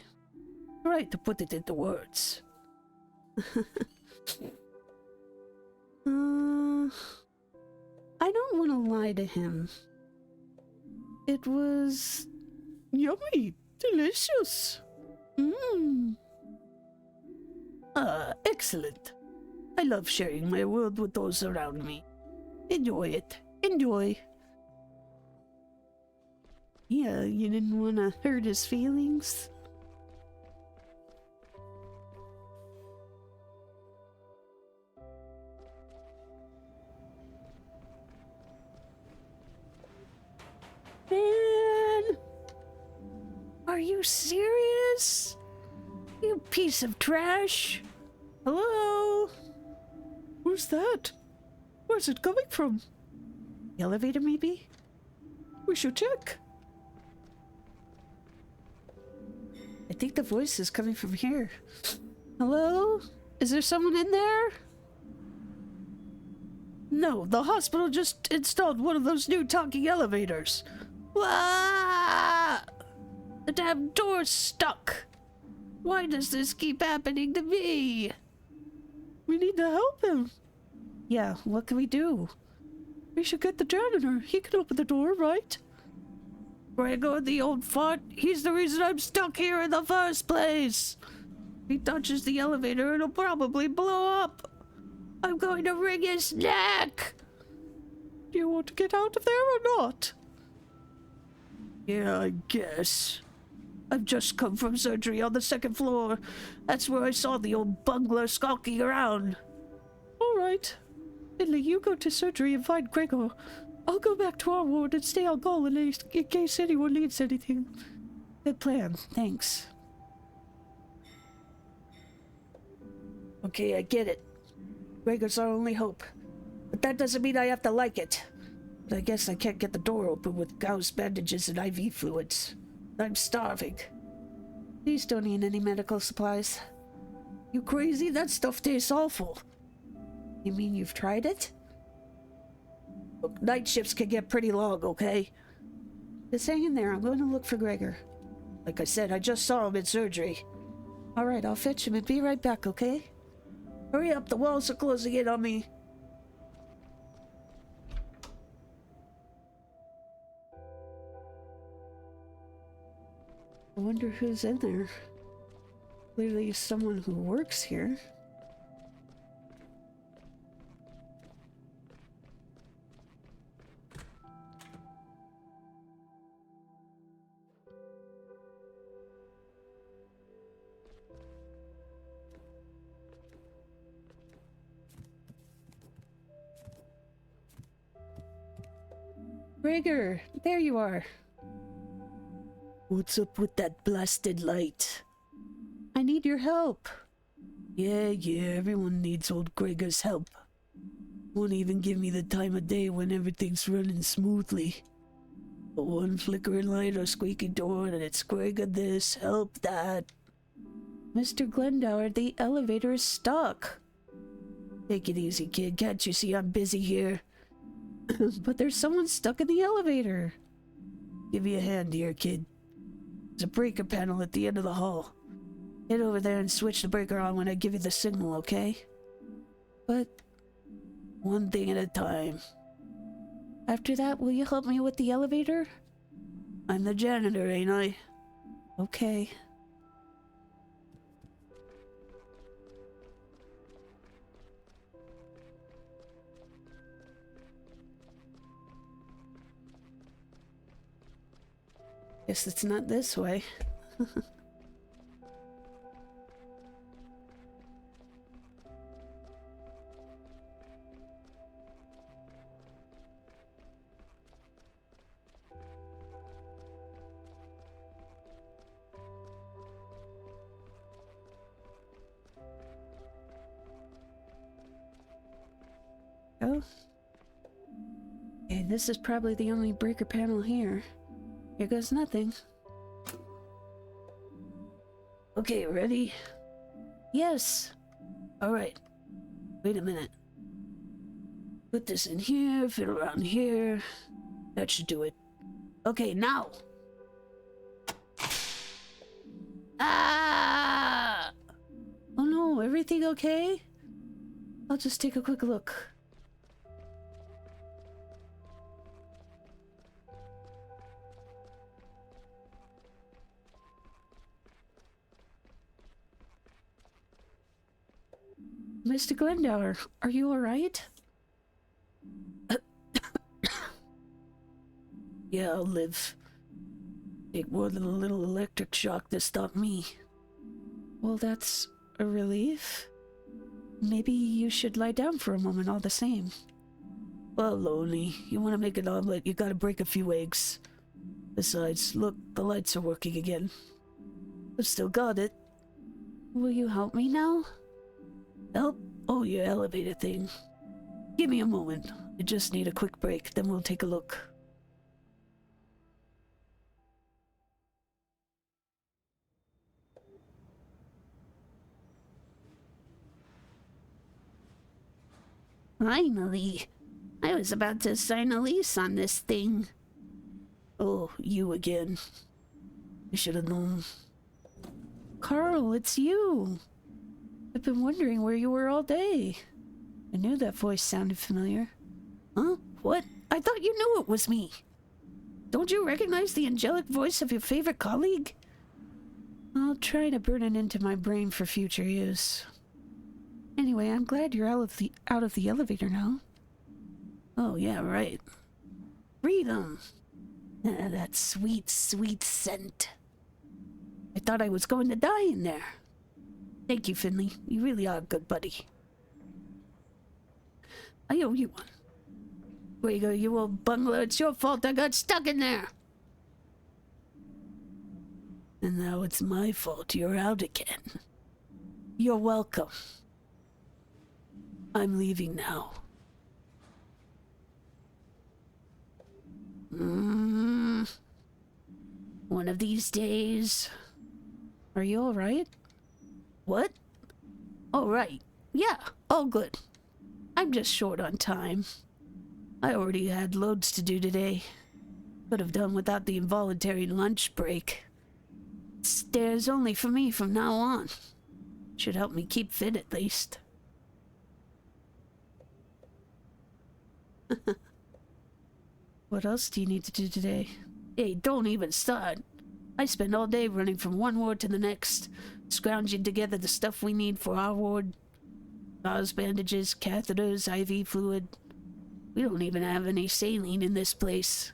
Try to put it into words. I don't want to lie to him. It was Yummy! Delicious! Excellent. I love sharing my world with those around me. Enjoy it. Enjoy. Yeah, you didn't want to hurt his feelings? Man! Are you serious? You piece of trash! Hello? Who's that? Where's it coming from? The elevator, maybe? We should check. I think the voice is coming from here. Hello? Is there someone in there? No, the hospital just installed one of those new talking elevators. Ah! The damn door's stuck. Why does this keep happening to me? We need to help him. Yeah, what can we do? We should get the janitor. He can open the door, right? Gregor, the old fart, he's the reason I'm stuck here in the first place. If he touches the elevator, it'll probably blow up. I'm going to wring his neck. Do you want to get out of there or not? Yeah, I guess. I've just come from surgery on the second floor. That's where I saw the old bungler skulking around. All right. Finley, you go to surgery and find Gregor. I'll go back to our ward and stay on call in case anyone needs anything. Good plan, thanks. Okay, I get it. Gregor's our only hope. But that doesn't mean I have to like it. But I guess I can't get the door open with gauze bandages and IV fluids. I'm starving. Please don't need any medical supplies. You crazy? That stuff tastes awful. You mean you've tried it? Look, night shifts can get pretty long, okay? Just hang in there. I'm going to look for Gregor. Like I said, I just saw him in surgery. Alright, I'll fetch him and be right back, okay? Hurry up, the walls are closing in on me. I wonder who's in there. Clearly someone who works here. Gregor, there you are. What's up with that blasted light? I need your help. Yeah, everyone needs old Gregor's help. Won't even give me the time of day when everything's running smoothly. But one flickering light or squeaky door and it's Gregor this, help that. Mr. Glendower, the elevator is stuck. Take it easy, kid. Can't you see I'm busy here? But there's someone stuck in the elevator. Give me a hand here, kid. There's a breaker panel at the end of the hall. Head over there and switch the breaker on when I give you the signal, okay? But one thing at a time. After that, will you help me with the elevator? I'm the janitor, ain't I? Okay. Guess it's not this way. Oh. Okay, this is probably the only breaker panel here. Here goes nothing. Okay, ready? Yes. Alright. Wait a minute. Put this in here, fit around here. That should do it. Okay, now. Ah! Oh no, everything okay? I'll just take a quick look. Mr. Glendower, are you alright? Yeah, I'll live. Take more than a little electric shock to stop me. Well, that's a relief. Maybe you should lie down for a moment all the same. Well, Lonely, you want to make an omelet, you gotta break a few eggs. Besides, look, the lights are working again. I've still got it. Will you help me now? Help? Oh, your elevator thing. Give me a moment. I just need a quick break, then we'll take a look. Finally. I was about to sign a lease on this thing. Oh, you again. I should have known. Carl, it's you. I've been wondering where you were all day. I knew that voice sounded familiar. Huh? What? I thought you knew it was me. Don't you recognize the angelic voice of your favorite colleague? I'll try to burn it into my brain for future use. Anyway, I'm glad you're out of the elevator now. Oh, yeah, right. Freedom. That sweet, sweet scent. I thought I was going to die in there. Thank you, Finley. You really are a good buddy. I owe you one. Gregor, you old bungler, it's your fault I got stuck in there. And now it's my fault you're out again. You're welcome. I'm leaving now. One of these days. Are you alright? What? All right. Yeah, all good. I'm just short on time. I already had loads to do today. Could have done without the involuntary lunch break. Stairs only for me from now on. Should help me keep fit at least. What else do you need to do today? Hey, don't even start. I spend all day running from one ward to the next, scrounging together the stuff we need for our ward. Gauze bandages, catheters, IV fluid. We don't even have any saline in this place.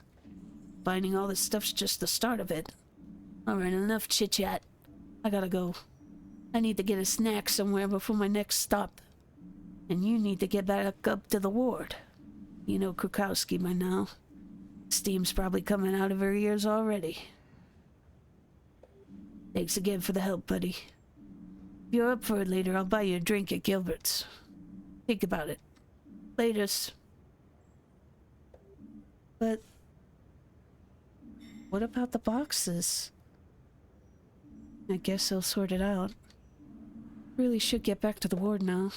Finding all this stuff's just the start of it. Alright, enough chit-chat. I gotta go. I need to get a snack somewhere before my next stop. And you need to get back up to the ward. You know Krukowski by now. Steam's probably coming out of her ears already. Thanks again for the help, buddy. If you're up for it later, I'll buy you a drink at Gilbert's. Think about it. Laters. But what about the boxes? I guess I'll sort it out. Really should get back to the ward now.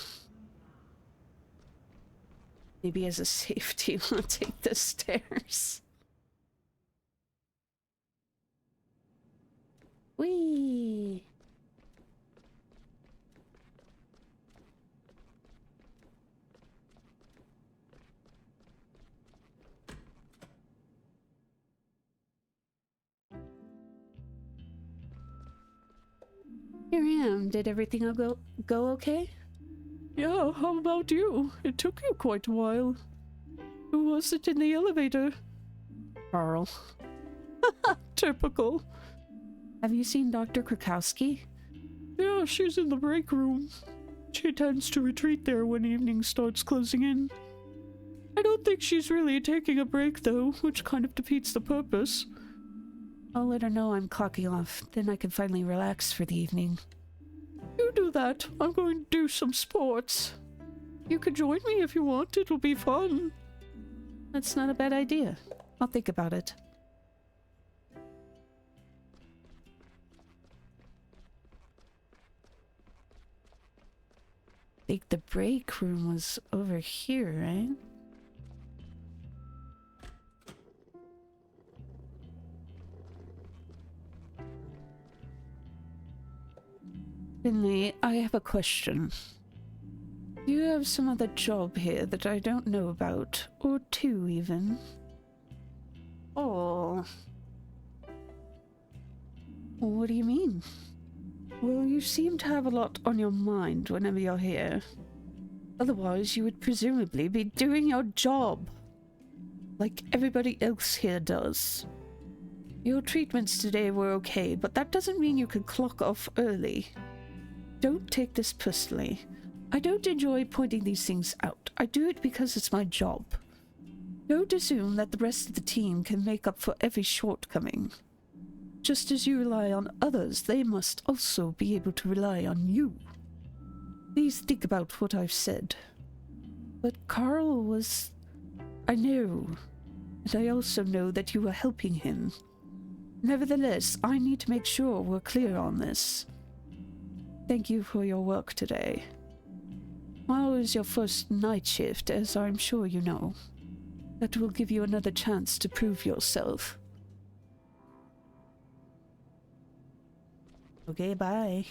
Maybe as a safety, I'll take the stairs. Whee! Here I am. Did everything go okay? Yeah, how about you? It took you quite a while. Who was it in the elevator? Carl. Typical. Have you seen Dr. Krukowski? Yeah, she's in the break room. She tends to retreat there when evening starts closing in. I don't think she's really taking a break, though, which kind of defeats the purpose. I'll let her know I'm clocking off. Then I can finally relax for the evening. You do that. I'm going to do some sports. You can join me if you want. It'll be fun. That's not a bad idea. I'll think about it. I think the break room was over here, right? Finley, I have a question. Do you have some other job here that I don't know about? Or two, even? Oh. What do you mean? Well, you seem to have a lot on your mind whenever you're here. Otherwise, you would presumably be doing your job. Like everybody else here does. Your treatments today were okay, but that doesn't mean you can clock off early. Don't take this personally. I don't enjoy pointing these things out. I do it because it's my job. Don't assume that the rest of the team can make up for every shortcoming. Just as you rely on others, they must also be able to rely on you. Please think about what I've said. But Carl was... I know. And I also know that you were helping him. Nevertheless, I need to make sure we're clear on this. Thank you for your work today. Tomorrow is your first night shift, as I'm sure you know. That will give you another chance to prove yourself. Okay, bye.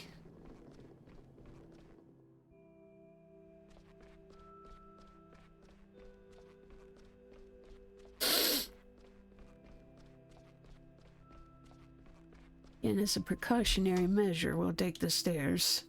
And as a precautionary measure, we'll take the stairs.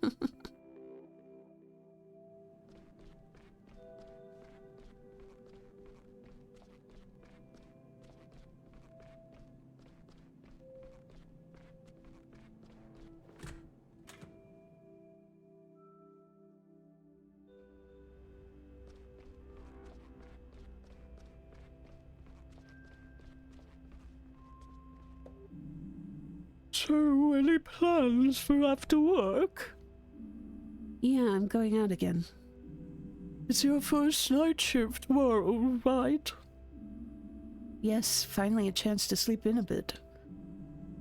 So, any plans for after work? Yeah, I'm going out again. It's your first night shift tomorrow, right? Yes, finally a chance to sleep in a bit.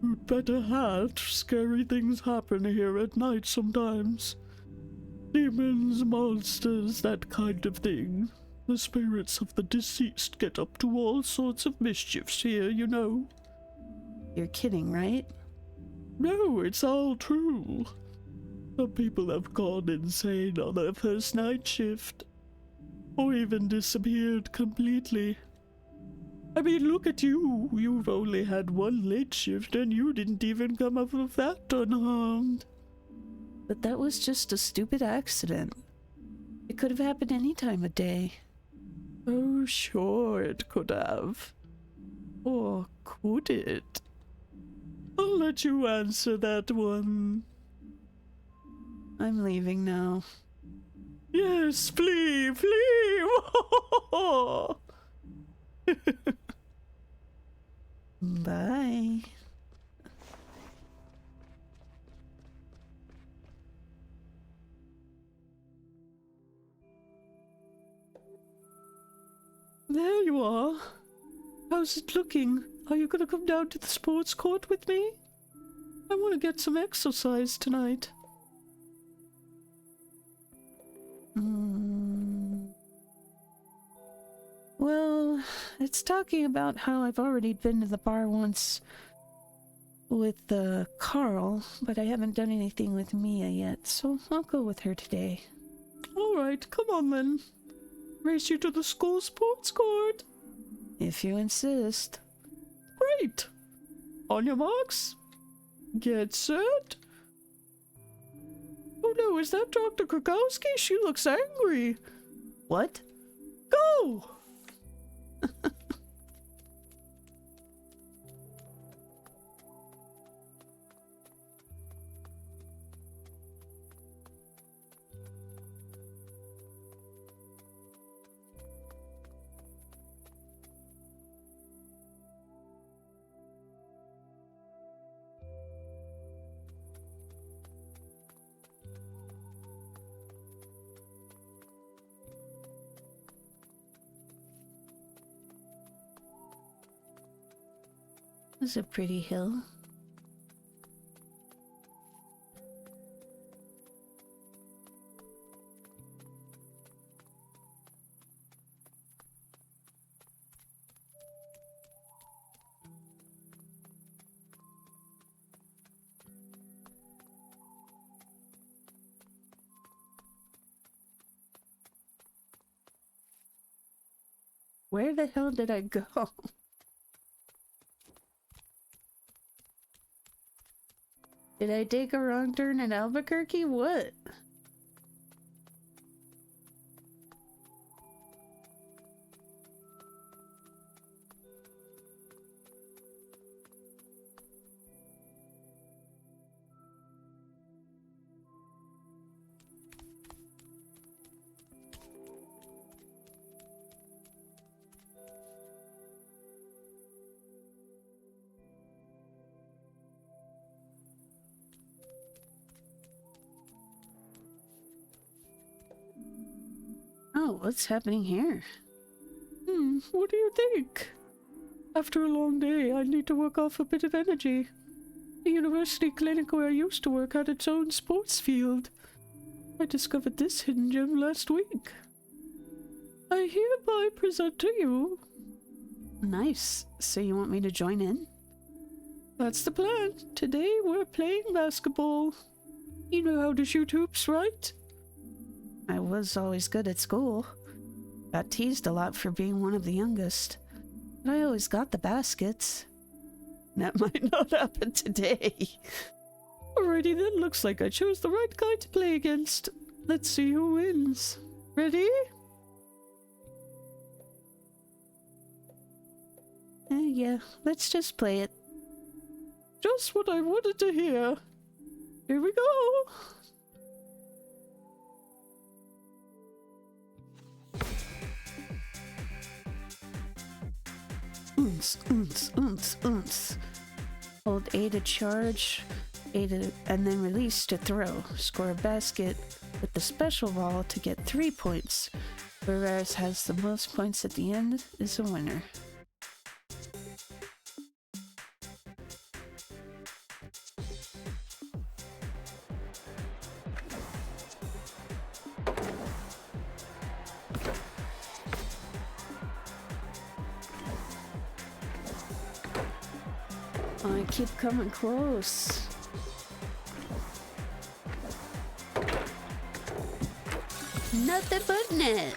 You'd better have. Scary things happen here at night sometimes. Demons, monsters, that kind of thing. The spirits of the deceased get up to all sorts of mischiefs here, you know. You're kidding, right? No, it's all true. Some people have gone insane on their first night shift. Or even disappeared completely. I mean, look at you. You've only had one late shift and you didn't even come up of that unharmed. But that was just a stupid accident. It could have happened any time of day. Oh, sure it could have. Or could it? I'll let you answer that one. I'm leaving now. Yes, flee, flee! Bye. There you are. How's it looking? Are you gonna come down to the sports court with me? I want to get some exercise tonight. Well, it's talking about how I've already been to the bar once with Carl, but I haven't done anything with Mia yet, so I'll go with her today. Alright, come on then. Race you to the school sports court. If you insist. Great. On your marks. Get set. Oh no, is that Dr. Krakowski? She looks angry. What? Go! This is a pretty hill. Where the hell did I go? Did I take a wrong turn in Albuquerque? What? what's happening here? What do you think? After a long day, I need to work off a bit of energy. The university clinic where I used to work had its own sports field. I discovered this hidden gem last week. I hereby present to you. Nice. So you want me to join in? That's the plan. Today we're playing basketball. You know how to shoot hoops, right? I was always good at school. Got teased a lot for being one of the youngest. But I always got the baskets. That might not happen today. Alrighty then, looks like I chose the right guy to play against. Let's see who wins. Ready? Yeah, let's just play it. Just what I wanted to hear. Here we go. Hold A to charge, and then release to throw. Score a basket with the special ball to get 3 points. Whoever has the most points at the end is a winner. I keep coming close. Nothing but net.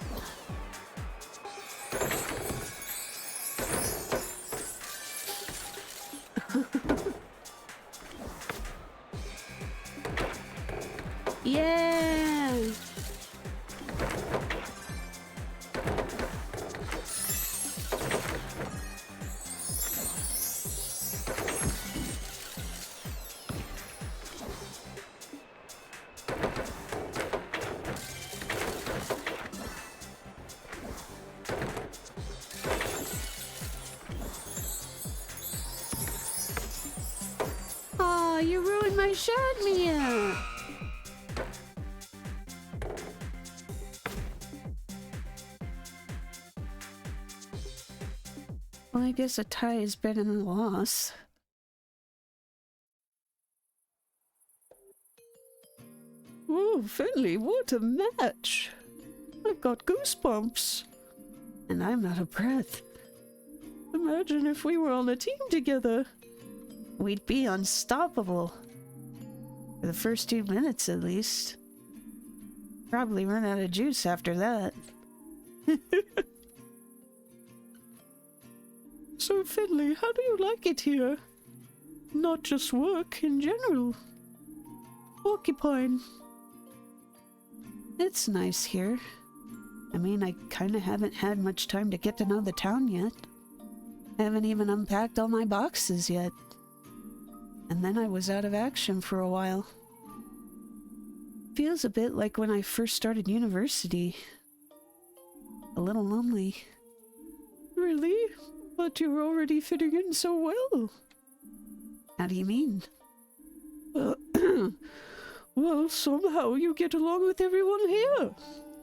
Yeah. Aw, you ruined my shot, Mia. Well, I guess a tie is better than a loss. Oh, Finley, what a match! I've got goosebumps. And I'm out of breath. Imagine if we were on a team together. We'd be unstoppable. For the first 2 minutes, at least. Probably run out of juice after that. So, Finley, how do you like it here? Not just work, in general. Porcupine. It's nice here. I mean, I kinda haven't had much time to get to know the town yet. Haven't even unpacked all my boxes yet. And then I was out of action for a while. Feels a bit like when I first started university. A little lonely. Really? But you're already fitting in so well. How do you mean? Well, somehow you get along with everyone here.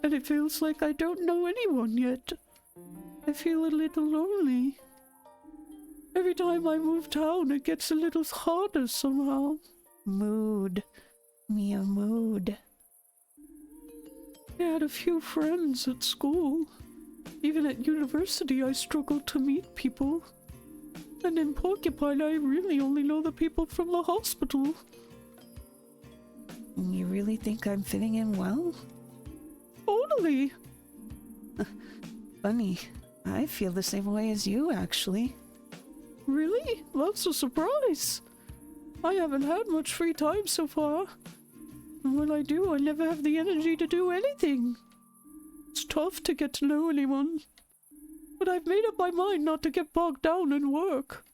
And it feels like I don't know anyone yet. I feel a little lonely. Every time I move town, it gets a little harder somehow. Mood. Mia, mood. I had a few friends at school. Even at university, I struggled to meet people. And in Porcupine, I really only know the people from the hospital. You really think I'm fitting in well? Totally. Funny. I feel the same way as you, actually. Really? That's a surprise. I haven't had much free time so far. And when I do, I never have the energy to do anything. It's tough to get to know anyone. But I've made up my mind not to get bogged down in work.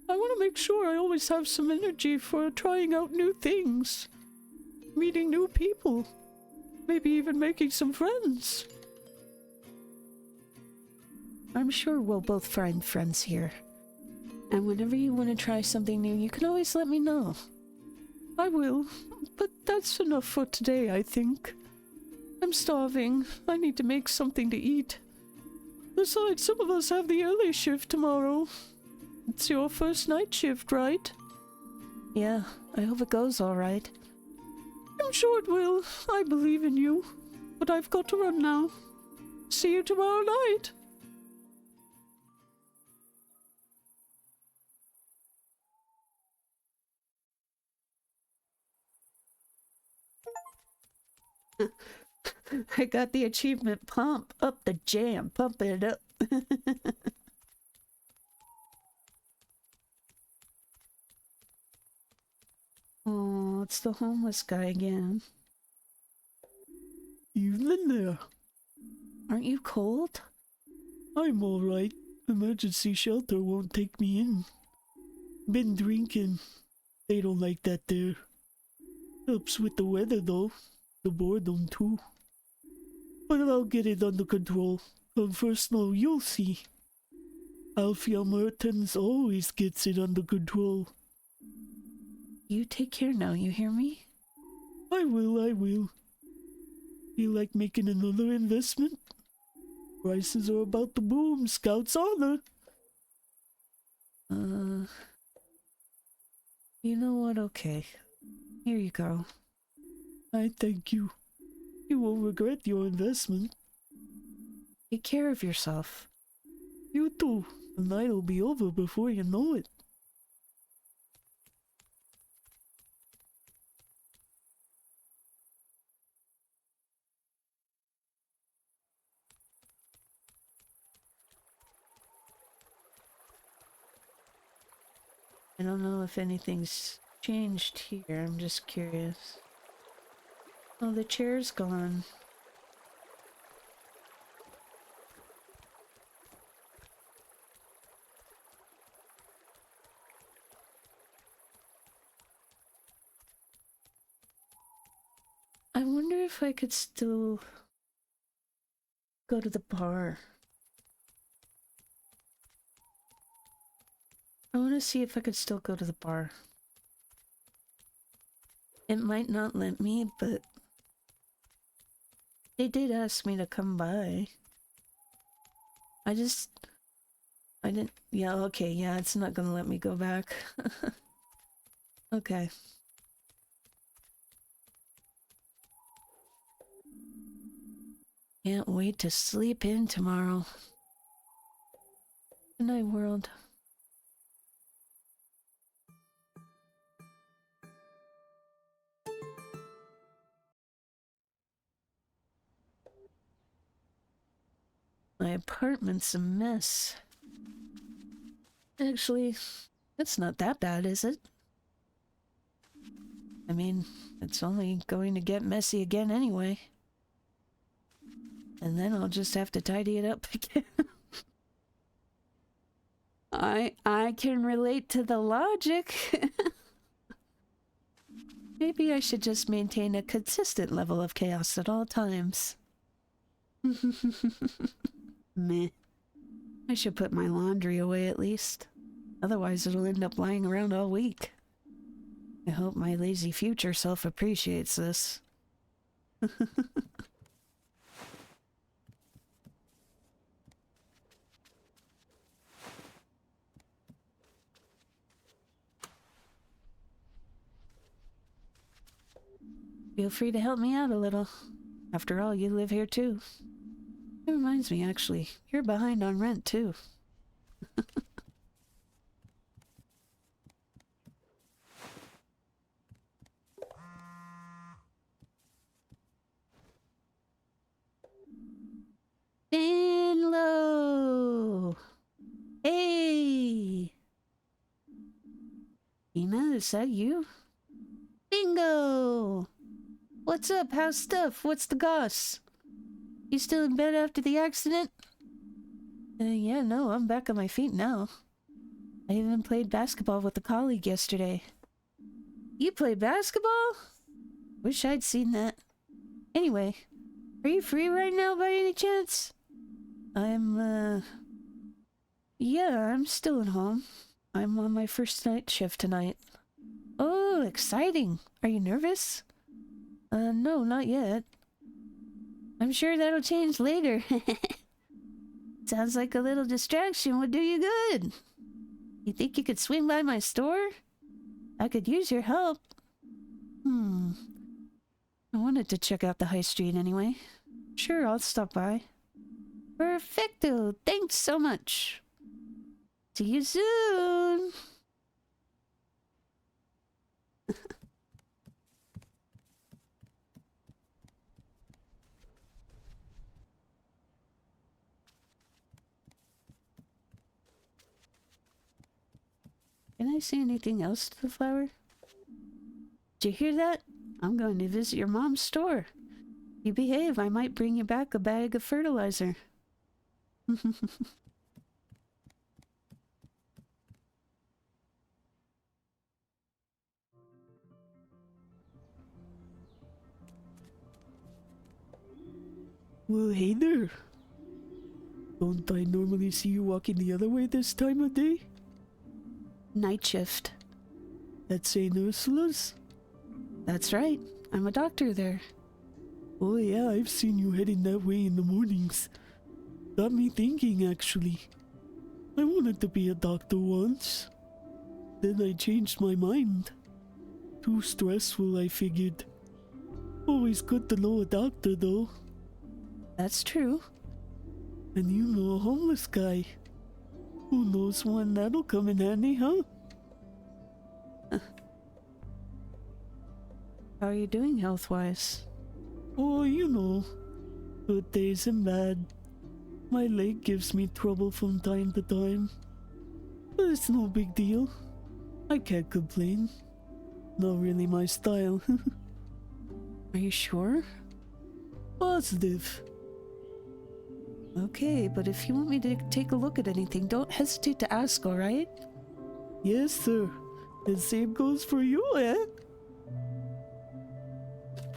I want to make sure I always have some energy for trying out new things. Meeting new people. Maybe even making some friends. I'm sure we'll both find friends here. And whenever you want to try something new, you can always let me know. I will, but that's enough for today, I think. I'm starving. I need to make something to eat. Besides, some of us have the early shift tomorrow. It's your first night shift, right? Yeah, I hope it goes all right. I'm sure it will. I believe in you. But I've got to run now. See you tomorrow night. I got the achievement pump up the jam, pump it up. Oh, it's the homeless guy again. Evening there. Aren't you cold? I'm alright. Emergency shelter won't take me in. Been drinking. They don't like that there. Helps with the weather though. The boredom too. But I'll get it under control. Come first snow, you'll see. Alfia Mertens always gets it under control. You take care now, you hear me? I will. Feel like making another investment? Prices are about to boom, Scout's honor. You know what? Okay. Here you go. I thank you. You won't regret your investment. Take care of yourself. You too. The night'll be over before you know it. I don't know if anything's changed here. I'm just curious. Oh, the chair's gone. I wonder if I could still go to the bar. I want to see if I could still go to the bar. It might not let me, but they did ask me to come by. I didn't, yeah, okay, yeah, it's not gonna let me go back. Okay. Can't wait to sleep in tomorrow. Good night, world. My apartment's a mess. Actually, it's not that bad, is it? I mean, it's only going to get messy again anyway. And then I'll just have to tidy it up again. I can relate to the logic. Maybe I should just maintain a consistent level of chaos at all times. Meh. I should put my laundry away at least. Otherwise it'll end up lying around all week. I hope my lazy future self appreciates this. Feel free to help me out a little. After all, you live here too. It reminds me, actually, you're behind on rent too. In low. Hey. Ina, is that you? Bingo! What's up? How's stuff? What's the goss? You still in bed after the accident? Yeah, no, I'm back on my feet now. I even played basketball with a colleague yesterday. You play basketball? Wish I'd seen that. Anyway, are you free right now by any chance? Yeah, I'm still at home. I'm on my first night shift tonight. Oh, exciting. Are you nervous? No, not yet. I'm sure that'll change later. Sounds like a little distraction would do you good. You think you could swing by my store? I could use your help. I wanted to check out the high street anyway. Sure, I'll stop by. Perfecto. Thanks so much. See you soon. Can I say anything else to the flower? Did you hear that? I'm going to visit your mom's store. You behave, I might bring you back a bag of fertilizer. Well, hey there. Don't I normally see you walking the other way this time of day? Night shift. At St. Ursula's? That's right. I'm a doctor there. Oh yeah, I've seen you heading that way in the mornings. Got me thinking, actually. I wanted to be a doctor once. Then I changed my mind. Too stressful, I figured. Always good to know a doctor, though. That's true. And you know a homeless guy. Who knows when that'll come in handy, huh? How are you doing health-wise? Oh, you know. Good days and bad. My leg gives me trouble from time to time. But it's no big deal. I can't complain. Not really my style. Are you sure? Positive. Okay, but if you want me to take a look at anything, don't hesitate to ask, alright? Yes, sir. And same goes for you, eh?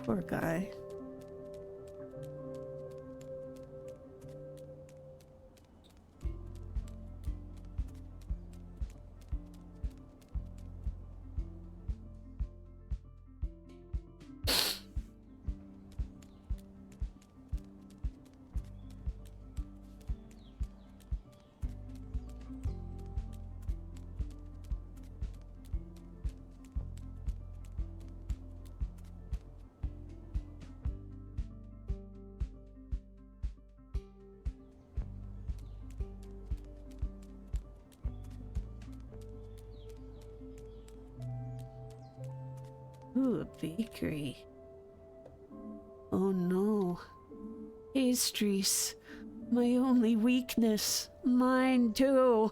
Poor guy. Ooh, a bakery. Oh no. Pastries. My only weakness. Mine too.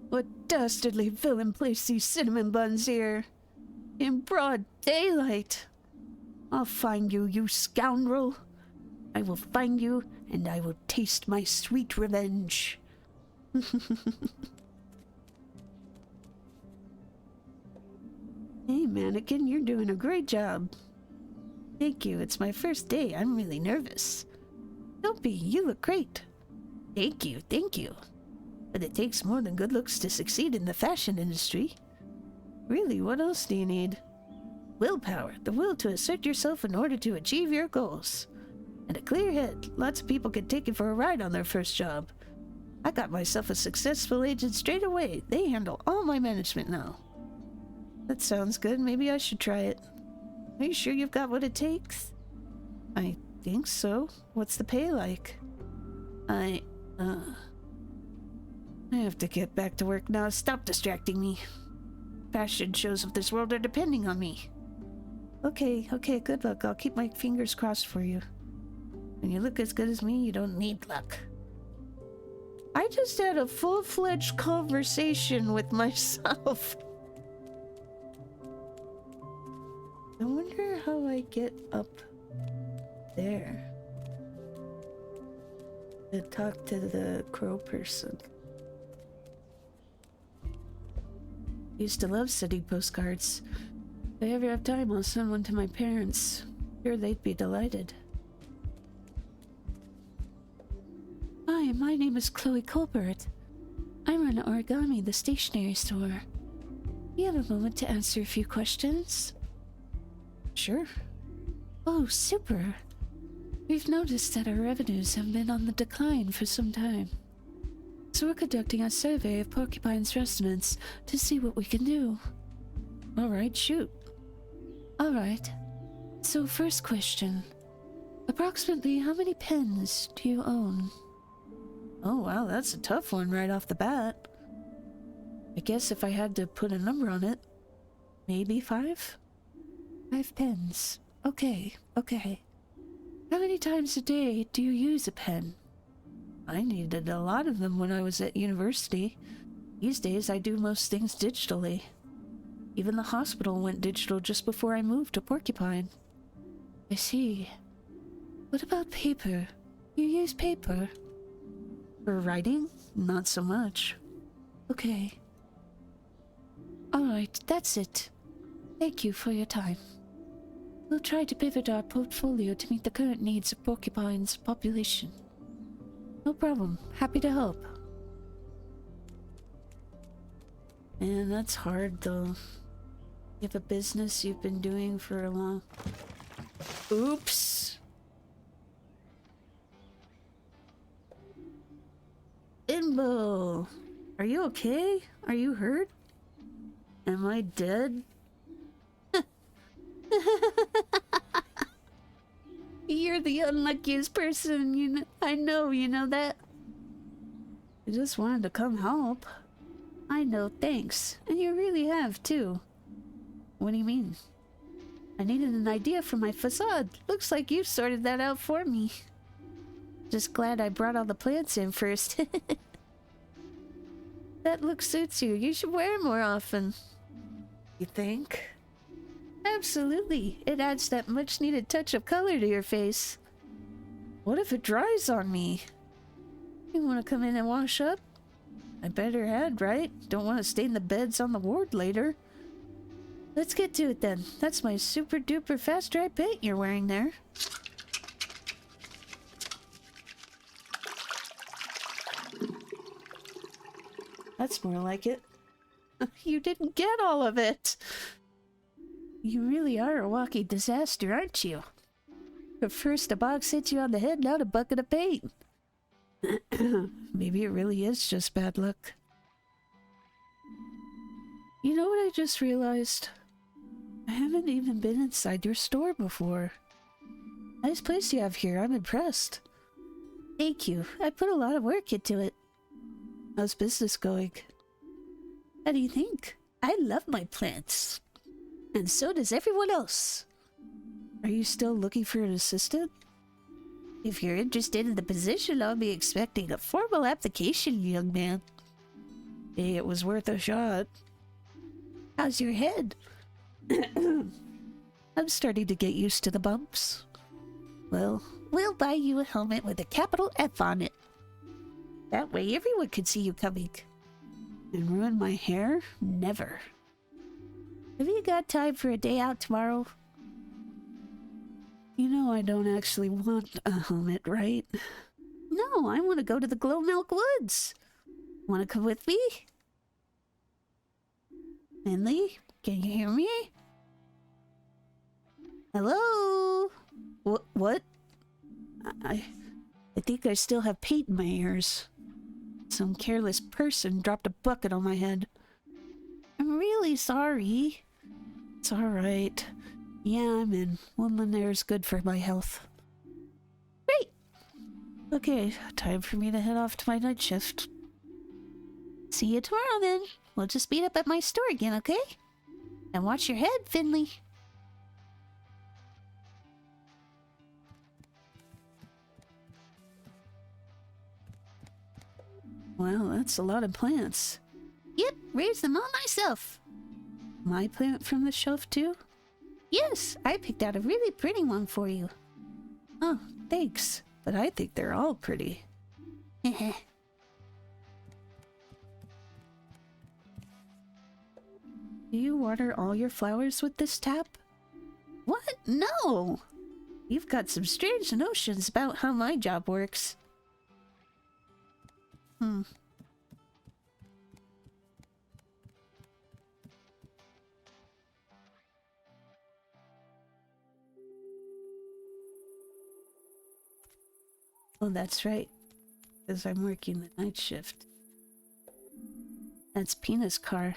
What dastardly villain placed these cinnamon buns here? In broad daylight. I'll find you, you scoundrel. I will find you, and I will taste my sweet revenge. Hey, mannequin, you're doing a great job. Thank you, it's my first day. I'm really nervous. Don't be, you look great. Thank you, thank you. But it takes more than good looks to succeed in the fashion industry. Really, what else do you need? Willpower, the will to assert yourself in order to achieve your goals. And a clear head. Lots of people can take you for a ride on their first job. I got myself a successful agent straight away. They handle all my management now. That sounds good. Maybe I should try it. Are you sure you've got what it takes? I think so. What's the pay like? I have to get back to work now. Stop distracting me. Fashion shows of this world are depending on me. Okay, good luck. I'll keep my fingers crossed for you. When you look as good as me, you don't need luck. I just had a full-fledged conversation with myself. I wonder how I get up there to talk to the crow person. Used to love sending postcards. If I ever have time, I'll send one to my parents. Sure, they'd be delighted. Hi, my name is Chloe Colbert. I run Origami, the stationery store. You have a moment to answer a few questions? Sure. Oh, super. We've noticed that our revenues have been on the decline for some time. So we're conducting a survey of Porcupine's residents to see what we can do. Alright, shoot. Alright. So first question. Approximately how many pens do you own? Oh wow, that's a tough one right off the bat. I guess if I had to put a number on it, maybe 5? 5 pens. Okay. How many times a day do you use a pen? I needed a lot of them when I was at university. These days I do most things digitally. Even the hospital went digital just before I moved to Porcupine. I see. What about paper? You use paper? For writing? Not so much. Okay. Alright, that's it. Thank you for your time. We'll try to pivot our portfolio to meet the current needs of Porcupine's population. No problem. Happy to help. Man, that's hard though. You have a business you've been doing for a long... Oops! Imbo! Are you okay? Are you hurt? Am I dead? You're the unluckiest person, I know, you know that? I just wanted to come help. I know, thanks. And you really have, too. What do you mean? I needed an idea for my facade. Looks like you sorted that out for me. Just glad I brought all the plants in first. That look suits you. You should wear it more often. You think? Absolutely. It adds that much needed touch of color to your face. What if it dries on me? You want to come in and wash up? I better had, right? Don't want to stain the beds on the ward later. Let's get to it then. That's my super duper fast dry paint you're wearing there. That's more like it. You didn't get all of it. You really are a walking disaster, aren't you? But first a box hits you on the head, now a bucket of paint. Maybe it really is just bad luck. You know what I just realized? I haven't even been inside your store before. Nice place you have here, I'm impressed. Thank you. I put a lot of work into it. How's business going? How do you think? I love my plants. And so does everyone else. Are you still looking for an assistant? If you're interested in the position, I'll be expecting a formal application, young man. Hey, it was worth a shot. How's your head? I'm starting to get used to the bumps. Well, we'll buy you a helmet with a capital F on it. That way everyone can see you coming. And ruin my hair? Never. Have you got time for a day out tomorrow? You know I don't actually want a helmet, right? No, I want to go to the Glow Milk Woods. Want to come with me? Finley, can you hear me? Hello? What? I think I still have paint in my ears. Some careless person dropped a bucket on my head. I'm really sorry. It's alright. Yeah, I'm in. Woodland air is good for my health. Great! Okay, time for me to head off to my night shift. See you tomorrow then. We'll just meet up at my store again, okay? And watch your head, Finley. Wow, that's a lot of plants. Yep, raised them all myself. My plant from the shelf too? Yes, I picked out a really pretty one for you. Oh, thanks. But I think they're all pretty. Heh. Do you water all your flowers with this tap? What? No! You've got some strange notions about how my job works. Oh, that's right. Because I'm working the night shift. That's Pina's car.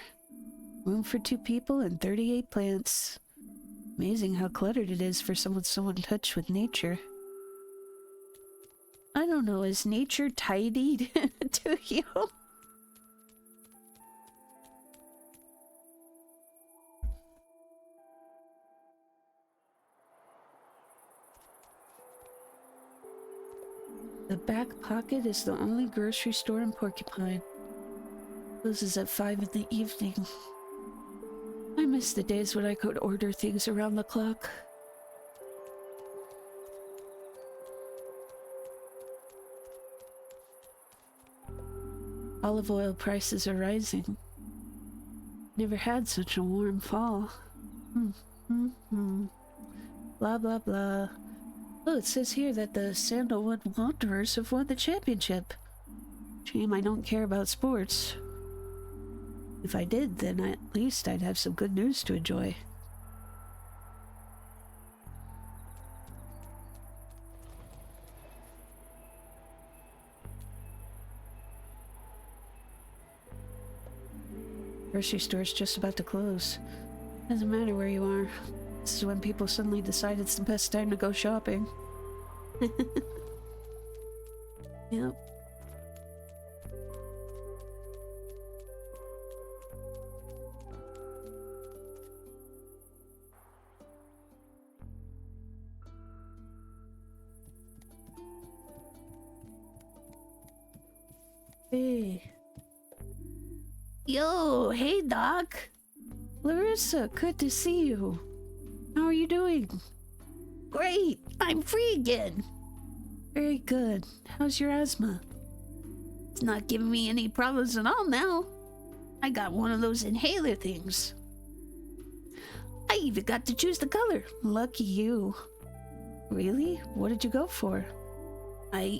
Room for 2 people and 38 plants. Amazing how cluttered it is for someone so in touch with nature. I don't know, is nature tidied to you? The Back Pocket is the only grocery store in Porcupine. Closes at 5 in the evening. I miss the days when I could order things around the clock. Olive oil prices are rising. Never had such a warm fall. Blah blah blah. Oh, it says here that the Sandalwood Wanderers have won the championship. Shame I don't care about sports. If I did, then at least I'd have some good news to enjoy. Grocery store's just about to close. Doesn't matter where you are. This is when people suddenly decide it's the best time to go shopping. Yep. Hey. Yo, hey, Doc. Larissa, good to see you. How are you doing? Great, I'm free again. Very good. How's your asthma? It's not giving me any problems at all now. I got one of those inhaler things. I even got to choose the color. Lucky you. Really? What did you go for? I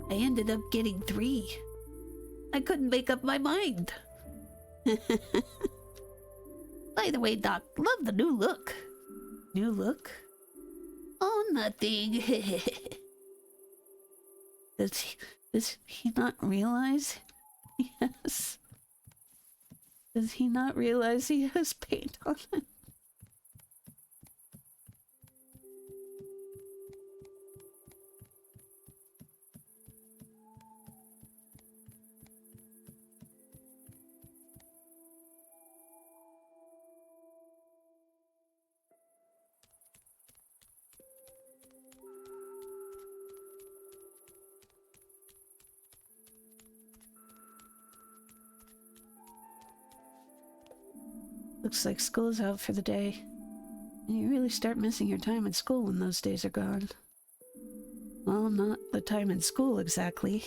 ended up getting 3. I couldn't make up my mind. By the way, Doc, love the new look. New look? Oh, nothing. Does he not realize? Yes. Does he not realize he has paint on it? Looks like school's out for the day. And you really start missing your time in school when those days are gone. Well, not the time in school exactly.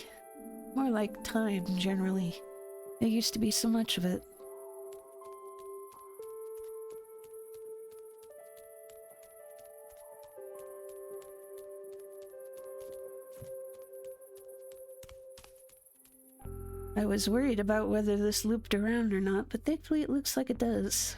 More like time, generally. There used to be so much of it. I was worried about whether this looped around or not, but thankfully it looks like it does.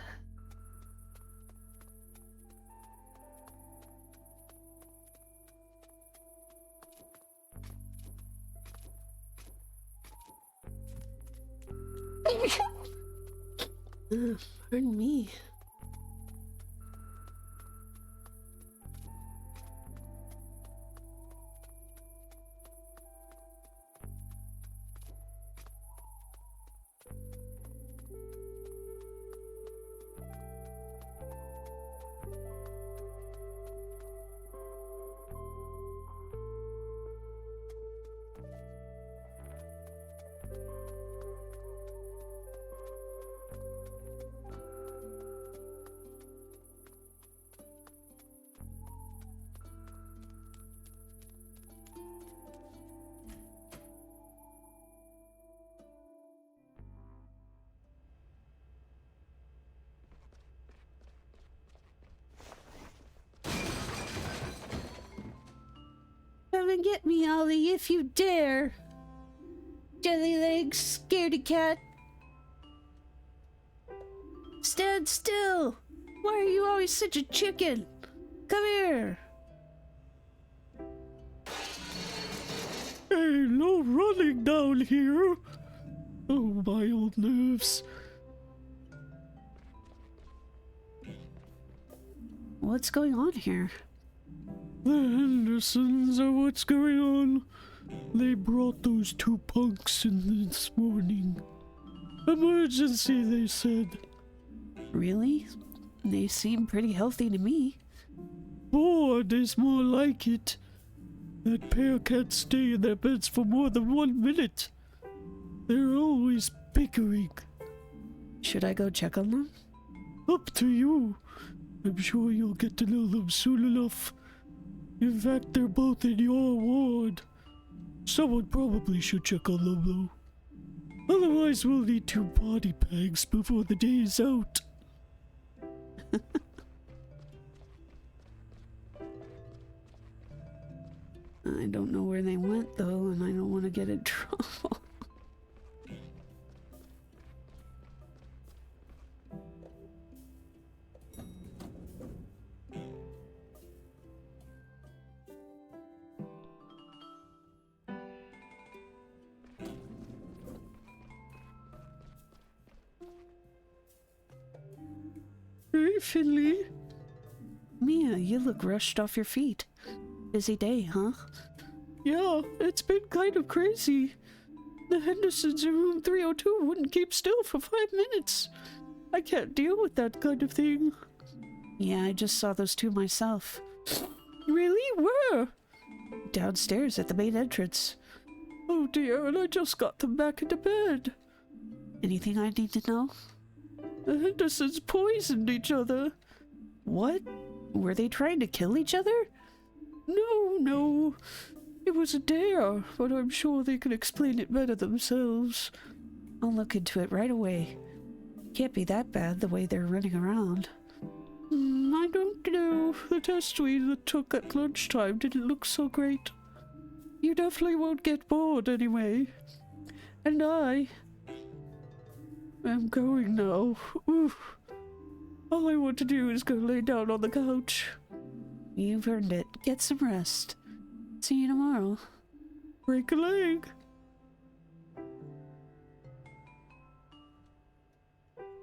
Pardon me. Come and get me, Ollie, if you dare. Jelly legs, scaredy cat. Stand still. Why are you always such a chicken? Come here. Hey, no running down here! Oh, my old nerves. What's going on here? The Hendersons are what's going on. They brought those two punks in this morning. Emergency, they said. Really? They seem pretty healthy to me. Bored is more like it. That pair can't stay in their beds for more than 1 minute. They're always bickering. Should I go check on them? Up to you. I'm sure you'll get to know them soon enough. In fact, they're both in your ward. Someone probably should check on them, though. Otherwise, we'll need 2 body bags before the day is out. I don't know where they went, though, and I don't want to get in trouble. Hey, Finley. Mia, you look rushed off your feet. Busy day, huh? Yeah, it's been kind of crazy. The Hendersons in room 302 wouldn't keep still for 5 minutes. I can't deal with that kind of thing. Yeah, I just saw those two myself. Really? Where? Downstairs at the main entrance. Oh dear, and I just got them back into bed. Anything I need to know? The Hendersons poisoned each other. What? Were they trying to kill each other? No. It was a dare, but I'm sure they can explain it better themselves. I'll look into it right away. Can't be that bad the way they're running around. I don't know. The test we took at lunchtime didn't look so great. You definitely won't get bored anyway. And I am going now. Oof. All I want to do is go lay down on the couch. You've earned it. Get some rest. See you tomorrow. Break a leg.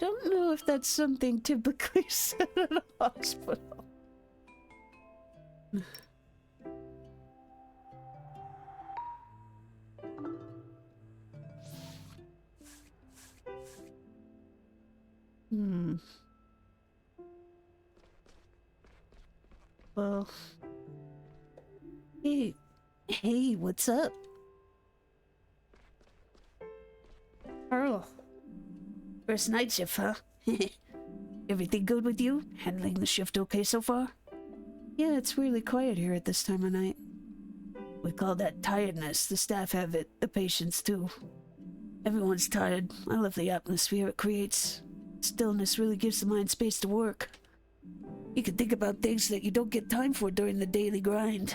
Don't know if that's something typically said at a hospital. Well. Hey, what's up? Earl. First night shift, huh? Everything good with you? Handling the shift okay so far? Yeah, it's really quiet here at this time of night. We call that tiredness. The staff have it, the patients too. Everyone's tired. I love the atmosphere it creates. Stillness really gives the mind space to work. You can think about things that you don't get time for during the daily grind.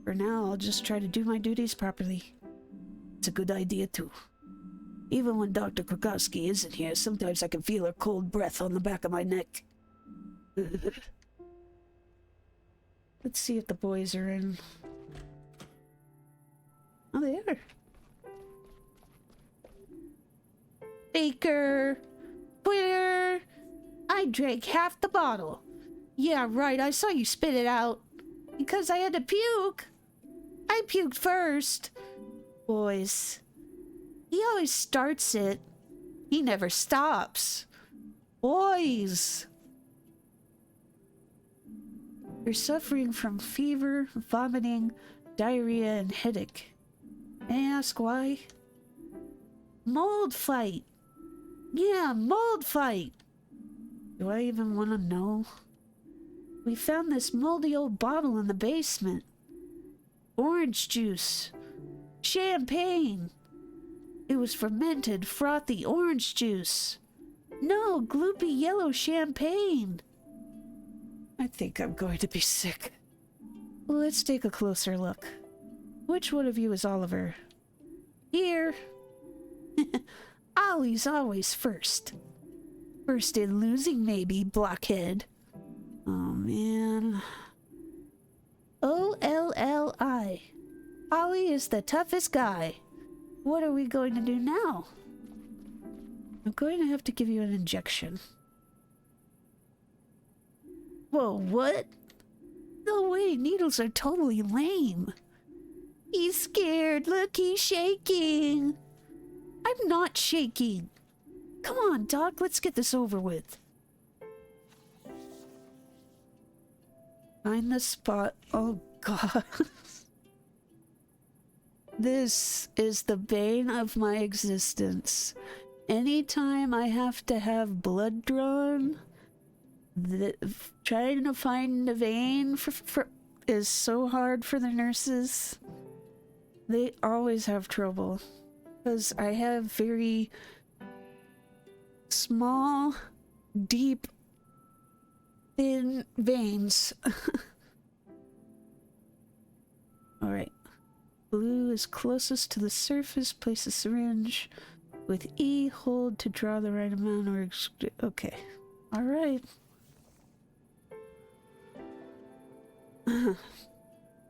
For now, I'll just try to do my duties properly. It's a good idea too. Even when Dr. Krakowski isn't here, sometimes I can feel her cold breath on the back of my neck. Let's see if the boys are in. Oh, they are. Baker! Quitter! I drank half the bottle. Yeah, right, I saw you spit it out. Because I had to puke. I puked first. Boys. He always starts it. He never stops. Boys. You're suffering from fever, vomiting, diarrhea, and headache. May I ask why? Mold fight. Yeah, mold fight. Do I even want to know? We found this moldy old bottle in the basement. Orange juice. Champagne. It was fermented, frothy orange juice. No, gloopy yellow champagne. I think I'm going to be sick. Let's take a closer look. Which one of you is Oliver? Here. Ollie's always first. First in losing, maybe, blockhead. Oh, man. Olli. Ollie is the toughest guy. What are we going to do now? I'm going to have to give you an injection. Whoa, what? No way, needles are totally lame. He's scared. Look, he's shaking. I'm not shaking. Come on, Doc, let's get this over with. Find the spot. Oh, God. This is the bane of my existence. Anytime I have to have blood drawn, trying to find the vein is so hard for the nurses. They always have trouble because I have very small, deep, thin veins. All right. Blue is closest to the surface. Place a syringe with E. Hold to draw the right amount or okay. All right.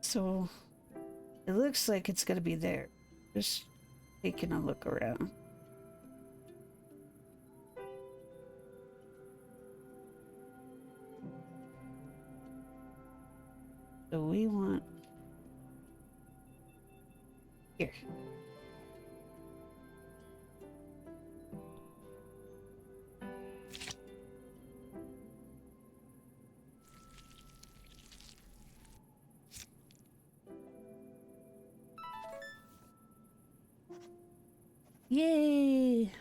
So it looks like it's gonna be there. Just taking a look around. So we want here. Yay!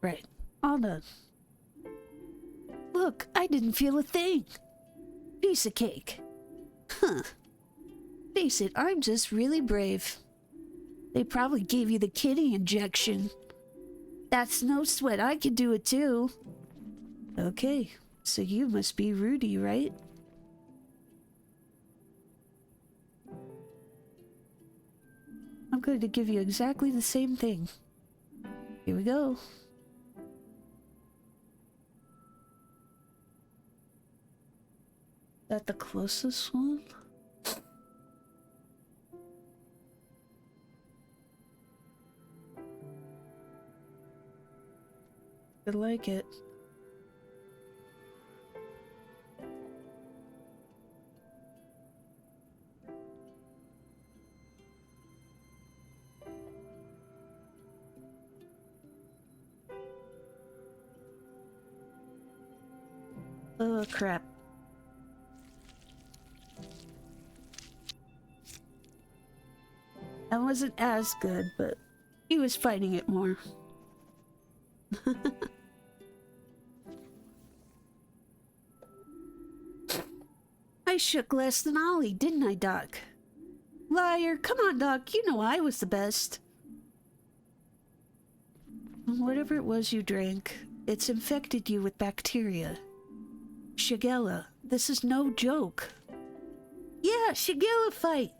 Right, all done. Look, I didn't feel a thing. Piece of cake. Huh. Face it, I'm just really brave. They probably gave you the kitty injection. That's no sweat, I could do it too. Okay, so you must be Rudy, right? I'm going to give you exactly the same thing. Here we go. Is that the closest one? I like it. Oh, crap. That wasn't as good, but he was fighting it more. I shook less than Ollie, didn't I, Doc? Liar. Come on, Doc. You know I was the best. Whatever it was you drank, it's infected you with bacteria. Shigella. This is no joke. Yeah, Shigella fight.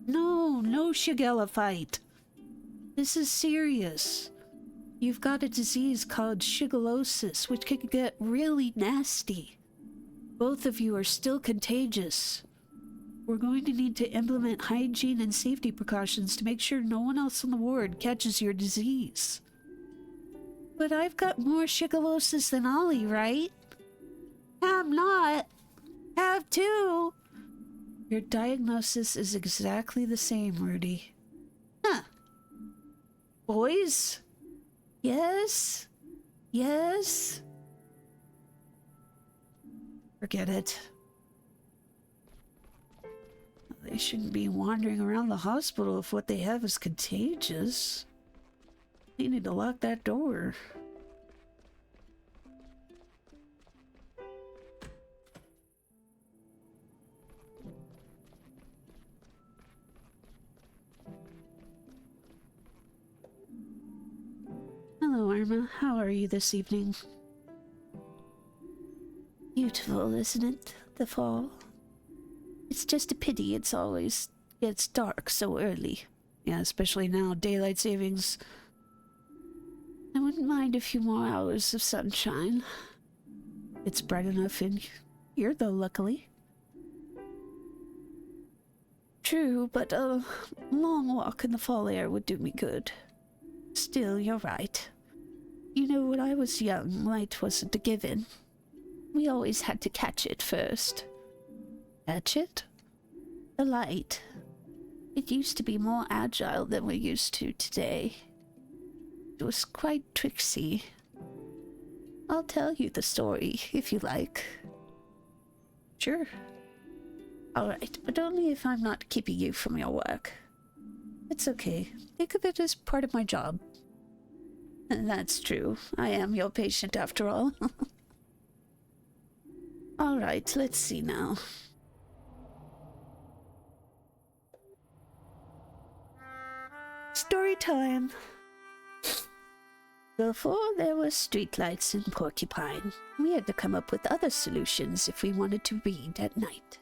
No Shigella fight. This is serious. You've got a disease called shigellosis, which can get really nasty. Both of you are still contagious. We're going to need to implement hygiene and safety precautions to make sure no one else on the ward catches your disease. But I've got more shigellosis than Ollie, right? I'm not. Have too. Your diagnosis is exactly the same, Rudy. Huh. Boys? Yes? Yes? Forget it. They shouldn't be wandering around the hospital if what they have is contagious. They need to lock that door. Hello, Irma. How are you this evening? Beautiful, isn't it? The fall. It's just a pity it's always gets dark so early. Yeah, especially now, daylight savings. I wouldn't mind a few more hours of sunshine. It's bright enough in here, though, luckily. True, but a long walk in the fall air would do me good. Still, you're right. You know, when I was young, light wasn't a given. We always had to catch it first. Catch it? The light. It used to be more agile than we're used to today. It was quite tricksy. I'll tell you the story, if you like. Sure. Alright, but only if I'm not keeping you from your work. It's okay. Think of it as part of my job. That's true. I am your patient after all. Alright, let's see now. Story time. Before there were streetlights in Porcupine, we had to come up with other solutions if we wanted to read at night.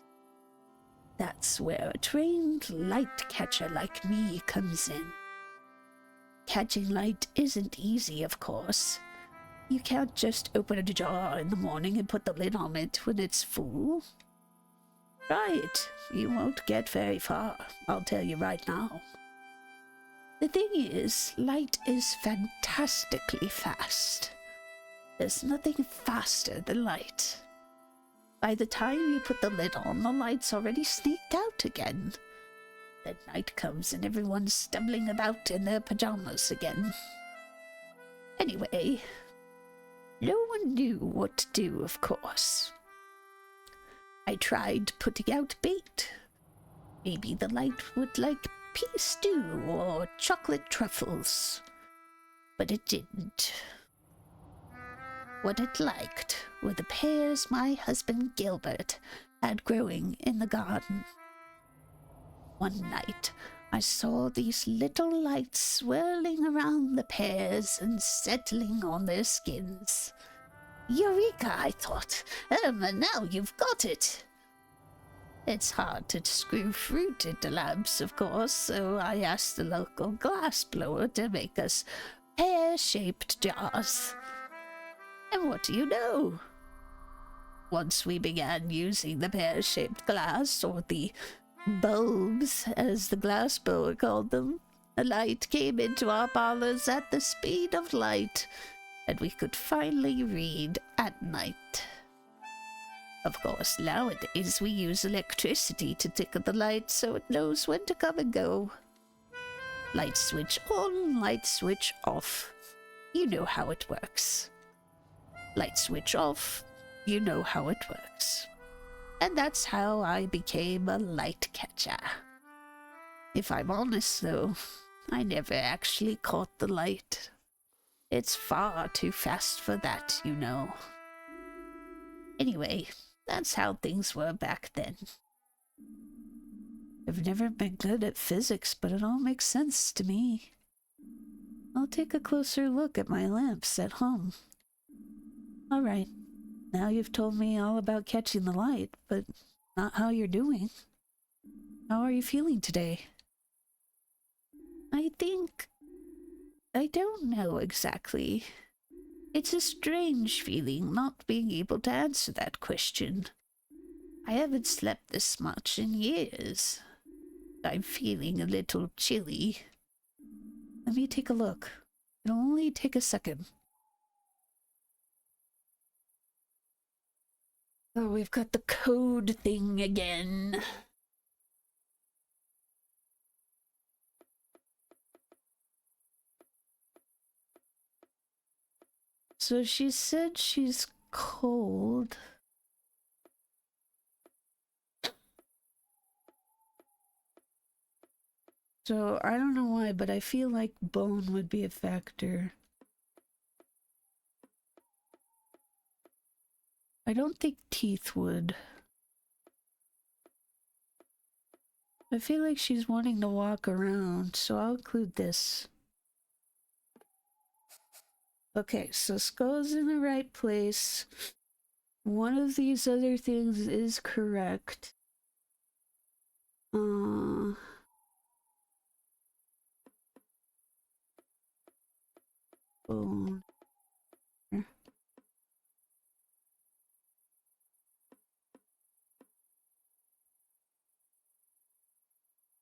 That's where a trained light catcher like me comes in. Catching light isn't easy, of course. You can't just open a jar in the morning and put the lid on it when it's full. Try it. You won't get very far, I'll tell you right now. The thing is, light is fantastically fast. There's nothing faster than light. By the time you put the lid on, the light's already sneaked out again. Then night comes and everyone's stumbling about in their pajamas again. Anyway, no one knew what to do, of course. I tried putting out bait. Maybe the light would like pea stew or chocolate truffles. But it didn't. What it liked were the pears my husband Gilbert had growing in the garden. One night, I saw these little lights swirling around the pears and settling on their skins. Eureka, I thought. Now you've got it. It's hard to screw fruit into lamps, of course, so I asked the local glass blower to make us pear-shaped jars. And what do you know? Once we began using the pear-shaped glass, or the bulbs, as the glass blower called them, the light came into our parlors at the speed of light, and we could finally read at night. Of course, nowadays we use electricity to tickle the light so it knows when to come and go. Light switch on, light switch off. You know how it works. Light switch off, you know how it works. And that's how I became a light catcher. If I'm honest, though, I never actually caught the light. It's far too fast for that, you know. Anyway, that's how things were back then. I've never been good at physics, but it all makes sense to me. I'll take a closer look at my lamps at home. All right, now you've told me all about catching the light, but not how you're doing. How are you feeling today? I don't know exactly. It's a strange feeling not being able to answer that question. I haven't slept this much in years. I'm feeling a little chilly. Let me take a look. It'll only take a second. Oh, we've got the code thing again. So she said she's cold. So I don't know why, but I feel like bone would be a factor. I don't think teeth would. I feel like she's wanting to walk around, so I'll include this. Okay, so skull's in the right place. One of these other things is correct. Bone.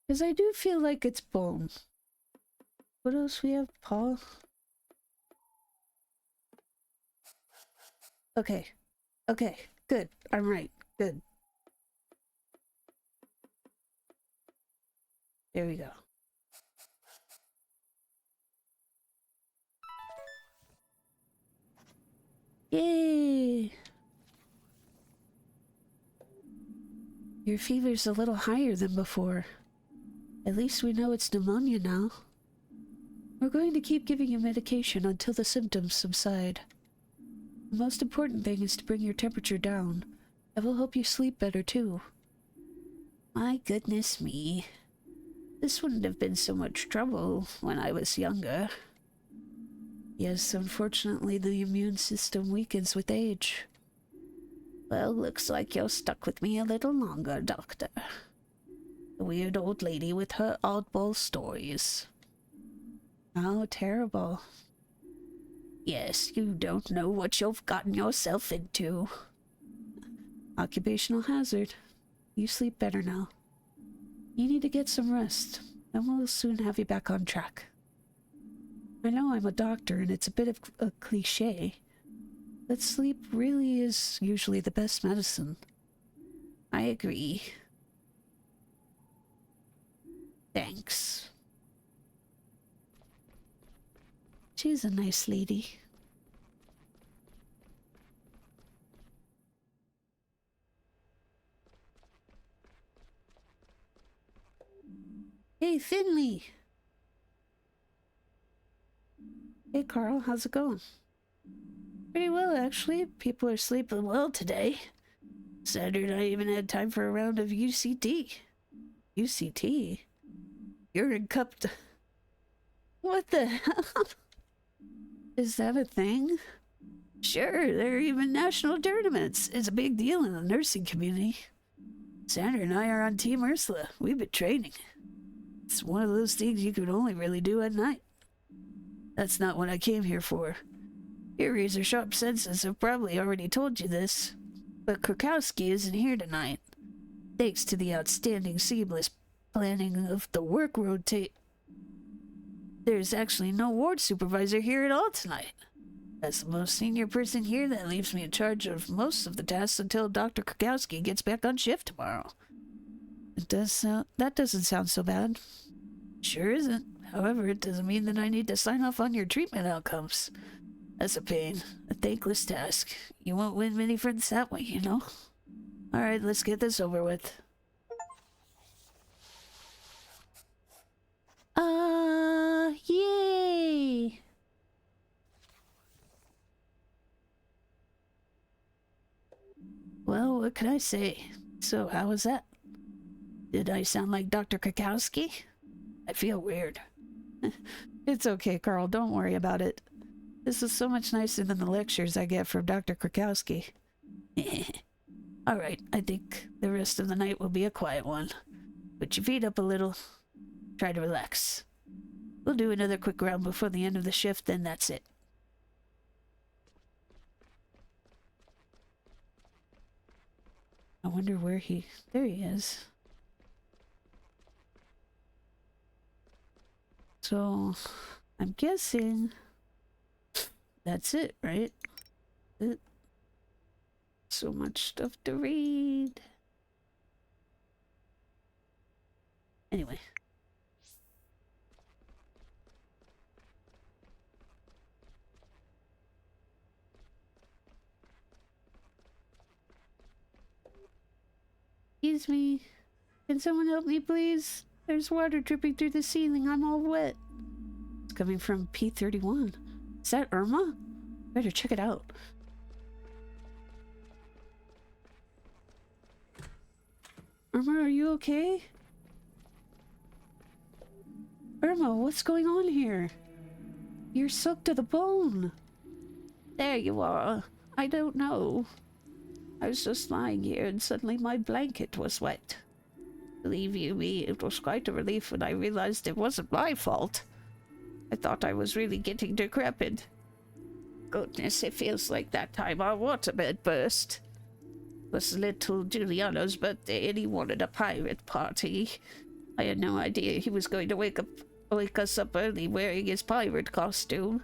Because I do feel like it's bone. What else we have? Paw? Okay. Okay. Good. I'm right. Good. There we go. Yay! Your fever's a little higher than before. At least we know it's pneumonia now. We're going to keep giving you medication until the symptoms subside. The most important thing is to bring your temperature down. That will help you sleep better too. My goodness me. This wouldn't have been so much trouble when I was younger. Yes, unfortunately the immune system weakens with age. Well, looks like you're stuck with me a little longer, Doctor. The weird old lady with her oddball stories. How terrible. Yes, you don't know what you've gotten yourself into. Occupational hazard. You sleep better now. You need to get some rest, and we'll soon have you back on track. I know I'm a doctor and it's a bit of a cliche, but sleep really is usually the best medicine. I agree. Thanks. She's a nice lady. Hey, Finley! Hey, Carl, how's it going? Pretty well, actually. People are sleeping well today. Saturday, I even had time for a round of UCT. UCT? Urine cupped. What the hell? Is that a thing? Sure, there are even national tournaments. It's a big deal in the nursing community. Sandra and I are on Team Ursula. We've been training. It's one of those things you can only really do at night. That's not what I came here for. Your razor-sharp senses have probably already told you this, but Krakowski isn't here tonight. Thanks to the outstanding seamless planning of the work rotate. There's actually no ward supervisor here at all tonight. As the most senior person here, that leaves me in charge of most of the tasks until Dr. Krakowski gets back on shift tomorrow. That doesn't sound so bad. Sure isn't. However, it doesn't mean that I need to sign off on your treatment outcomes. That's a pain. A thankless task. You won't win many friends that way, you know? Alright, let's get this over with. Yay! Well, what can I say? So, how was that? Did I sound like Dr. Krakowski? I feel weird. It's okay, Carl. Don't worry about it. This is so much nicer than the lectures I get from Dr. Krakowski. Alright, I think the rest of the night will be a quiet one. Put your feet up a little. Try to relax. We'll do another quick round before the end of the shift, then that's it. I wonder where he... There he is. So, I'm guessing that's it, right? So much stuff to read. Anyway. Excuse me. Can someone help me, please? There's water dripping through the ceiling. I'm all wet. It's coming from P31. Is that Irma? Better check it out. Irma, are you okay? Irma, what's going on here? You're soaked to the bone. There you are. I don't know. I was just lying here and suddenly my blanket was wet. Believe you me, it was quite a relief when I realized it wasn't my fault. I thought I was really getting decrepit. Goodness, it feels like that time our waterbed burst. It was little Giuliano's birthday and he wanted a pirate party. I had no idea he was going to wake us up early wearing his pirate costume.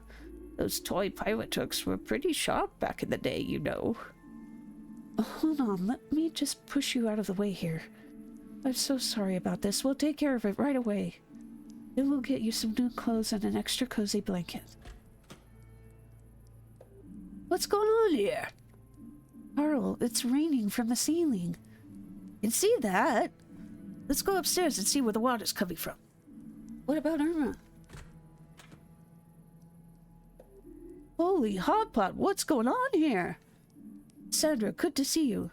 Those toy pirate trucks were pretty sharp back in the day, you know. Hold on, let me just push you out of the way here. I'm so sorry about this. We'll take care of it right away. Then we'll get you some new clothes and an extra cozy blanket. What's going on here? Carl, it's raining from the ceiling. Can see that. Let's go upstairs and see where the water's coming from. What about Irma? Holy hotpot, what's going on here? Sandra, good to see you.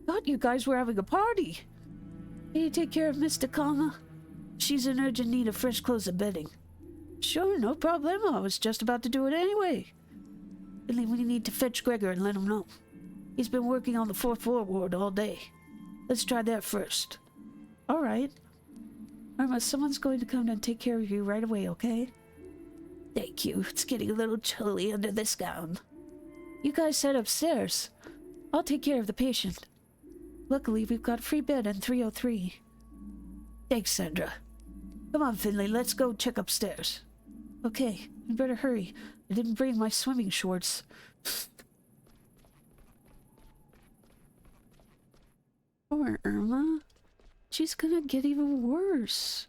Thought you guys were having a party. Can you take care of Miss Takama? She's in urgent need of fresh clothes and bedding. Sure, no problem. I was just about to do it anyway. Only we need to fetch Gregor and let him know. He's been working on the 4th floor ward all day. Let's try that first. All right. Irma, someone's going to come and take care of you right away, okay? Thank you. It's getting a little chilly under this gown. You guys head upstairs. I'll take care of the patient. Luckily, we've got free bed in 303. Thanks, Sandra. Come on, Finley, let's go check upstairs. Okay, you better hurry. I didn't bring my swimming shorts. Poor Irma. She's gonna get even worse.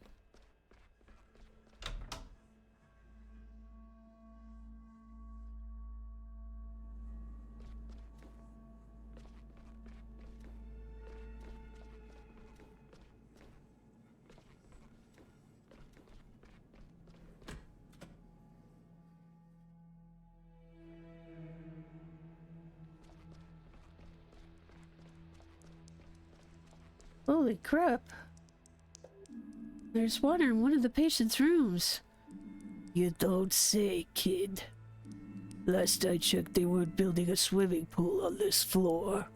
Holy crap. There's water in one of the patient's rooms. You don't say, kid. Last I checked, they weren't building a swimming pool on this floor.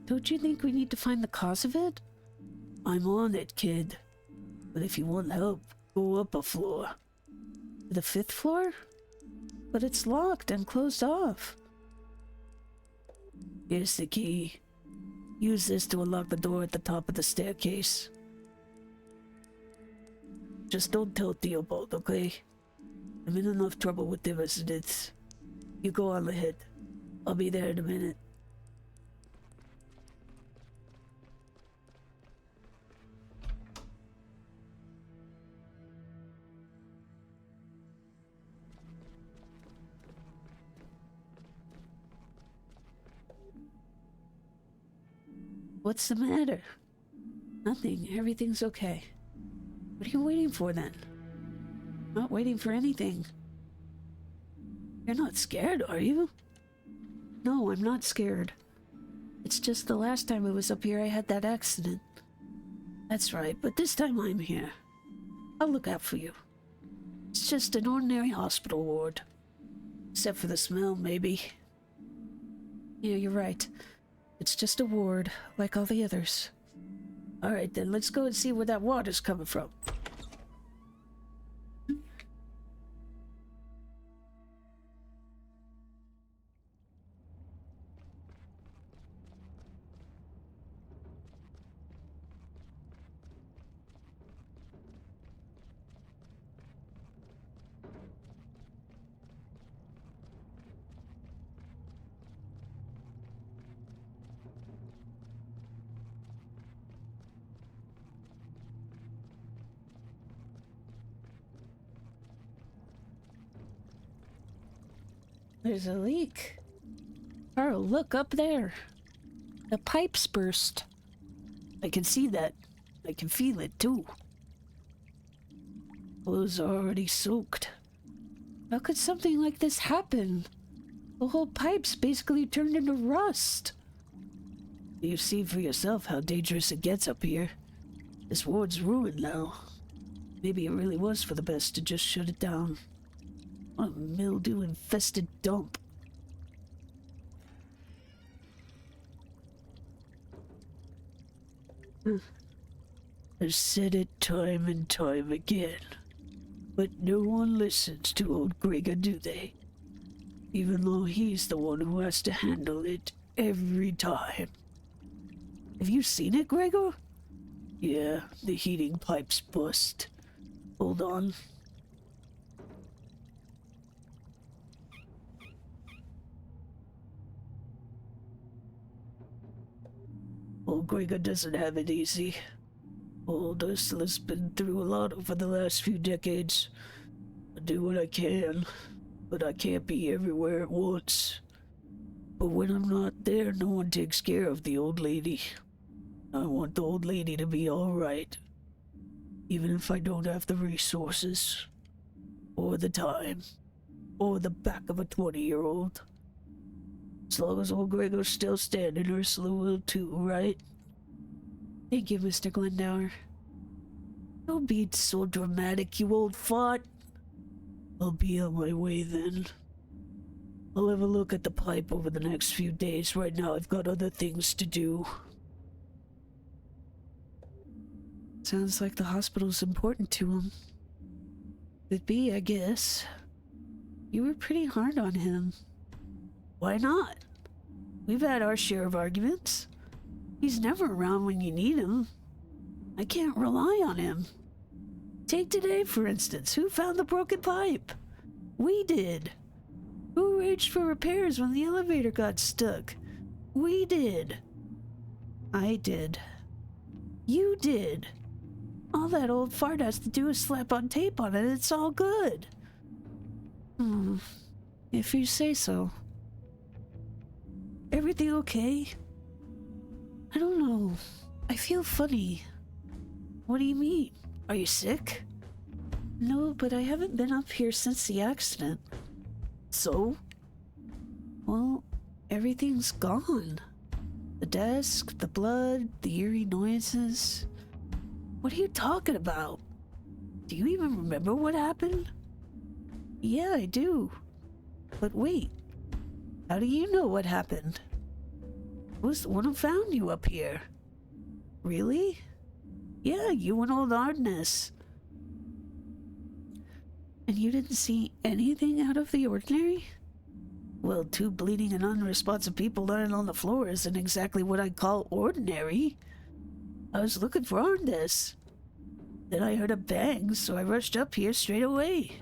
Don't you think we need to find the cause of it? I'm on it, kid. But if you want help, go up a floor. The 5th floor? But it's locked and closed off. Here's the key. Use this to unlock the door at the top of the staircase. Just don't tell Theobald, okay? I'm in enough trouble with the residents. You go on ahead. I'll be there in a minute. What's the matter? Nothing. Everything's okay. What are you waiting for then? Not waiting for anything. You're not scared, are you? No, I'm not scared. It's just the last time I was up here I had that accident. That's right, but this time I'm here. I'll look out for you. It's just an ordinary hospital ward. Except for the smell, maybe. Yeah, you're right. It's just a ward, like all the others. Alright then, let's go and see where that water's coming from. There's a leak. Carl, look up there. The pipes burst. I can see that. I can feel it too. Clothes are already soaked. How could something like this happen? The whole pipe's basically turned into rust. You see for yourself how dangerous it gets up here. This ward's ruined now. Maybe it really was for the best to just shut it down. What a mildew-infested dump. I've said it time and time again, but no one listens to old Gregor, do they? Even though he's the one who has to handle it every time. Have you seen it, Gregor? Yeah, the heating pipe's bust. Hold on. Old Gregor doesn't have it easy. Old Ursula's been through a lot over the last few decades. I do what I can, but I can't be everywhere at once. But when I'm not there, no one takes care of the old lady. I want the old lady to be alright, even if I don't have the resources, or the time, or the back of a 20-year-old. As long as old Gregor's still standing, Ursula will too, right? Thank you, Mr. Glendower. Don't be so dramatic, you old fart. I'll be on my way then. I'll have a look at the pipe over the next few days. Right now I've got other things to do. Sounds like the hospital's important to him. Could be, I guess. You were pretty hard on him. Why not? We've had our share of arguments. He's never around when you need him. I can't rely on him. Take today, for instance. Who found the broken pipe? We did. Who arranged for repairs when the elevator got stuck? We did. I did. You did. All that old fart has to do is slap on tape on it, and it's all good. If you say so. Everything okay? I don't know. I feel funny. What do you mean? Are you sick? No, but I haven't been up here since the accident. So? Well, everything's gone. The desk, the blood, the eerie noises. What are you talking about? Do you even remember what happened? Yeah, I do. But wait, how do you know what happened? I was the one who found you up here. really? Yeah, you and old Artemis. And you didn't see anything out of the ordinary? Well, two bleeding and unresponsive people lying on the floor isn't exactly what I'd call ordinary. I was looking for Artemis. Then I heard a bang, so I rushed up here straight away.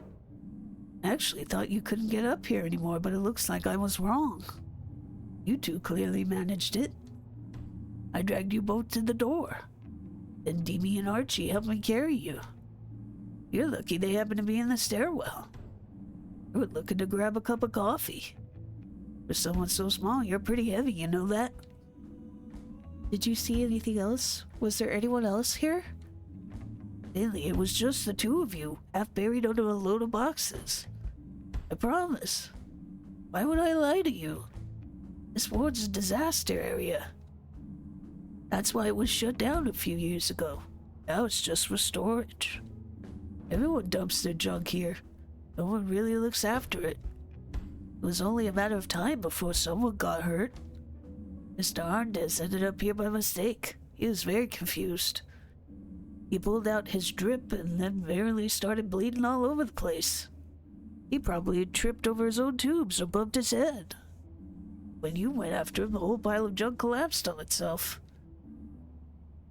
I actually thought you couldn't get up here anymore, but it looks like I was wrong. You two clearly managed it. I dragged you both to the door. Then Demi and Archie helped me carry you. You're lucky they happened to be in the stairwell. You were looking to grab a cup of coffee. For someone so small, you're pretty heavy, you know that? Did you see anything else? Was there anyone else here? Really, it was just the two of you, half buried under a load of boxes. I promise. Why would I lie to you? This ward's a disaster area. That's why it was shut down a few years ago. Now it's just for storage. Everyone dumps their junk here. No one really looks after it. It was only a matter of time before someone got hurt. Mr. Arndez ended up here by mistake. He was very confused. He pulled out his drip and then barely started bleeding all over the place. He probably had tripped over his own tubes or bumped his head. When you went after him, the whole pile of junk collapsed on itself.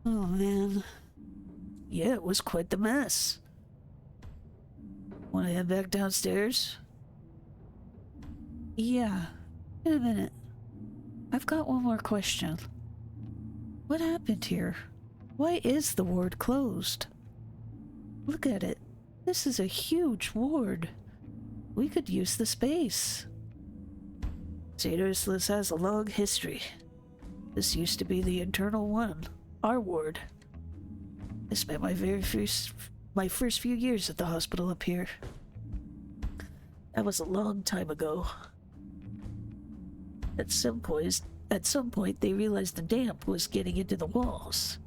Oh, man. Yeah, it was quite the mess. Want to head back downstairs? Yeah. In a minute. I've got one more question. What happened here? Why is the ward closed? Look at it. This is a huge ward. We could use the space. St. Ursula's has a long history. This used to be the internal one, our ward. I spent my first few years at the hospital up here. That was a long time ago. At some point, they realized the damp was getting into the walls.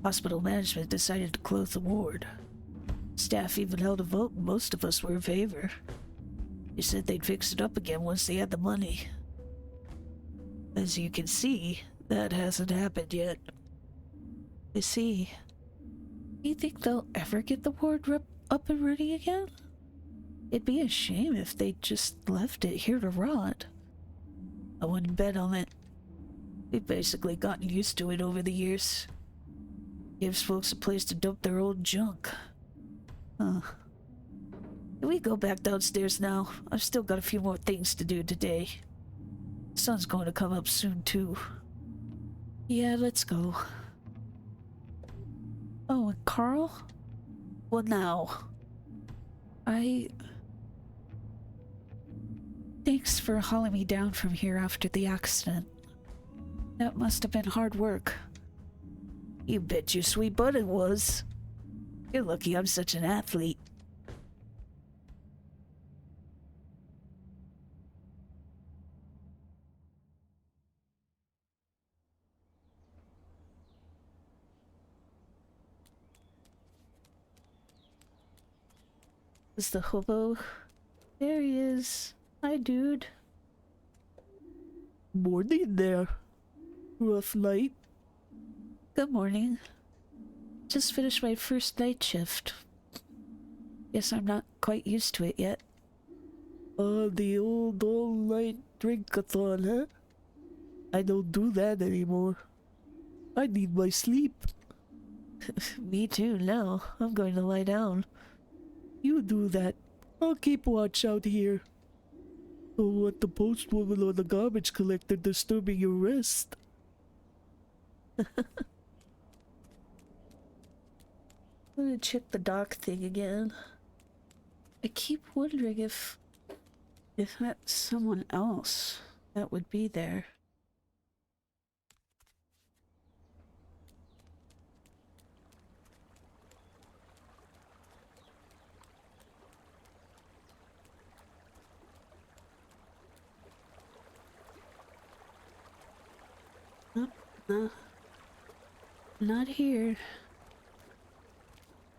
Hospital management decided to close the ward. Staff even held a vote, and most of us were in favor. They said they'd fix it up again once they had the money. As you can see, that hasn't happened yet. I see. Do you think they'll ever get the ward up and running again? It'd be a shame if they just left it here to rot. I wouldn't bet on it. We've basically gotten used to it over the years. Gives folks a place to dump their old junk. Huh. Can we go back downstairs now? I've still got a few more things to do today. The sun's going to come up soon, too. Yeah, let's go. Oh, and Carl? Well, now. Thanks for hauling me down from here after the accident. That must have been hard work. You bet your sweet butt it was. You're lucky I'm such an athlete. Is the hobo? There he is. Hi, dude. Morning there. Rough night. Good morning. Just finished my first night shift. Guess I'm not quite used to it yet. The old all-night drink-a-thon, huh? I don't do that anymore. I need my sleep. Me too, now. I'm going to lie down. You do that. I'll keep watch out here. Don't want the postwoman or the garbage collector disturbing your rest. I'm gonna check the dock thing again. I keep wondering if that's someone else that would be there. No, not here.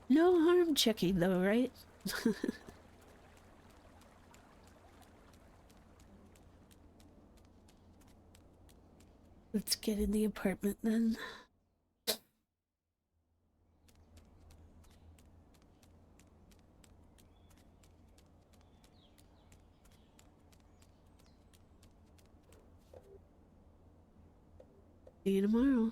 No harm checking though, right? Let's get in the apartment then. See you tomorrow.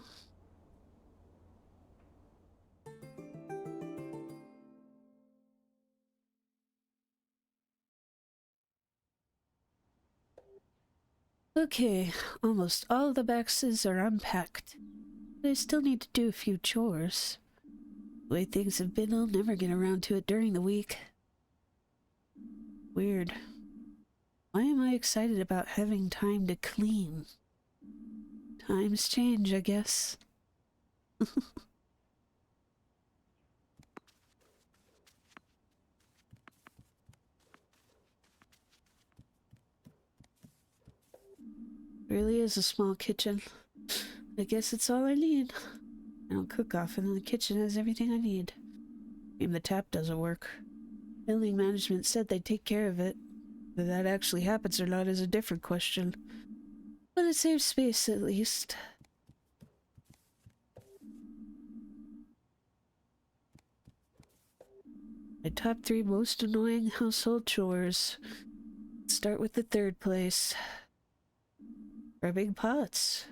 Okay, almost all the boxes are unpacked. But I still need to do a few chores. The way things have been, I'll never get around to it during the week. Weird. Why am I excited about having time to clean? Times change, I guess. Really is a small kitchen. I guess it's all I need. I'll cook off and then the kitchen has everything I need. Maybe the tap doesn't work. Building management said they'd take care of it. Whether that actually happens or not is a different question. But it saves space at least. My top 3 most annoying household chores. Let's start with the third place. Rubbing pots.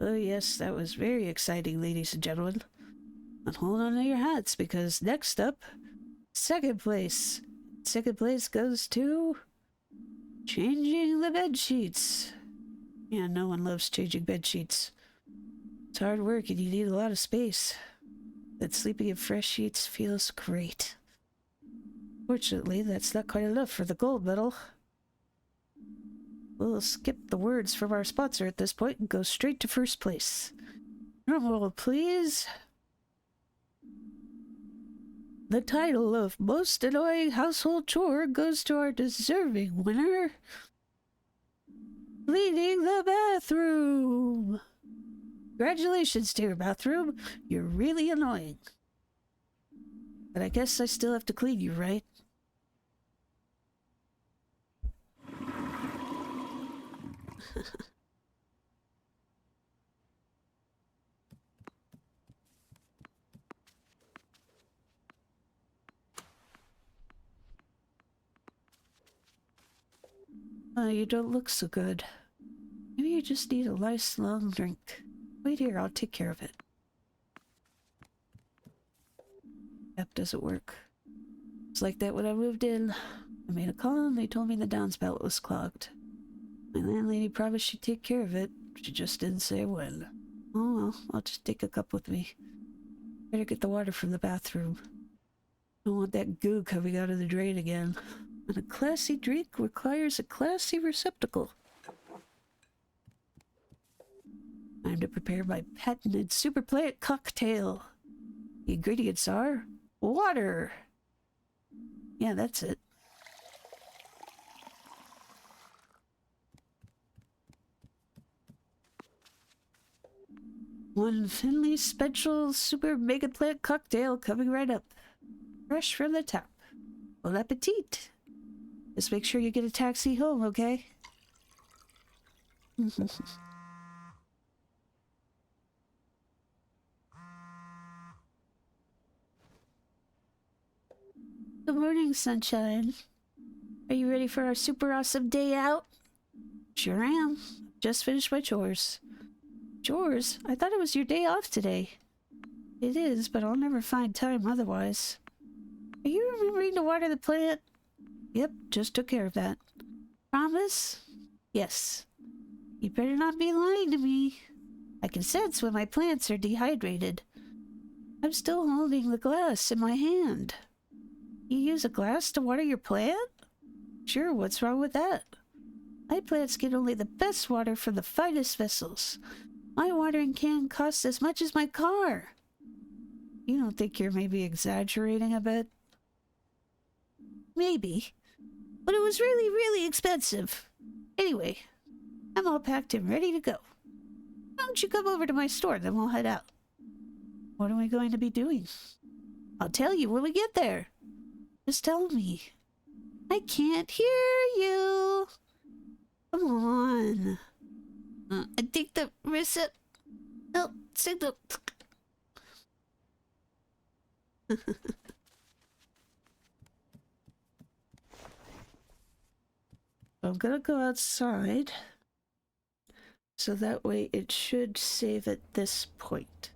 Oh yes, that was very exciting, ladies and gentlemen. And hold on to your hats, because next up, second place. Second place goes to changing the bed sheets. Yeah, no one loves changing bed sheets. It's hard work and you need a lot of space. But sleeping in fresh sheets feels great. Fortunately, that's not quite enough for the gold medal. We'll skip the words from our sponsor at this point and go straight to first place. Drum roll, please. The title of Most Annoying Household Chore goes to our deserving winner, cleaning the bathroom. Congratulations, dear bathroom. You're really annoying. But I guess I still have to clean you, right? You don't look so good. Maybe you just need a nice long drink. Wait here, I'll take care of it. doesn't work. It's like that when I moved in. I made a call and they told me the downspout was clogged. My landlady promised she'd take care of it. She just didn't say when. Oh well, I'll just take a cup with me. Better get the water from the bathroom. Don't want that goo coming out of the drain again. And a classy drink requires a classy receptacle. Time to prepare my patented super plant cocktail. The ingredients are water. Yeah, that's it. One Finley Special Super Mega Plant Cocktail coming right up. Fresh from the tap. Bon appetit. Just make sure you get a taxi home, okay? Good morning, sunshine. Are you ready for our super awesome day out? Sure am. Just finished my chores. Chores? I thought it was your day off today. It is, but I'll never find time otherwise. Are you remembering to water the plant? Yep, just took care of that. Promise? Yes. You better not be lying to me. I can sense when my plants are dehydrated. I'm still holding the glass in my hand. You use a glass to water your plant? Sure, what's wrong with that? My plants get only the best water from the finest vessels. My watering can costs as much as my car. You don't think you're maybe exaggerating a bit? Maybe. But it was really, really expensive. Anyway, I'm all packed and ready to go. Why don't you come over to my store, then we'll head out. What are we going to be doing? I'll tell you when we get there. Just tell me. I can't hear you. Come on. I think the receipt... No, signal... I'm gonna go outside, so that way it should save at this point.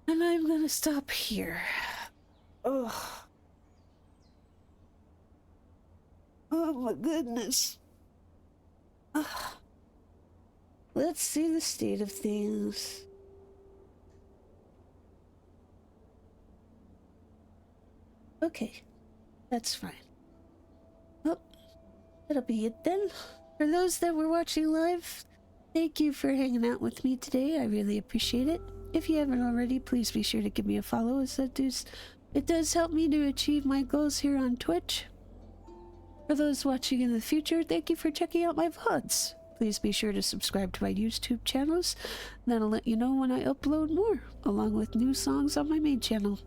And I'm gonna stop here. Oh. Oh my goodness. Let's see the state of things. Okay, that's fine. Well, that'll be it then. For those that were watching live, thank you for hanging out with me today. I really appreciate it. If you haven't already, please be sure to give me a follow, as it does help me to achieve my goals here on Twitch. For those watching in the future, thank you for checking out my VODs. Please be sure to subscribe to my YouTube channels. That'll let you know when I upload more, along with new songs on my main channel.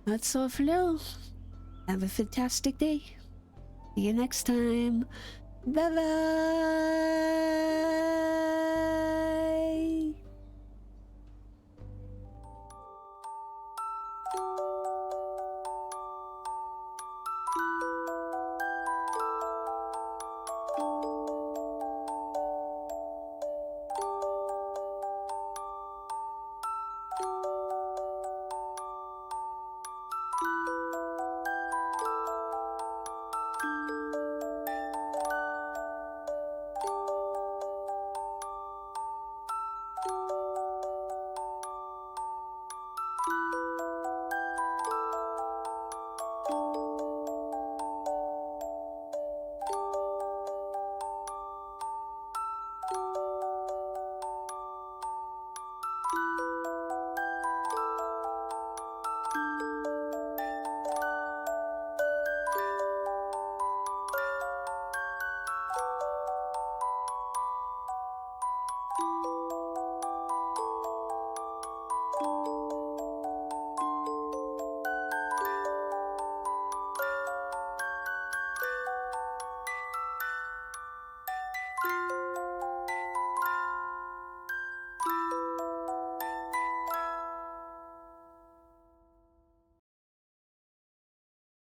That's all for now. Have a fantastic day. See you next time. Bye bye.